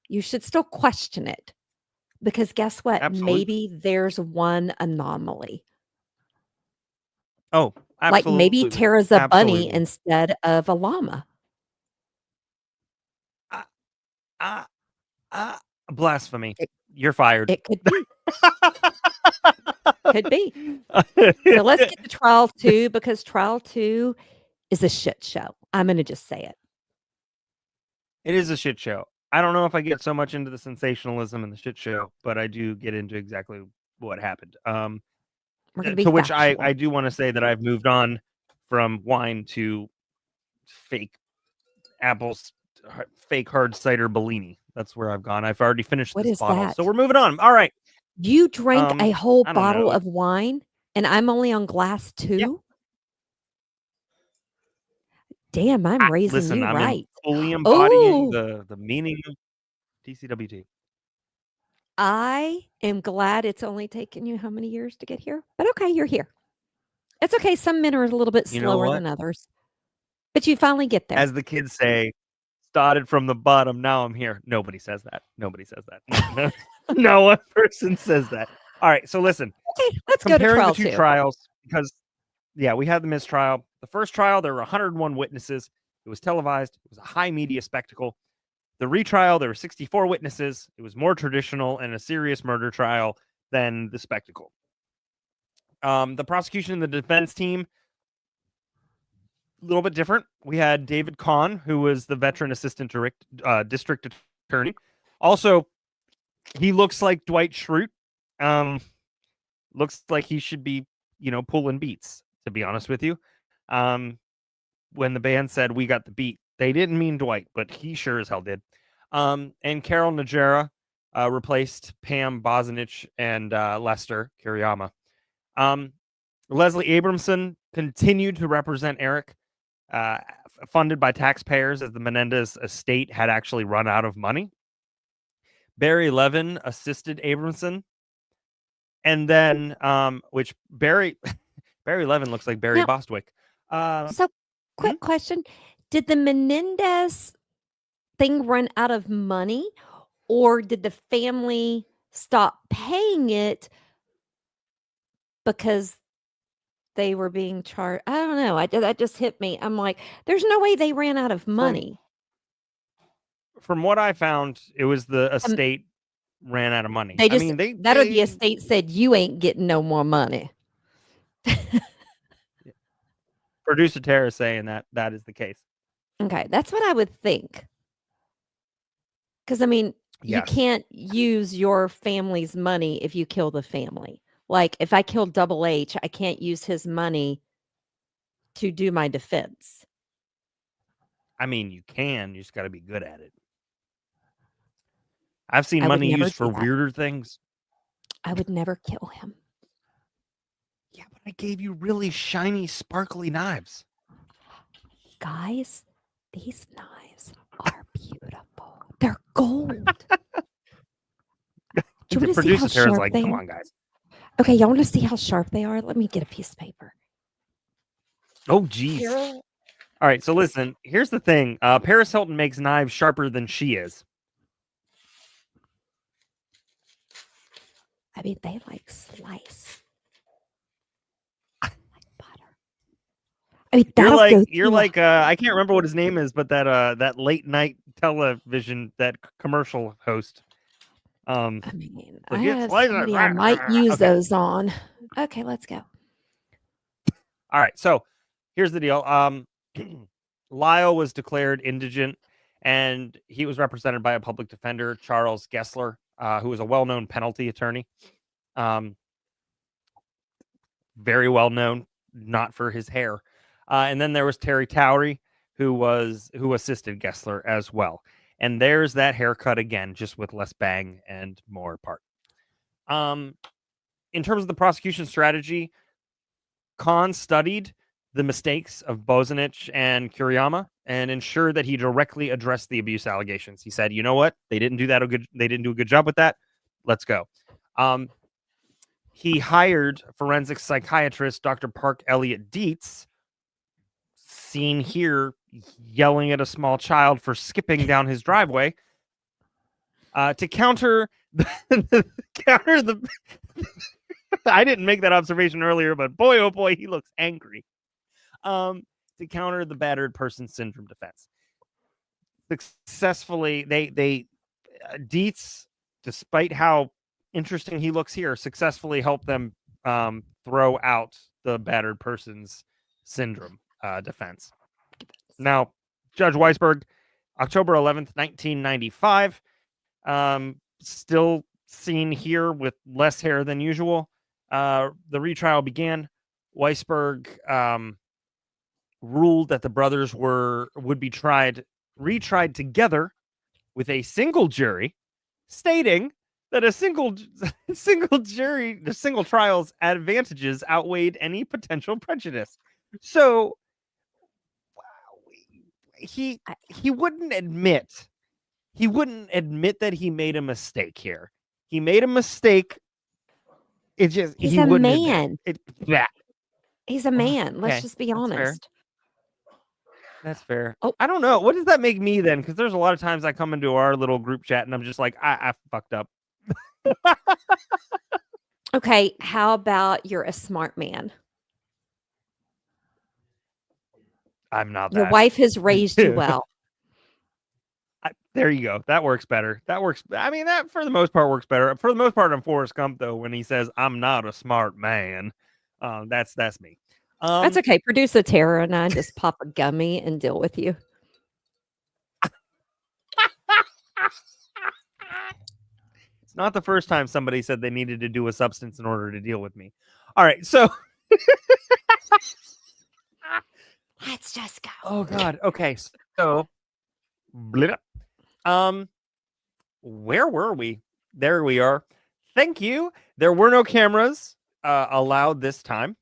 you should still question it. Because guess what? Absolutely. Maybe there's one anomaly. Oh, Like absolutely. maybe Tara's a bunny Absolutely. instead of a llama. Blasphemy. You're fired. It could be. Could be. So let's get to trial 2 because trial 2 is a shit show. I'm going to just say it. It is a shit show. I don't know if I get so much into the sensationalism and the shit show, but I do get into exactly what happened. We're gonna be To which factual. I do want to say that I've moved on from wine to fake apples, fake hard cider Bellini. That's where I've gone. I've already finished What this is bottle, that? so we're moving on. All right. You drank a whole I don't bottle know. of wine and I'm only on glass 2? Damn, I'm raising Listen, you I'm right. fully embodying Oh, the meaning of TCWT. I am glad it's only taken you how many years to get here? But okay, you're here. It's okay. Some men are a little bit You know slower what? than others. But you finally get there. As the kids say, started from the bottom, now I'm here. Nobody says that. Nobody says that. No one person says that. All right, so listen. Okay, let's go to Comparing trial the two 2. trials, because we had the mistrial. The first trial, there were 101 witnesses. It was televised. It was a high media spectacle. The retrial, there were 64 witnesses. It was more traditional and a serious murder trial than the spectacle. The prosecution and the defense team, a little bit different. We had David Kahn, who was the veteran assistant district attorney. Also, he looks like Dwight Schrute. Looks like he should be, pulling beats, to be honest with you. When the band said we got the beat, they didn't mean Dwight, but he sure as hell did. And Carol Najera replaced Pam Bozanich and Lester Kiriyama. Leslie Abramson continued to represent Erik, funded by taxpayers as the Menendez estate had actually run out of money. Barry Levin assisted Abramson. And then, which Barry Levin looks like Barry Now- Bostwick. So, quick question. Did the Menendez thing run out of money or did the family stop paying it because they were being charged? I don't know. That just hit me. I'm like, there's no way they ran out of money. From what I found, it was the estate ran out of money. They just, I mean, or the estate said, you ain't getting no more money. Producer Tara saying that is the case. Okay, that's what I would think. Because, I mean, you Yes. can't use your family's money if you kill the family. Like, if I kill Double H, I can't use his money to do my defense. I mean, you can. You just got to be good at it. I've seen I would money never used for do that. weirder things. I would never kill him. Yeah, but I gave you really shiny, sparkly knives. Guys, these knives are beautiful. They're gold. Do you The want to see how producer Tara's sharp like, they come are? on, guys. Okay, y'all want to see how sharp they are? Let me get a piece of paper. Oh, geez. All right, so listen, here's the thing. Paris Hilton makes knives sharper than she is. I mean, they like slice like butter. I mean, You're that'll like go you're through like I can't remember what his name is, but that late night television commercial host. I mean, I like it's have like somebody I might use okay. those on. Okay, let's go. All right, so here's the deal. Lyle was declared indigent, and he was represented by a public defender, Charles Gessler, who was a well-known penalty attorney. Very well known, not for his hair. And then there was Terry Towery, who assisted Gessler as well. And there's that haircut again, just with less bang and more part. In terms of the prosecution strategy, Kahn studied the mistakes of Bozanich and Kuriyama and ensured that he directly addressed the abuse allegations. He said, "You know what? They didn't do a good job with that. Let's go." He hired forensic psychiatrist Dr. Park Elliott Dietz, seen here yelling at a small child for skipping down his driveway, to counter the I didn't make that observation earlier, but boy, oh boy, he looks angry. To counter the battered person syndrome defense. Successfully, they Dietz, despite how interesting he looks here, successfully helped them throw out the battered persons syndrome defense. Now, Judge Weisberg, October 11th, 1995, still seen here with less hair than usual. The retrial began. Weisberg ruled that the brothers would be retried together with a single jury, stating that a single trial's advantages outweighed any potential prejudice. So he wouldn't admit that he made a mistake here. He made a mistake. It's just He's he a wouldn't man. He's a man. Let's Okay, just be that's honest. fair. That's fair. Oh. I don't know. What does that make me then? Because there's a lot of times I come into our little group chat and I'm just like, I fucked up. Okay, how about you're a smart man? I'm not Your that. wife has raised you well. There you go. That works better. That works. I mean, that for the most part works better. For the most part, on Forrest Gump, though, when he says, "I'm not a smart man," that's me. That's okay. Producer Tara and I just pop a gummy and deal with you. It's not the first time somebody said they needed to do a substance in order to deal with me. All right, so let's just go. Oh God. Okay, so where were we? There we are. Thank you. There were no cameras allowed this time,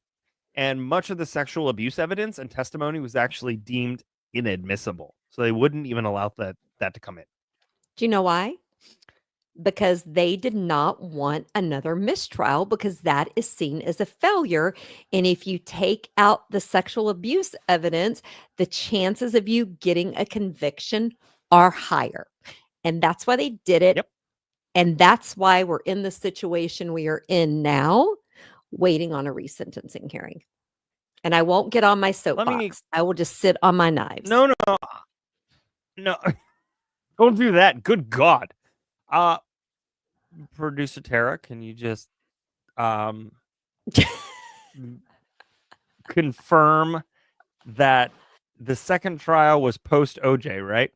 and much of the sexual abuse evidence and testimony was actually deemed inadmissible. So they wouldn't even allow that to come in. Do you know why? Because they did not want another mistrial, because that is seen as a failure. And if you take out the sexual abuse evidence, the chances of you getting a conviction are higher. And that's why they did it. Yep. And that's why we're in the situation we are in now, waiting on a resentencing hearing. And I won't get on my soapbox. I will just sit on my knives. No. Don't do that. Good God. Producer Tara, can you just confirm that the second trial was post OJ, right?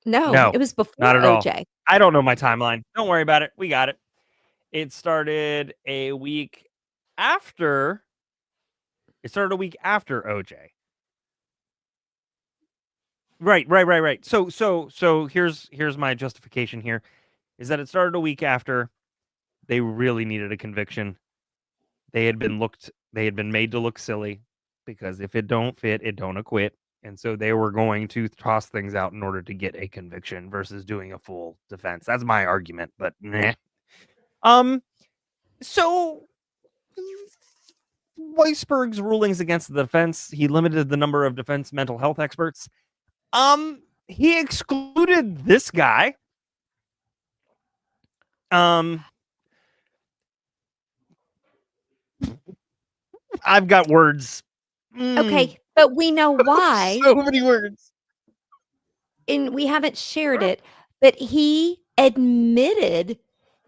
No, it was before not at OJ. all. I don't know my timeline. Don't worry about it. We got it. It started a week after OJ. Right. So here's my justification here, is that it started a week after they really needed a conviction. They had been made to look silly, because if it don't fit, it don't acquit. And so they were going to toss things out in order to get a conviction versus doing a full defense. That's my argument, but meh. So Weisberg's rulings against the defense, he limited the number of defense mental health experts. He excluded this guy, I've got words. Okay, but we know why. So many words. And we haven't shared it, but he admitted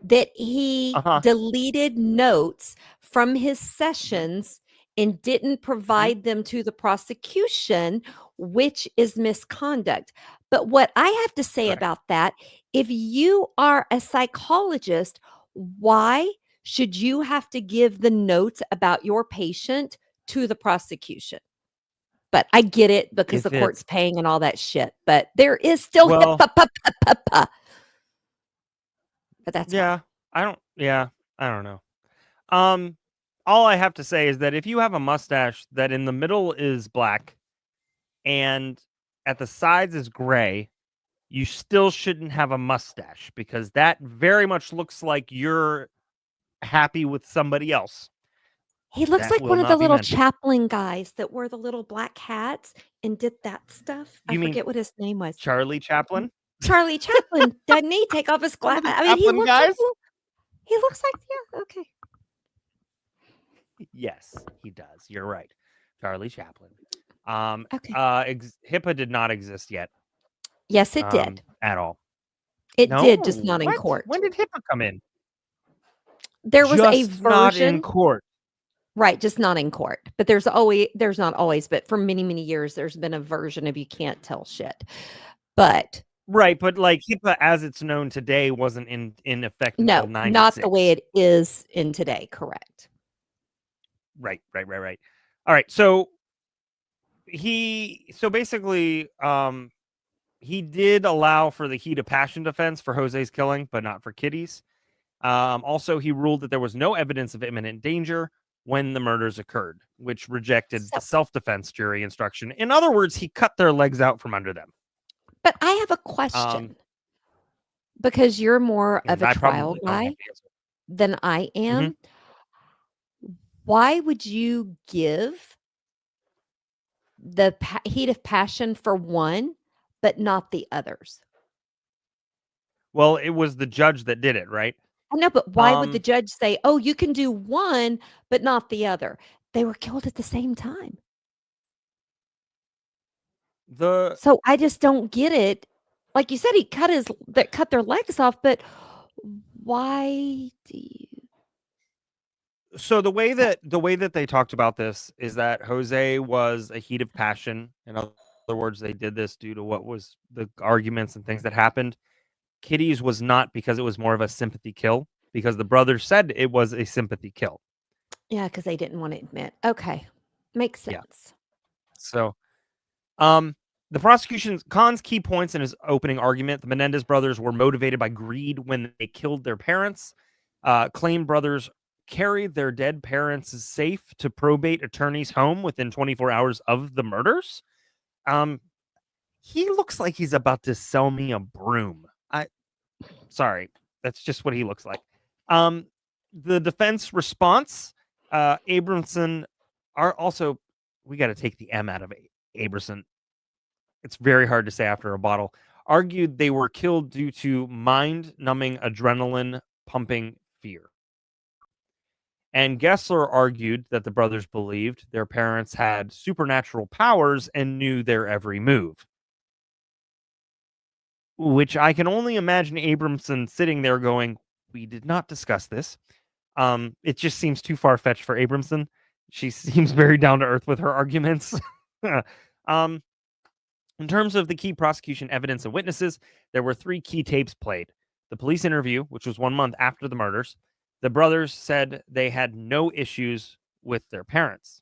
that he deleted notes from his sessions and didn't provide them to the prosecution, which is misconduct. But what I have to say about that, if you are a psychologist, why should you have to give the notes about your patient to the prosecution? But I get it because the court's paying and all that shit. But there is still But that's I don't know. All I have to say is that if you have a mustache that in the middle is black and at the sides is gray, you still shouldn't have a mustache because that very much looks like you're happy with somebody else. He looks like one of the little Chaplin guys that wore the little black hats and did that stuff. I forget what his name was. Charlie Chaplin? Charlie Chaplin, doesn't he? Take off his glasses. I mean, he looks like, yeah, okay. Yes, he does. You're right. Charlie Chaplin. HIPAA did not exist yet. Yes, it did. At all. It did, just not in court. When did HIPAA come in? There was a version. Not in court. Right, just not in court. But there's not always, but for many, many years, there's been a version of you can't tell shit. But right, but like HIPAA as it's known today wasn't in effect until 96. Not the way it is in today, correct. Right. All right, so basically he did allow for the heat of passion defense for Jose's killing, but not for Kitty's. Also, he ruled that there was no evidence of imminent danger when the murders occurred, which rejected the self-defense jury instruction. In other words, he cut their legs out from under them. But I have a question because you're more of a trial guy than I am. Why would you give the heat of passion for one, but not the others? Well, it was the judge that did it, right? I know, but why would the judge say, oh, you can do one, but not the other? They were killed at the same time. So I just don't get it. Like you said, he cut their legs off, but why do you? So the way that they talked about this is that José was a heat of passion. In other words, they did this due to what was the arguments and things that happened. Kitty's was not, because it was more of a sympathy kill, because the brothers said it was a sympathy kill. Yeah, because they didn't want to admit. Okay. Makes sense. Yeah. So the prosecution's Khan's key points in his opening argument: the Menendez brothers were motivated by greed when they killed their parents. Claimed brothers carried their dead parents safe to probate attorney's home within 24 hours of the murders. He looks like he's about to sell me a broom. Sorry, that's just what he looks like. The defense response, Abramson are also, we got to take the M out of Abramson. It's very hard to say after a bottle. Argued they were killed due to mind-numbing adrenaline-pumping fear. And Gessler argued that the brothers believed their parents had supernatural powers and knew their every move. Which I can only imagine Abramson sitting there going, we did not discuss this. It just seems too far-fetched for Abramson. She seems very down-to-earth with her arguments. In terms of the key prosecution evidence and witnesses, there were 3 key tapes played. The police interview, which was 1 month after the murders. The brothers said they had no issues with their parents.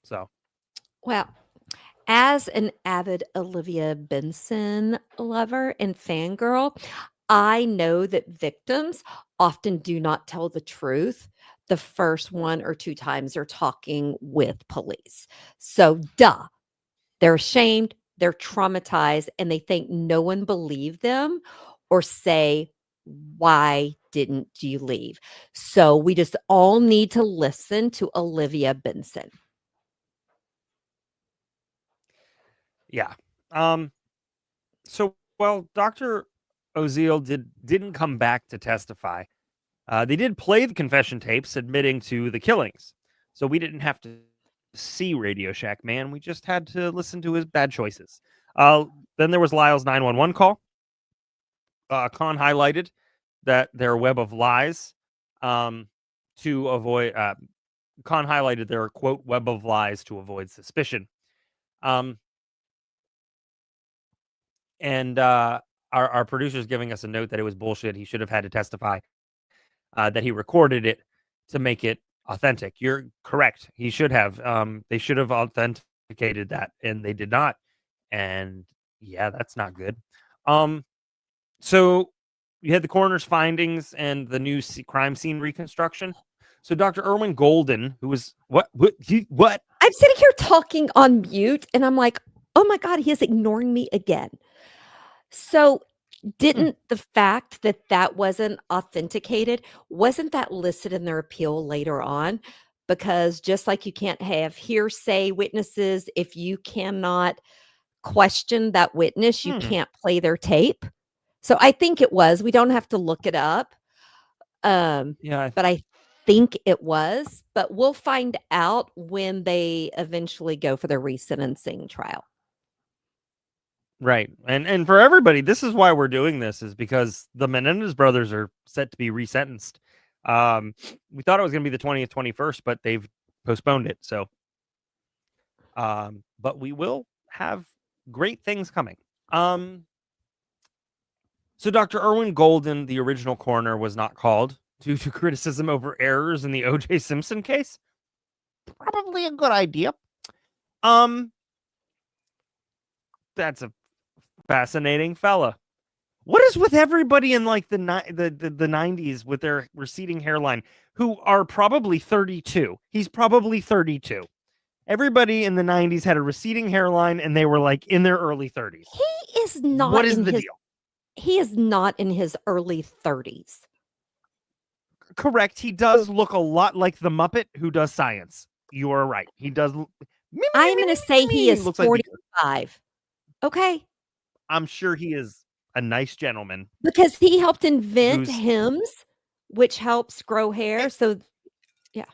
So, well, as an avid Olivia Benson lover and fangirl, I know that victims often do not tell the truth the first 1 or 2 times they're talking with police. So, they're ashamed, they're traumatized, and they think no one believed them or say, why didn't you leave? So we just all need to listen to Olivia Benson. Yeah. So, well, Dr. Oziel didn't come back to testify. They did play the confession tapes admitting to the killings, so we didn't have to see Radio Shack Man. We just had to listen to his bad choices. Then there was Lyle's 911 call. Khan highlighted that their web of lies to avoid. Khan highlighted their quote web of lies to avoid suspicion. And our producer's giving us a note that it was bullshit. He should have had to testify. That he recorded it to make it authentic. You're correct. He should have. They should have authenticated that, and they did not. And yeah, that's not good. So you had the coroner's findings and the new crime scene reconstruction. So Dr. Erwin Golden, who was what? I'm sitting here talking on mute, and I'm like, oh my God, he is ignoring me again. So didn't the fact that that wasn't authenticated, wasn't that listed in their appeal later on? Because just like you can't have hearsay witnesses, if you cannot question that witness, you can't play their tape. So I think it was. We don't have to look it up. Yeah, but I think it was. But we'll find out when they eventually go for the resentencing trial. Right. And for everybody, this is why we're doing this, is because the Menendez brothers are set to be resentenced. We thought it was going to be the 20th, 21st, but they've postponed it. So, but we will have great things coming. So Dr. Erwin Golden, the original coroner, was not called due to criticism over errors in the O.J. Simpson case. Probably a good idea. That's a fascinating fella. What is with everybody in like the 90s with their receding hairline who are probably 32? He's probably 32. Everybody in the 90s had a receding hairline and they were like in their early 30s. He is not. What is the deal? He is not in his early 30s. Correct. He does look a lot like the Muppet who does science. You are right. He does. I'm going to say he is 45. Like okay. I'm sure he is a nice gentleman. Because he helped invent hymns, which helps grow hair. So, yeah.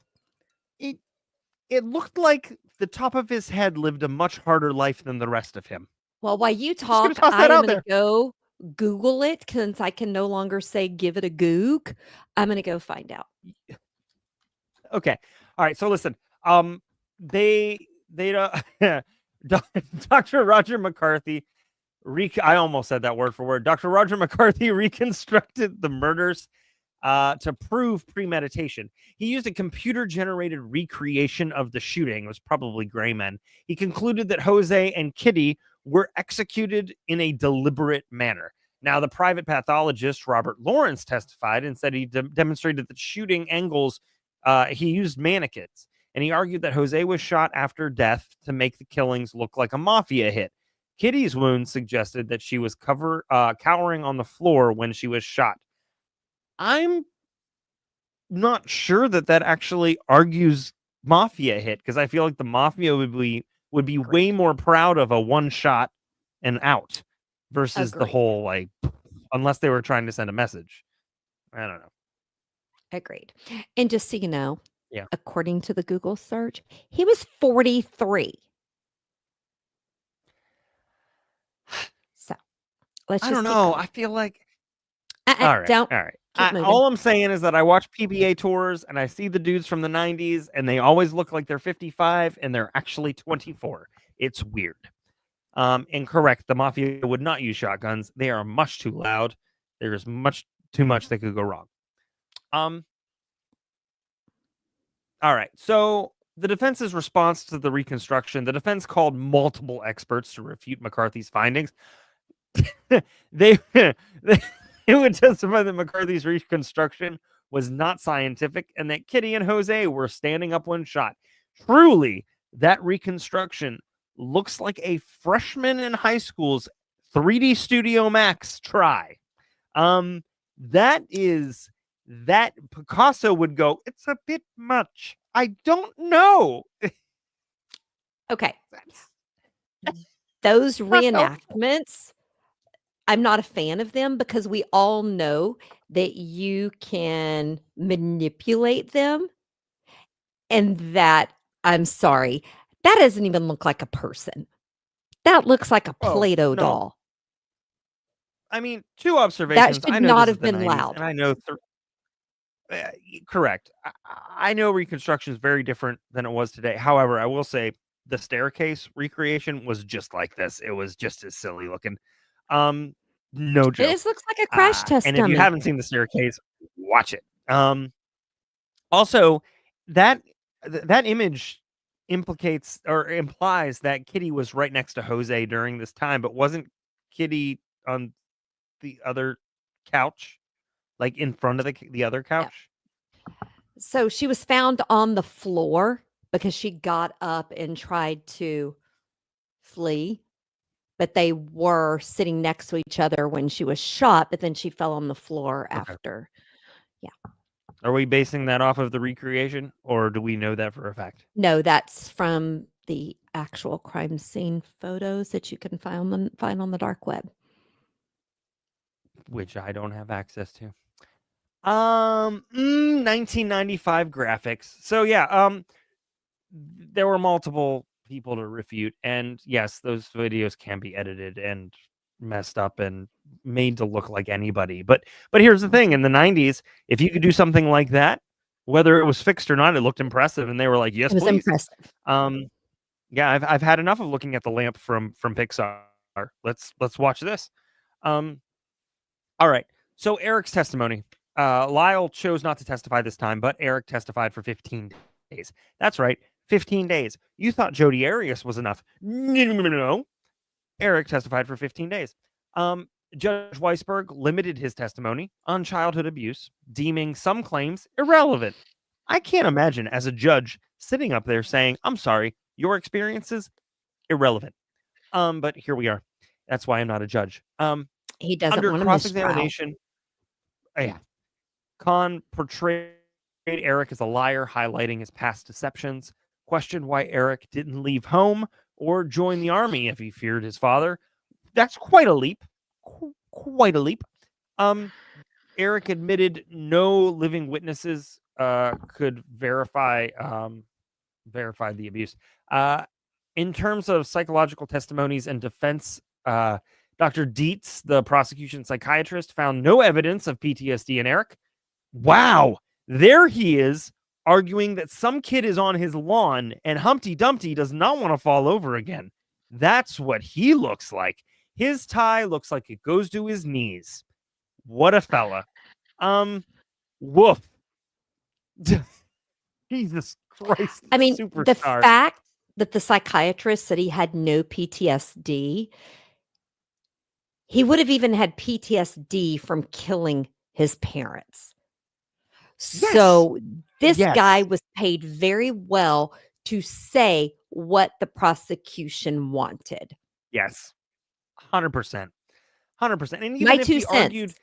It looked like the top of his head lived a much harder life than the rest of him. Well, while you talk, I'm going to go Google it, since I can no longer say give it a goog. I'm going to go find out. Okay. All right. So listen, Dr. Roger McCarthy, I almost said that word for word. Dr. Roger McCarthy reconstructed the murders to prove premeditation. He used a computer-generated recreation of the shooting. It was probably gray men. He concluded that José and Kitty were executed in a deliberate manner. Now, the private pathologist, Robert Lawrence, testified and said he demonstrated that shooting angles, he used mannequins. And he argued that José was shot after death to make the killings look like a mafia hit. Kitty's wounds suggested that she was cowering on the floor when she was shot. I'm not sure that actually argues mafia hit, because I feel like the mafia would be way more proud of a one shot and out versus the whole, like, unless they were trying to send a message. I don't know. Agreed. And just so you know, yeah, according to the Google search, he was 43. So let's just, I don't know. I feel like, all right. Don't. All right. All I'm saying is that I watch PBA tours and I see the dudes from the 90s and they always look like they're 55 and they're actually 24. It's weird. Incorrect. The mafia would not use shotguns. They are much too loud. There's much too much that could go wrong. All right. So the defense's response to the reconstruction, the defense called multiple experts to refute McCarthy's findings. They would testify that McCarthy's reconstruction was not scientific and that Kitty and José were standing up when shot. Truly, that reconstruction looks like a freshman in high school's 3D Studio Max try. That Picasso would go, it's a bit much. I don't know. Okay. Those reenactments I'm not a fan of them because we all know that you can manipulate them and that I'm sorry, that doesn't even look like a person. That looks like a Oh, Play-Doh no. doll. I mean, two That observations. should I know not this is have the been 90s, loud. and I know correct. I know Reconstruction is very different than it was today. However, I will say the staircase recreation was just like this. It was just as silly looking. No It joke. just looks like a crash test And if you dummy. haven't seen the staircase, watch it. Also, that that image implicates or implies that Kitty was right next to Jose during this time, but wasn't Kitty on the other couch, like in front of the other Yeah. couch? So she was found on the floor because she got up and tried to flee, but they were sitting next to each other when she was shot, but then she fell on the floor Okay. after. Yeah. Are we basing that off of the recreation, or do we know that for a fact? No, that's from the actual crime scene photos that you can find on the dark web. Which I don't have access to. 1995 graphics. So yeah, there were multiple people to refute, and yes, those videos can be edited and messed up and made to look like anybody. But here's the thing: in the 90s, if you could do something like that, whether it was fixed or not, it looked impressive, and they were like, "Yes, It was please." impressive. Yeah, I've had enough of looking at the lamp from Pixar. Let's watch this. All right. So Erik's testimony. Lyle chose not to testify this time, but Erik testified for 15 days. That's right, 15 days. You thought Jodi Arias was enough. No. Erik testified for 15 days. Judge Weisberg limited his testimony on childhood abuse, deeming some claims irrelevant. I can't imagine as a judge sitting up there saying, "I'm sorry, your experiences irrelevant." But here we are. That's why I'm not a judge. He doesn't Under want a mistrial. cross-examination, yeah, Khan portrayed Erik as a liar, highlighting his past deceptions, questioned why Erik didn't leave home or join the army if he feared his father. That's quite a leap. Quite a leap. Erik admitted no living witnesses could verify the abuse. In terms of psychological testimonies and defense, Dr. Dietz, the prosecution psychiatrist, found no evidence of PTSD in Erik. Wow, there he is arguing that some kid is on his lawn and Humpty Dumpty does not want to fall over again. That's what he looks like. His tie looks like it goes to his knees. What a fella. Woof. Jesus Christ. I mean, the superstar. fact that the psychiatrist said he had no PTSD, he would have even had PTSD from killing his parents. So this guy was paid very well to say what the prosecution wanted. Yes. 100%. 100%. And even My if 2 he cents. argued,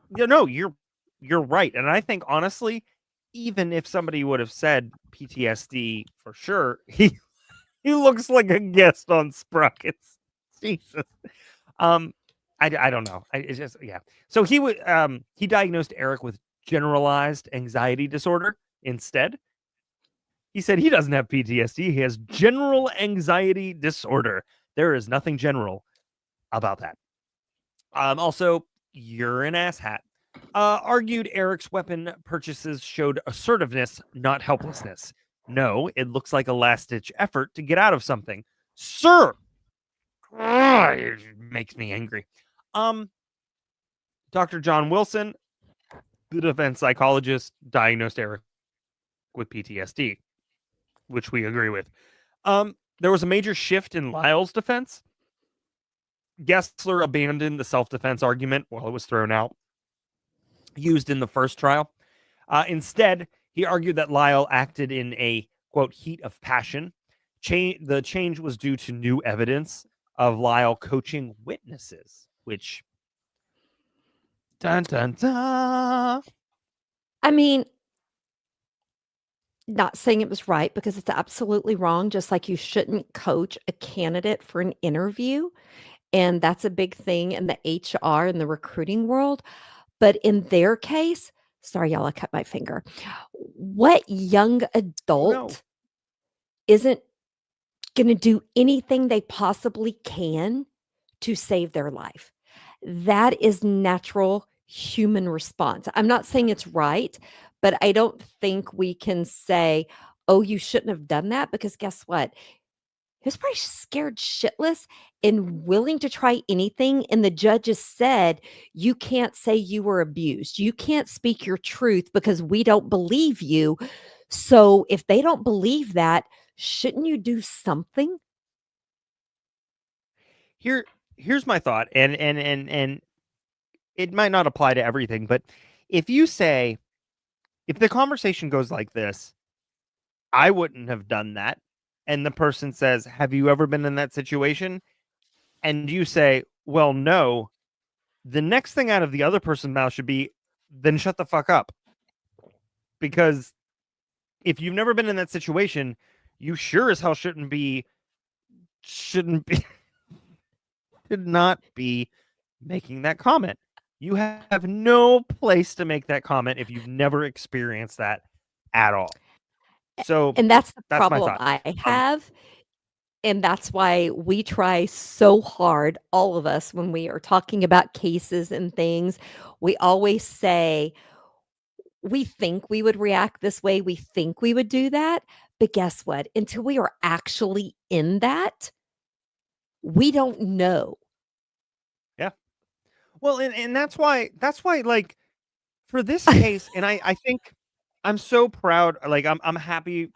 no, you're right. And I think honestly, even if somebody would have said PTSD for sure, he looks like a guest on Sprockets. Jesus. I don't know. It's just So he diagnosed Erik with generalized anxiety disorder instead. He said he doesn't have PTSD. He has general anxiety disorder. There is nothing general about that. Also, you're an asshat. Argued Erik's weapon purchases showed assertiveness, not helplessness. No, it looks like a last-ditch effort to get out of something. Sir! It makes me angry. Dr. John Wilson, the defense psychologist, diagnosed Erik with PTSD, which we agree with. There was a major shift in Lyle's defense. Gessler abandoned the self-defense argument while it was thrown out, used in the first trial. Instead, he argued that Lyle acted in a, quote, heat of passion. The change was due to new evidence of Lyle coaching witnesses, which... Dun, dun, dun. I mean, not saying it was right because it's absolutely wrong, just like you shouldn't coach a candidate for an interview and that's a big thing in the HR and the recruiting world. But in their case, sorry, y'all, I cut my finger. What young adult isn't going to do anything they possibly can to save their life? That is natural human response. I'm not saying it's right, but I don't think we can say, oh, you shouldn't have done that, because guess what? He was probably scared shitless and willing to try anything. And the judges said, you can't say you were abused. You can't speak your truth because we don't believe you. So if they don't believe that, shouldn't you do something? Here's my thought, and it might not apply to everything, but if the conversation goes like this, I wouldn't have done that, and the person says, have you ever been in that situation? And you say, well, no, the next thing out of the other person's mouth should be, then shut the fuck up. Because if you've never been in that situation, you sure as hell shouldn't should not be making that comment. You have no place to make that comment if you've never experienced that at all. So And that's the my problem thought. I have. And that's why we try so hard, all of us, when we are talking about cases and things, we always say, we think we would react this way. We think we would do that. But guess what? Until we are actually in that, we don't know. Yeah. Well, and that's why, like, for this case, and I think I'm so proud, like, I'm happy.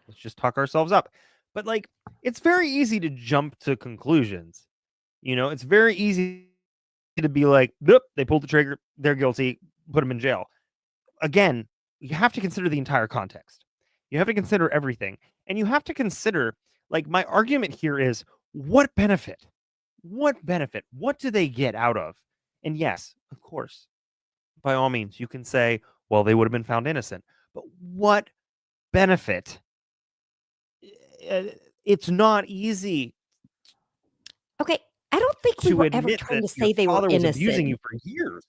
Let's just talk ourselves up. But, like, it's very easy to jump to conclusions. It's very easy to be like, nope, they pulled the trigger, they're guilty, put them in jail. Again, you have to consider the entire context. You have to consider everything. And you have to consider, like, my argument here is, what benefit? What benefit? What do they get out of? And yes, of course, by all means, you can say, well, they would have been found innocent. But what benefit? It's not easy. Okay, I don't think we to were ever admit trying that to your say they were father was abusing innocent. you for years.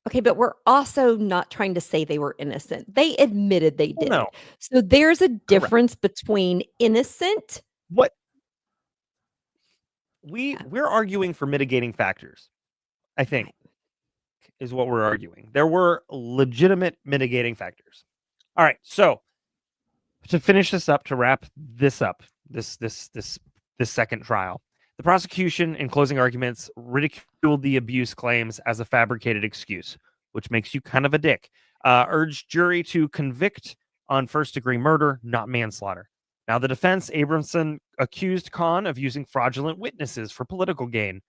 Okay, but we're also not trying to say they were innocent. They admitted they Well, did. no. So there's a difference between innocent. What we're arguing for mitigating factors, I think, is what we're arguing. There were legitimate mitigating factors. All right, so to finish this up, to wrap this up, this second trial, the prosecution in closing arguments ridiculed the abuse claims as a fabricated excuse, which makes you kind of a dick. Urged jury to convict on first-degree murder, not manslaughter. Now, the defense, Abramson, accused Kahn of using fraudulent witnesses for political gain.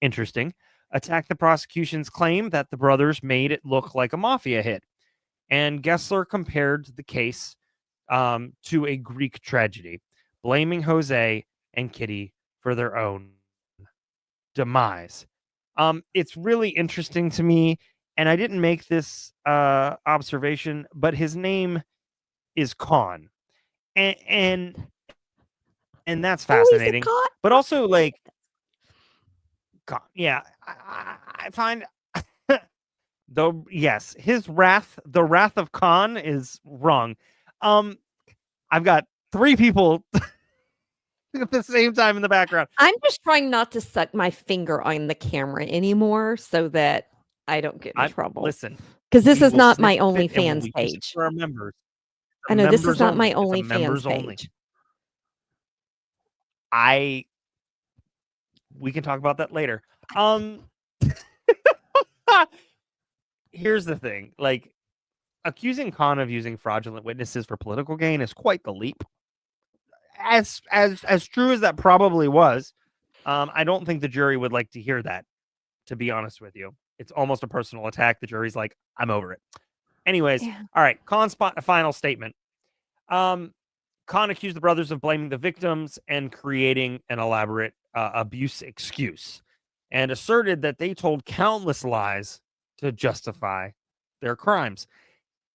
Interesting. Attacked the prosecution's claim that the brothers made it look like a mafia hit. And Gessler compared the case to a Greek tragedy, blaming José and Kitty for their own demise. It's really interesting to me, and I didn't make this observation, but his name is Kahn. And that's fascinating. But also, like, Kahn, yeah, I find though, yes, the wrath of Kahn is wrong. I've got three people at the same time in the background. I'm just trying not to suck my finger on the camera anymore so that I don't get in trouble. Listen, because this is not my OnlyFans page. For our members. I know this is not my OnlyFans page. We can talk about that later. Here's the thing, like, accusing Kahn of using fraudulent witnesses for political gain is quite the leap. As true as that probably was, I don't think the jury would like to hear that, to be honest with you. It's almost a personal attack. The jury's like, I'm over it. Anyways, yeah. All right, Kahn's final statement. Kahn accused the brothers of blaming the victims and creating an elaborate abuse excuse, and asserted that they told countless lies to justify their crimes.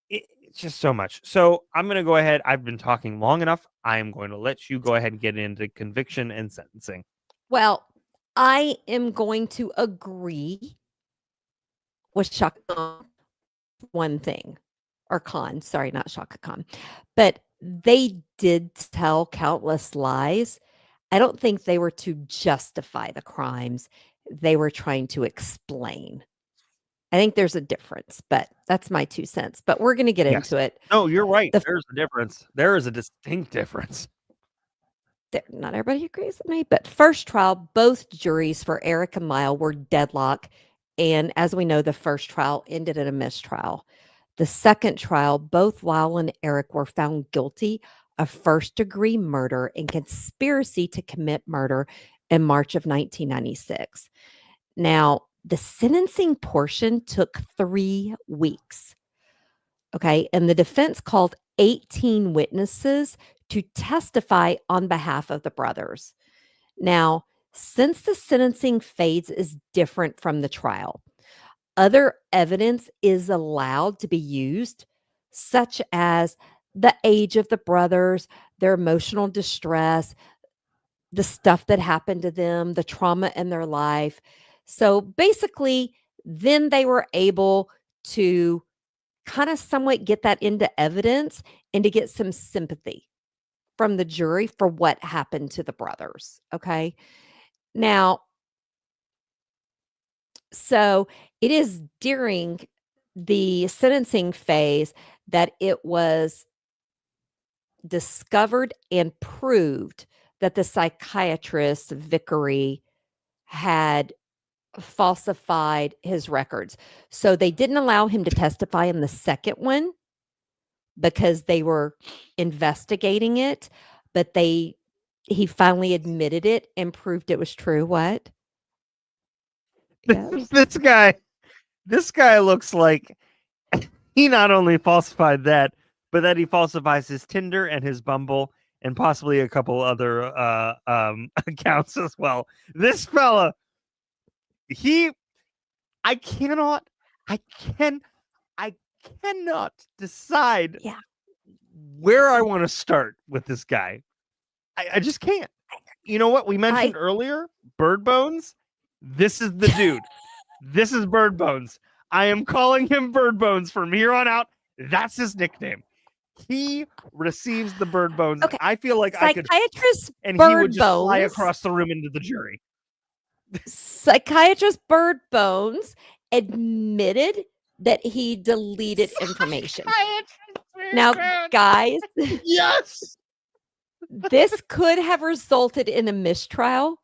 It's just so much. So I'm going to go ahead. I've been talking long enough. I am going to let you go ahead and get into conviction and sentencing. Well, I am going to agree with Shaka Khan one thing, or Khan, sorry, not Shaka Khan, but they did tell countless lies. I don't think they were to justify the crimes. They were trying to explain. I think there's a difference, but that's my 2 cents. But we're going to get Yes. into it. No, you're right. The- There's a difference. There is a distinct difference. Not everybody agrees with me, but first trial, both juries for Erik and Lyle were deadlock. And as we know, the first trial ended in a mistrial. The second trial, both Lyle and Erik were found guilty of first-degree murder and conspiracy to commit murder in March of 1996. Now, the sentencing portion took 3 weeks. Okay. And the defense called 18 witnesses to testify on behalf of the brothers. Now, since the sentencing phase is different from the trial, other evidence is allowed to be used, such as the age of the brothers, their emotional distress, the stuff that happened to them, the trauma in their life. So basically, then they were able to kind of somewhat get that into evidence and to get some sympathy from the jury for what happened to the brothers. Okay. Now, so it is during the sentencing phase that it was discovered and proved that the psychiatrist, Vickery, had falsified his records. So they didn't allow him to testify in the second one because they were investigating it, but he finally admitted it and proved it was true. What? Yes. This guy looks like he not only falsified that, but that he falsifies his Tinder and his Bumble and possibly a couple other accounts as well. This fella, I cannot decide where I want to start with this guy. I just can't. You know what we mentioned earlier? Bird Bones. This is the dude. This is Bird Bones. I am calling him Bird Bones from here on out. That's his nickname. He receives the Bird Bones. Okay. I feel like I could, and Bird he would just fly Bones. across the room into the jury. Psychiatrist Bird Bones admitted that he deleted information. Now, guys, yes, this could have resulted in a mistrial,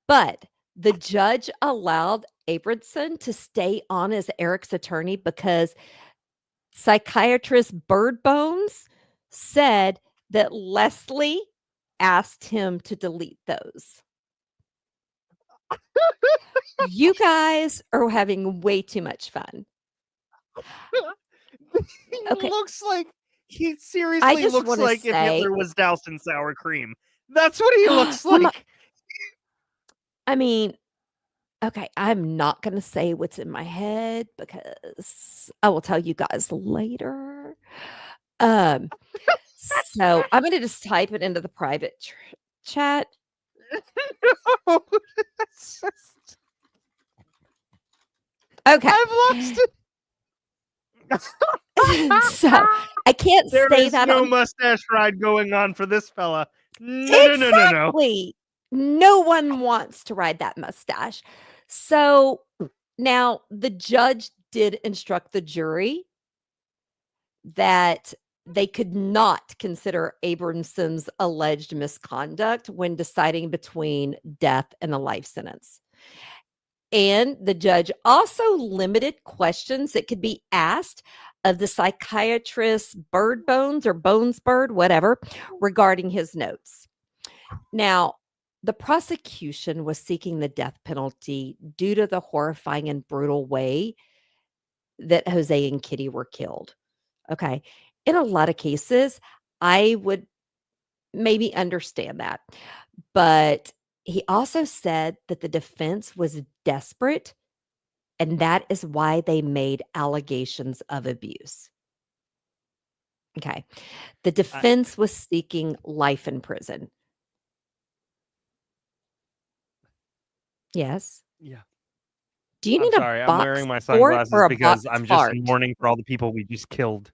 but the judge allowed Abramson to stay on as Erik's attorney because psychiatrist Bird Bones said that Leslie asked him to delete those. You guys are having way too much fun. He looks like he seriously looks like if Hitler was doused in sour cream. That's what he looks like. I mean, okay, I'm not going to say what's in my head because I will tell you guys later. So I'm going to just type it into the private chat. No, okay. I've lost it. So I can't there say is that. No mustache ride going on for this fella. No. No one wants to ride that mustache. So now the judge did instruct the jury that they could not consider Abramson's alleged misconduct when deciding between death and a life sentence. And the judge also limited questions that could be asked of the psychiatrist Bird Bones or Bones Bird, whatever, regarding his notes. Now, the prosecution was seeking the death penalty due to the horrifying and brutal way that José and Kitty were killed. Okay. In a lot of cases, I would maybe understand that. But he also said that the defense was desperate, and that is why they made allegations of abuse. Okay. The defense was seeking life in prison. Yes. Yeah. Do you I'm need sorry. a I'm box wearing my fort sunglasses or a because box I'm just fart? in mourning for all the people we just killed.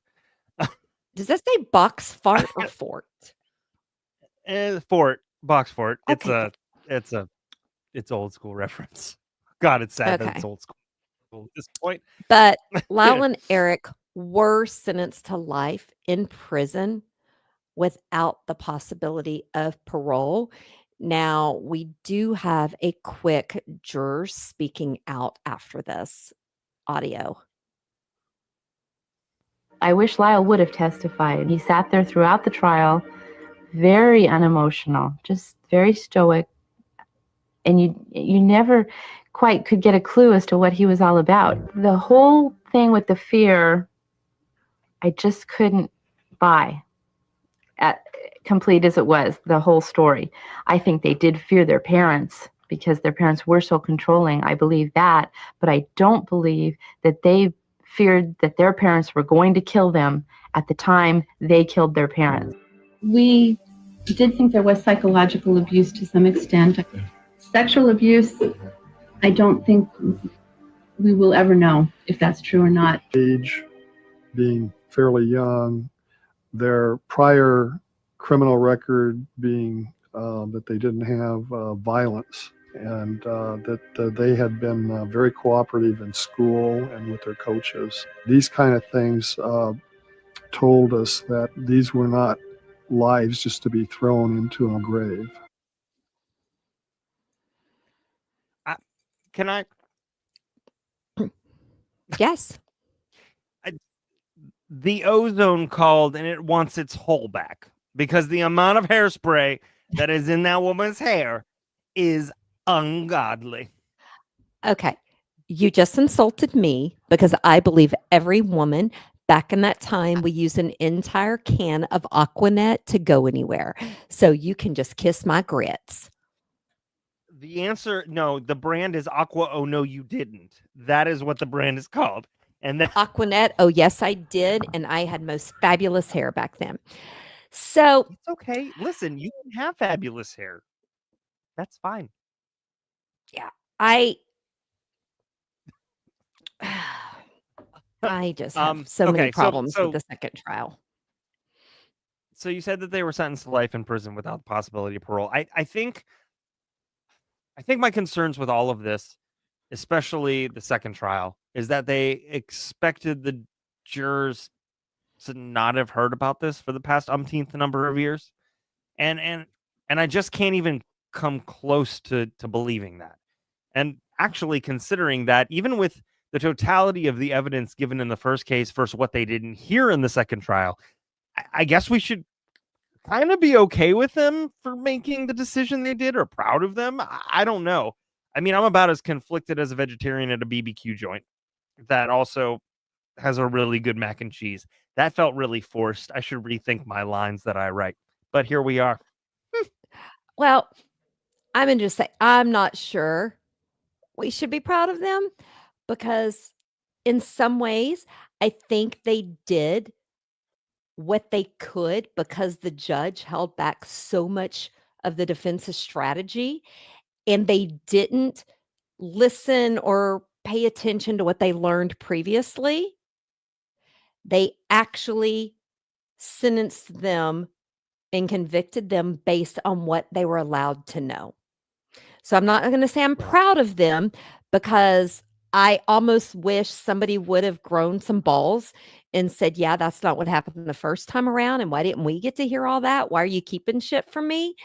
Does that say box fart or fort? Fort, box fort. Okay, good. It's old school reference. God, it's sad that it's Okay. old school at this point. But Lyle and Erik were sentenced to life in prison without the possibility of parole. Now, we do have a quick juror speaking out after this audio. I wish Lyle would have testified. He sat there throughout the trial, very unemotional, just very stoic. And you never quite could get a clue as to what he was all about. The whole thing with the fear, I just couldn't buy, complete as it was, the whole story. I think they did fear their parents because their parents were so controlling. I believe that, but I don't believe that they feared that their parents were going to kill them at the time they killed their parents. We did think there was psychological abuse to some extent. Sexual abuse, I don't think we will ever know if that's true or not. Age, being fairly young, their prior criminal record being that they didn't have violence, and that they had been very cooperative in school and with their coaches. These kind of things told us that these were not lives just to be thrown into a grave. Can I? Yes. The ozone called and it wants its hole back because the amount of hairspray that is in that woman's hair is ungodly. Okay. You just insulted me because I believe every woman back in that time we used an entire can of Aquanet to go anywhere. So you can just kiss my grits. The answer, no, the brand is Aqua. Oh, no, you didn't. That is what the brand is called. And then Aquanet. Oh, yes, I did. And I had most fabulous hair back then. So it's okay. Listen, you can have fabulous hair. That's fine. Yeah, I just have so many problems with the second trial. So you said that they were sentenced to life in prison without the possibility of parole. I think my concerns with all of this, especially the second trial, is that they expected the jurors to not have heard about this for the past umpteenth number of years. And I just can't even come close to believing that. And actually considering that even with the totality of the evidence given in the first case versus what they didn't hear in the second trial, I guess we should kind of be okay with them for making the decision they did or proud of them. I don't know. I mean, I'm about as conflicted as a vegetarian at a BBQ joint that also has a really good mac and cheese. That felt really forced. I should rethink my lines that I write. But here we are. Well, I'm going to just say I'm not sure we should be proud of them because in some ways, I think they did what they could because the judge held back so much of the defense's strategy and they didn't listen or pay attention to what they learned previously. They actually sentenced them and convicted them based on what they were allowed to know. So I'm not going to say I'm proud of them because I almost wish somebody would have grown some balls and said, yeah, that's not what happened the first time around. And why didn't we get to hear all that? Why are you keeping shit from me?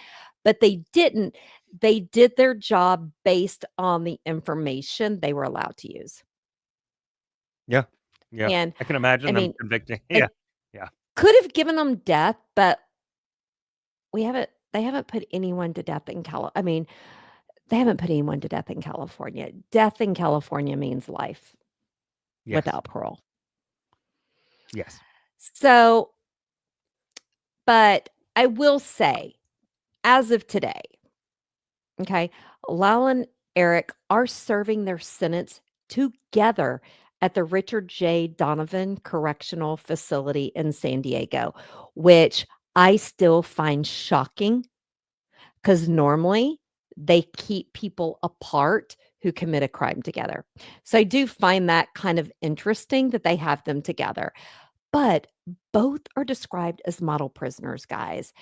But they didn't. They did their job based on the information they were allowed to use. Yeah. Yeah. And I can imagine them convicting. Yeah. Yeah. Could have given them death, but they haven't put anyone to death in California. I mean, they haven't put anyone to death in California. Death in California means life without parole. Yes. So, but I will say, as of today, okay, Lyle and Erik are serving their sentence together at the Richard J. Donovan Correctional Facility in San Diego, which I still find shocking because normally they keep people apart who commit a crime together. So I do find that kind of interesting that they have them together. But both are described as model prisoners, guys.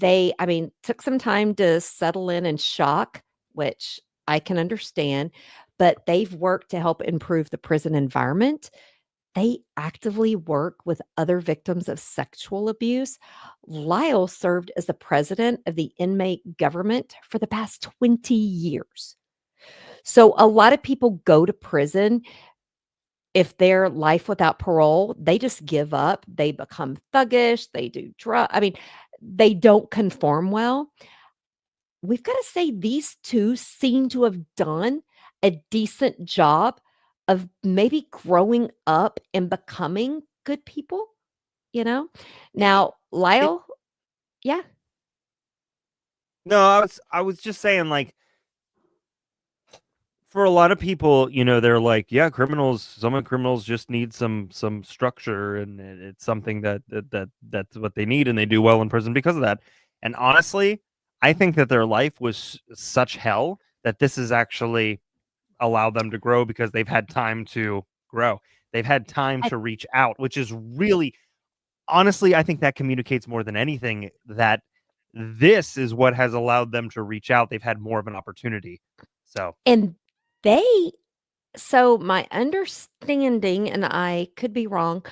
I mean, took some time to settle in and shock, which I can understand, but they've worked to help improve the prison environment. They actively work with other victims of sexual abuse. Lyle served as the president of the inmate government for the past 20 years. So a lot of people go to prison if they're life without parole, they just give up. They become thuggish. They do drugs. I mean, they don't conform well. We've got to say these two seem to have done a decent job of maybe growing up and becoming good people, you know? Now, Lyle, yeah. No, I was just saying, like, for a lot of people, they're like, yeah, some of criminals just need some structure, and it's something that's what they need, and they do well in prison because of that. And honestly, I think that their life was such hell that this has actually allowed them to grow because they've had time to grow. They've had time to reach out, which is really, honestly, I think that communicates more than anything that this is what has allowed them to reach out. They've had more of an opportunity. So, And my understanding, and I could be wrong,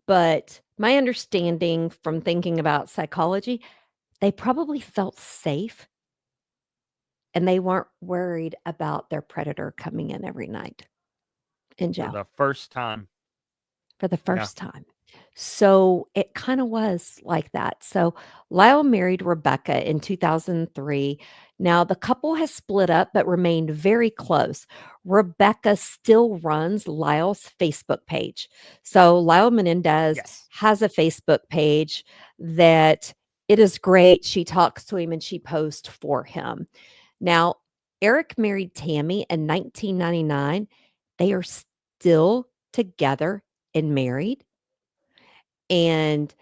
but my understanding from thinking about psychology, they probably felt safe and they weren't worried about their predator coming in every night in for jail the first time. for the first time. So it kind of was like that. So Lyle married Rebecca in 2003. Now the couple has split up but remained very close. Rebecca still runs Lyle's Facebook page. So Lyle Menendez has a Facebook page that it is great. She talks to him and she posts for him. Now, Erik married Tammy in 1999. They are still together and married. And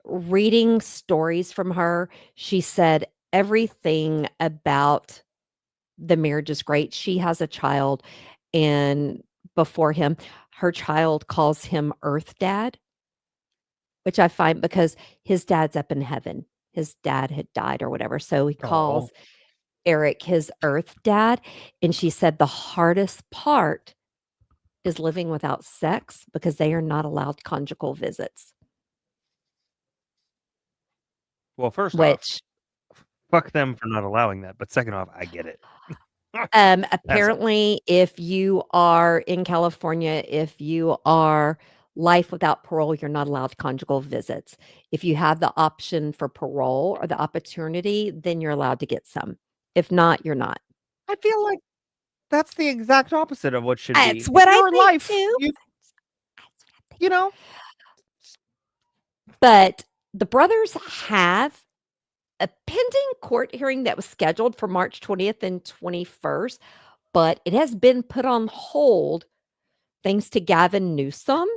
reading stories from her, she said everything about the marriage is great. She has a child, and before him, her child calls him Earth Dad, which I find because his dad's up in heaven. His dad had died or whatever. So he calls Erik his Earth Dad. And she said the hardest part is living without sex because they are not allowed conjugal visits. Well, first off, fuck them for not allowing that. But second off, I get it. Apparently, if you are in California, if you are life without parole, you're not allowed conjugal visits. If you have the option for parole or the opportunity, then you're allowed to get some. If not, you're not. I feel like that's the exact opposite of what should be. That's what I Your think life, too. you know. But the brothers have a pending court hearing that was scheduled for March 20th and 21st, but it has been put on hold thanks to Gavin Newsom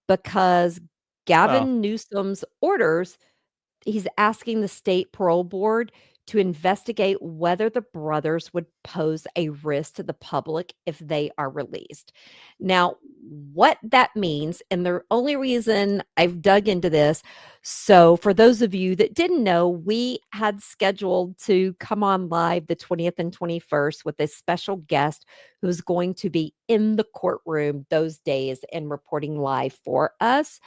because Gavin Newsom's orders, he's asking the state parole board to investigate whether the brothers would pose a risk to the public if they are released. Now, what that means, and the only reason I've dug into this, so for those of you that didn't know, we had scheduled to come on live the 20th and 21st with a special guest who's going to be in the courtroom those days and reporting live for us.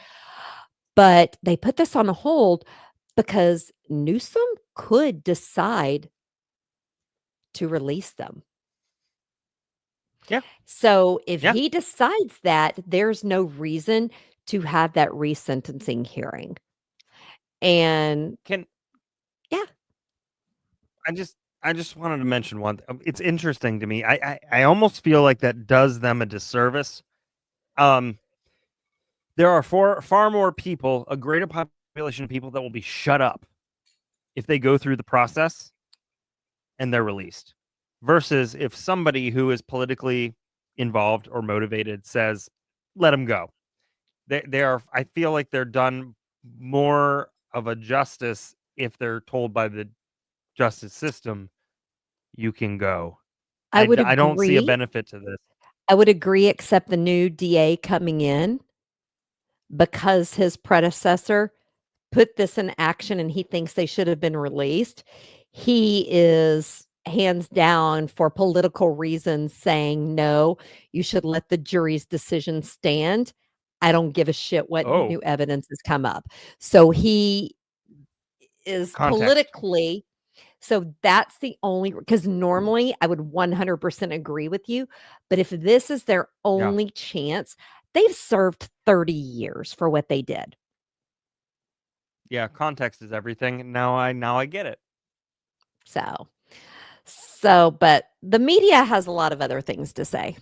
But they put this on hold because Newsom could decide to release them. Yeah. So if he decides that, there's no reason to have that resentencing hearing. And I just wanted to mention one. It's interesting to me. I almost feel like that does them a disservice. There are far more people, a greater population of people that will be shut up if they go through the process and they're released, versus if somebody who is politically involved or motivated says, let them go. They are, I feel like they're done more of a justice if they're told by the justice system you can go. I would I don't see a agree. benefit to this. I would agree, except the new DA coming in, because his predecessor put this in action and he thinks they should have been released. He is hands down for political reasons saying, no, you should let the jury's decision stand. I don't give a shit what Oh, new evidence has come up. So he is context. politically, so that's the only, because normally I would 100% agree with you. But if this is their Yeah. only chance, they've served 30 years for what they did. Yeah, context is everything. Now I get it. But the media has a lot of other things to say.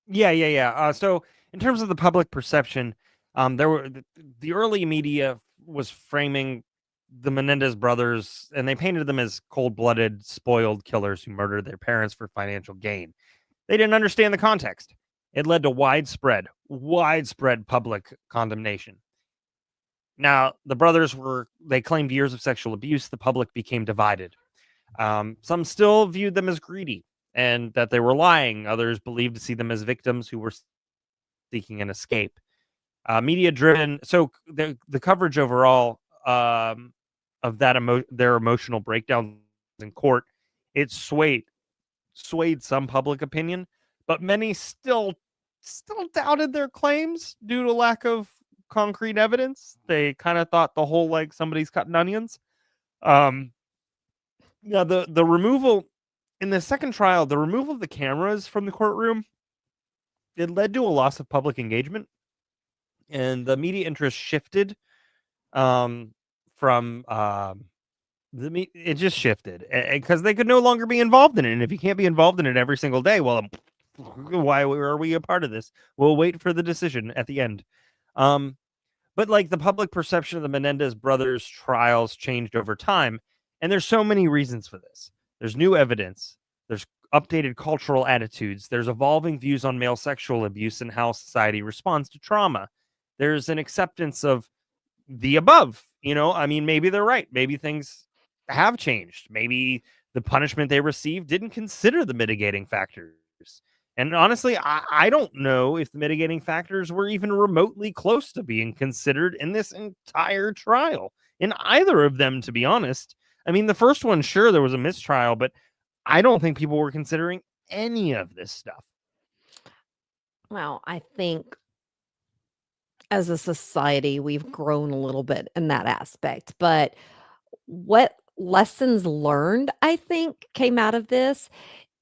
Yeah. So in terms of the public perception, there were the early media was framing the Menendez brothers, and they painted them as cold-blooded, spoiled killers who murdered their parents for financial gain. They didn't understand the context. It led to widespread public condemnation. Now, the brothers they claimed years of sexual abuse. The public became divided. Some still viewed them as greedy and that they were lying. Others believed to see them as victims who were seeking an escape. Media driven. So the coverage overall of that their emotional breakdowns in court, it swayed some public opinion, but many still doubted their claims due to lack of concrete evidence. They kind of thought the whole like somebody's cutting onions. Yeah, the removal in the second trial, the removal of the cameras from the courtroom, it led to a loss of public engagement, and the media interest shifted from it just shifted because they could no longer be involved in it. And if you can't be involved in it every single day, well, why are we a part of this? We'll wait for the decision at the end. But like the public perception of the Menendez brothers' trials changed over time. And there's so many reasons for this. There's new evidence. There's updated cultural attitudes. There's evolving views on male sexual abuse and how society responds to trauma. There's an acceptance of the above. I mean, maybe they're right. Maybe things have changed. Maybe the punishment they received didn't consider the mitigating factors. And honestly, I don't know if the mitigating factors were even remotely close to being considered in this entire trial, in either of them, to be honest. I mean, the first one, sure, there was a mistrial, but I don't think people were considering any of this stuff. Well, I think as a society, we've grown a little bit in that aspect. But what lessons learned, I think, came out of this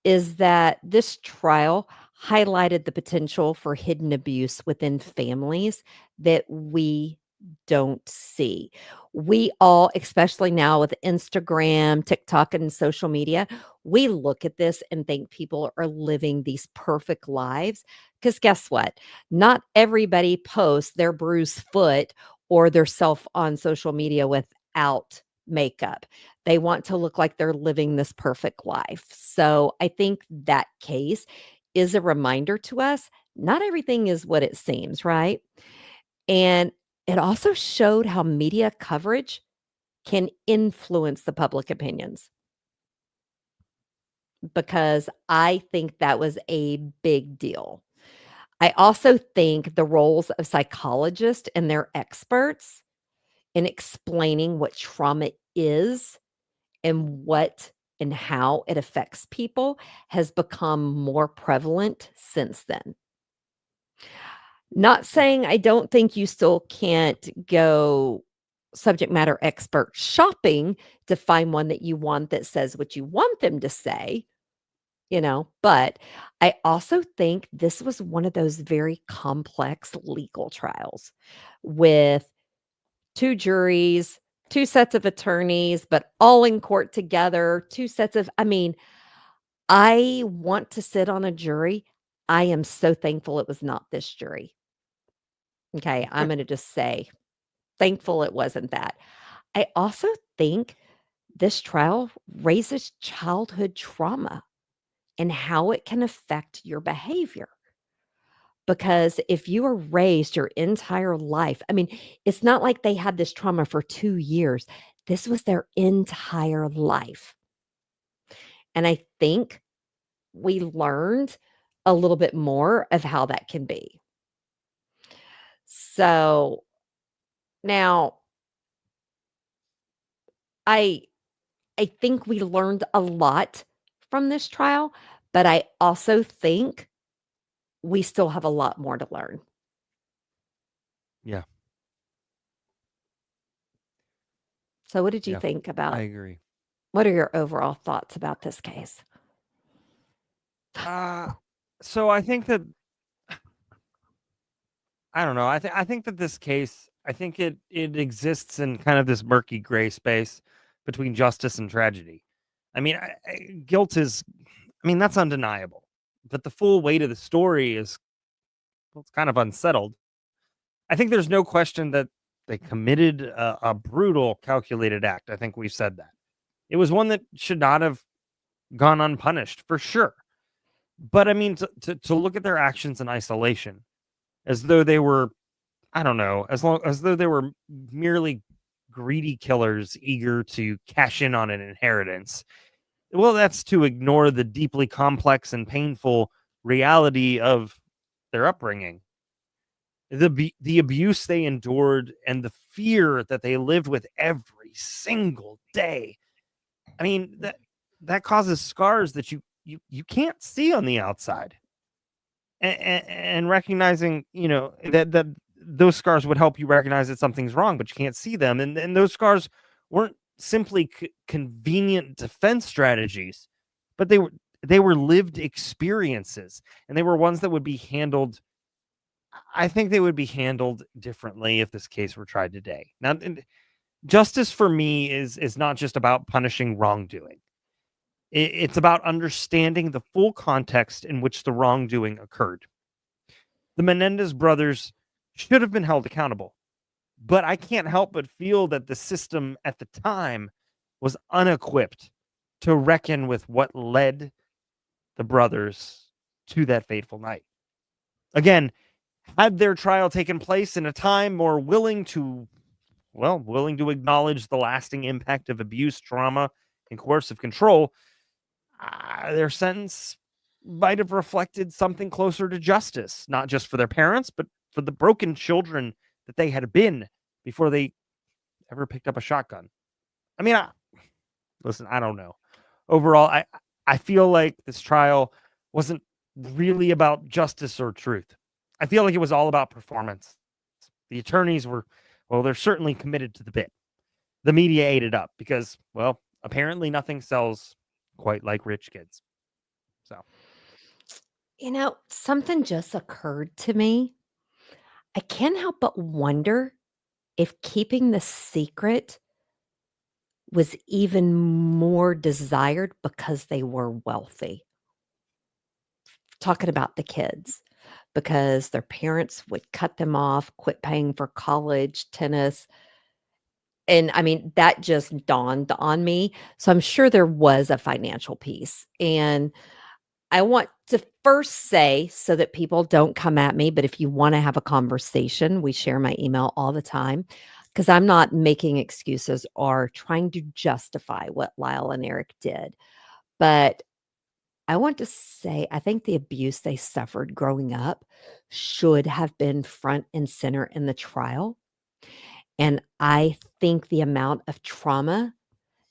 is that this trial highlighted the potential for hidden abuse within families that we don't see. We all, especially now with Instagram, TikTok, and social media, we look at this and think people are living these perfect lives. Because guess what? Not everybody posts their bruised foot or their self on social media without makeup. They want to look like they're living this perfect life. So I think that case is a reminder to us, not everything is what it seems, right? And it also showed how media coverage can influence the public opinions, because I think that was a big deal. I also think the roles of psychologists and their experts in explaining what trauma is and what and how it affects people has become more prevalent since then. Not saying I don't think you still can't go subject matter expert shopping to find one that you want that says what you want them to say, but I also think this was one of those very complex legal trials with 2 juries, 2 sets of attorneys, but all in court together, 2 sets of, I want to sit on a jury. I am so thankful it was not this jury. Okay, I'm going to just say, thankful it wasn't that. I also think this trial raises childhood trauma and how it can affect your behavior. Because if you were raised your entire life, it's not like they had this trauma for 2 years. This was their entire life. And I think we learned a little bit more of how that can be. So now I think we learned a lot from this trial, but I also think we still have a lot more to learn. Yeah. So what did you Yeah, think about I agree. what are your overall thoughts about this case? So I think that I don't know. I think that this case, I think it exists in kind of this murky gray space between justice and tragedy. I mean, guilt is, I mean, that's undeniable. But the full weight of the story is, well, it's kind of unsettled. I think there's no question that they committed a brutal, calculated act. I think we've said that. It was one that should not have gone unpunished for sure. But I mean, to look at their actions in isolation, as though they were, I don't know, as though they were merely greedy killers eager to cash in on an inheritance. Well, that's to ignore the deeply complex and painful reality of their upbringing. The abuse they endured and the fear that they lived with every single day. I mean, that causes scars that you can't see on the outside. And recognizing, that those scars would help you recognize that something's wrong, but you can't see them. And those scars weren't simply convenient defense strategies, but they were lived experiences, and they were ones that would be handled. I think they would be handled differently if this case were tried today. Now, justice for me is not just about punishing wrongdoing. It's about understanding the full context in which the wrongdoing occurred. The Menendez brothers should have been held accountable, but I can't help but feel that the system at the time was unequipped to reckon with what led the brothers to that fateful night. Again, had their trial taken place in a time more willing to acknowledge the lasting impact of abuse, trauma, and coercive control, their sentence might have reflected something closer to justice, not just for their parents, but for the broken children that they had been before they ever picked up a shotgun. I mean, listen, I don't know. Overall, I feel like this trial wasn't really about justice or truth. I feel like it was all about performance. The attorneys were, well, they're certainly committed to the bit. The media ate it up because, well, apparently nothing sells quite like rich kids. So, Something just occurred to me. I can't help but wonder if keeping the secret was even more desired because they were wealthy. Talking about the kids, because their parents would cut them off, quit paying for college, tennis. And I mean, that just dawned on me. So I'm sure there was a financial piece. And I want to first say, so that people don't come at me, but if you want to have a conversation, we share my email all the time, because I'm not making excuses or trying to justify what Lyle and Erik did. But I want to say, I think the abuse they suffered growing up should have been front and center in the trial. And I think the amount of trauma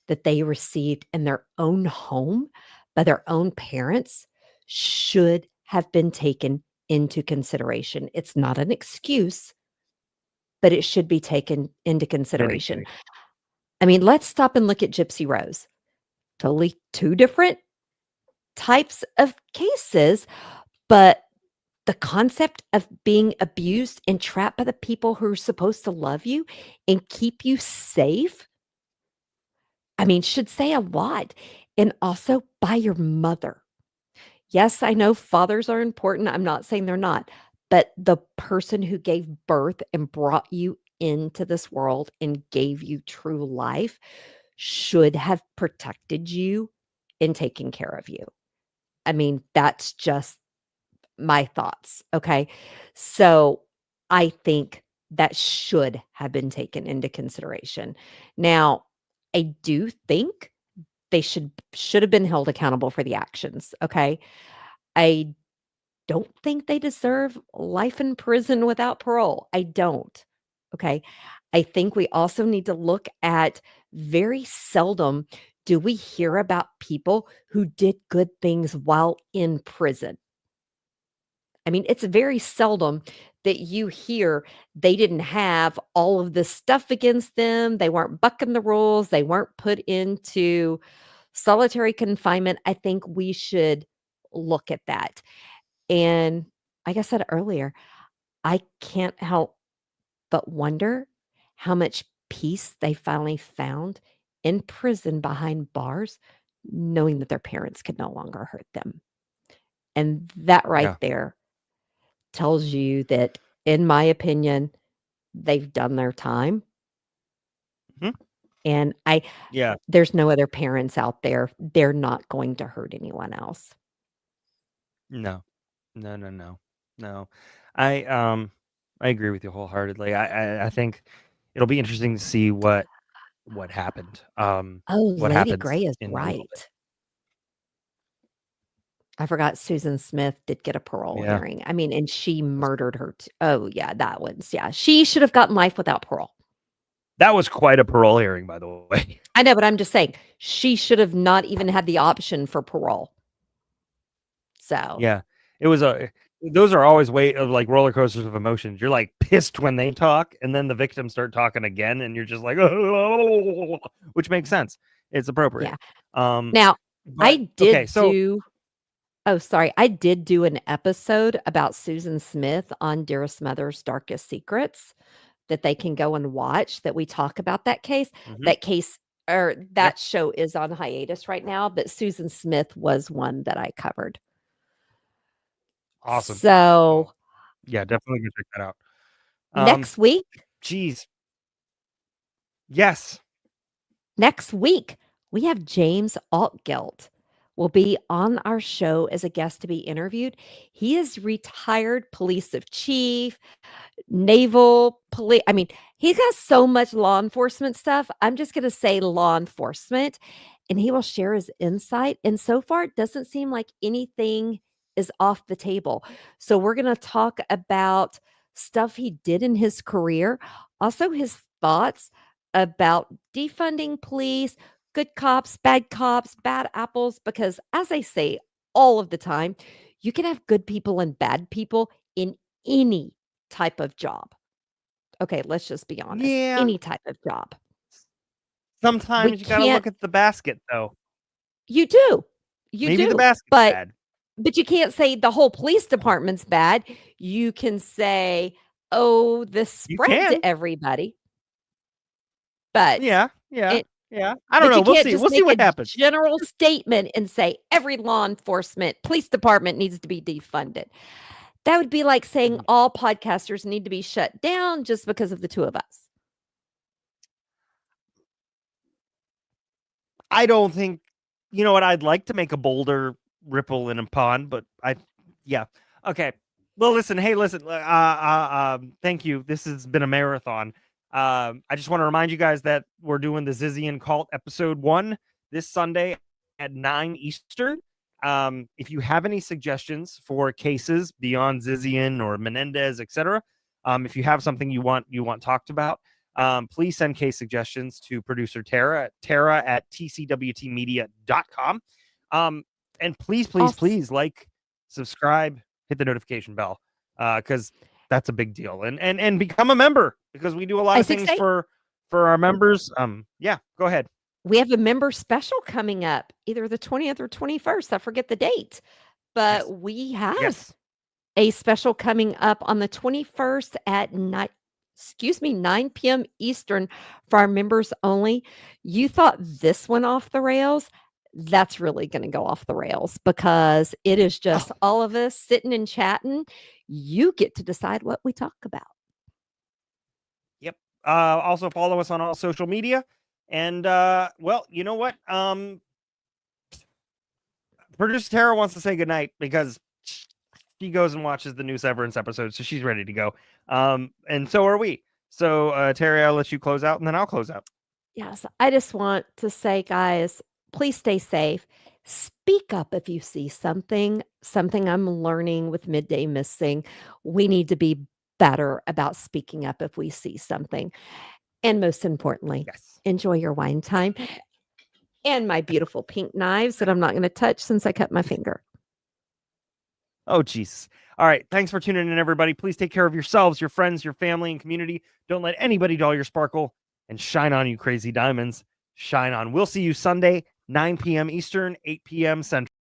that they received in their own home by their own parents should have been taken into consideration. It's not an excuse, but it should be taken into consideration. I mean, let's stop and look at Gypsy Rose. Totally two different types of cases, but the concept of being abused and trapped by the people who are supposed to love you and keep you safe, I mean, should say a lot. And also by your mother. Yes, I know fathers are important. I'm not saying they're not, but the person who gave birth and brought you into this world and gave you true life should have protected you and taken care of you. I mean, that's just my thoughts. Okay. So I think that should have been taken into consideration. Now, I do think They should have been held accountable for the actions. Okay. I don't think they deserve life in prison without parole. I don't. Okay. I think we also need to look at, very seldom do we hear about people who did good things while in prison. I mean, it's very seldom that you hear they didn't have all of this stuff against them. They weren't bucking the rules. They weren't put into solitary confinement. I think we should look at that. And like I said earlier, I can't help but wonder how much peace they finally found in prison behind bars, knowing that their parents could no longer hurt them. And that right Yeah. there tells you that, in my opinion, they've done their time. Mhm. And Yeah. there's no other parents out there. They're not going to hurt anyone else. No. No. I agree with you wholeheartedly. I think it'll be interesting to see what happened. Oh, What Lady happens Gray is in a little bit. right. I forgot Susan Smith did get a parole Yeah. hearing. I mean, and she murdered her. Oh, yeah, that one's, yeah. She should have gotten life without parole. That was quite a parole hearing, by the way. I know, but I'm just saying she should have not even had the option for parole. So, Yeah. It was those are always like roller coasters of emotions. You're like pissed when they talk, and then the victims start talking again, and you're just like, which makes sense. It's appropriate. now I But did okay, so do. Oh, sorry. I did do an episode about Susan Smith on Dearest Mother's Darkest Secrets that they can go and watch, that we talk about that case. Mhm. That case, or that show is on hiatus right now, but Susan Smith was one that I covered. Awesome. So Yeah, definitely go check that out. next week, Geez. Yes. next week, we have James Altgeld will be on our show as a guest to be interviewed. He is retired police chief, naval police. I mean, he's got so much law enforcement stuff. I'm just going to say law enforcement, and he will share his insight. And so far, it doesn't seem like anything is off the table. So we're going to talk about stuff he did in his career, also his thoughts about defunding police, good cops, bad apples, because as I say all of the time, you can have good people and bad people in any type of job. Okay, let's just be honest. Yeah. Any type of job. Sometimes you got to can't- look at the basket, though. You do. You Maybe do. the basket's but bad. But you can't say the whole police department's bad. You can say, oh, this You spread can. to everybody. But Yeah. it- I don't but know. you We'll can't see. just We'll see make what a happens. general statement and say every law enforcement police department needs to be defunded. That would be like saying all podcasters need to be shut down just because of the two of us. I don't think, you know what? I'd like to make a bolder ripple in a pond, but okay. Well, listen. Hey, listen. Thank you. This has been a marathon. I just want to remind you guys that we're doing the Zizian Cult episode 1 this Sunday at 9 Eastern. If you have any suggestions for cases beyond Zizian or Menendez, etc., if you have something you want talked about, please send case suggestions to producer Tara at tcwtmedia.com. And please like, subscribe, hit the notification bell, because that's a big deal, and become a member, because we do a lot of things for our members. Go ahead. We have a member special coming up, either the 20th or 21st. I forget the date, but we have a special coming up on the 21st at 9 p.m. Eastern for our members only. You thought this went off the rails? That's really going to go off the rails, because it is just all of us sitting and chatting. You get to decide what we talk about. Yep. Also follow us on all social media. And well, you know what? Producer Tara wants to say goodnight because she goes and watches the new Severance episode, so she's ready to go. And so are we. So Terry, I'll let you close out, and then I'll close out. Yes, I just want to say, guys, Please stay safe. Speak up if you see something I'm learning with Midday Missing. We need to be better about speaking up if we see something. And most importantly, Yes. enjoy your wine time and my beautiful pink knives that I'm not going to touch since I cut my finger. Oh, Jesus. All right. Thanks for tuning in, everybody. Please take care of yourselves, your friends, your family, and community. Don't let anybody dull your sparkle, and shine on, you crazy diamonds. Shine on. We'll see you Sunday, 9 p.m. Eastern, 8 p.m. Central.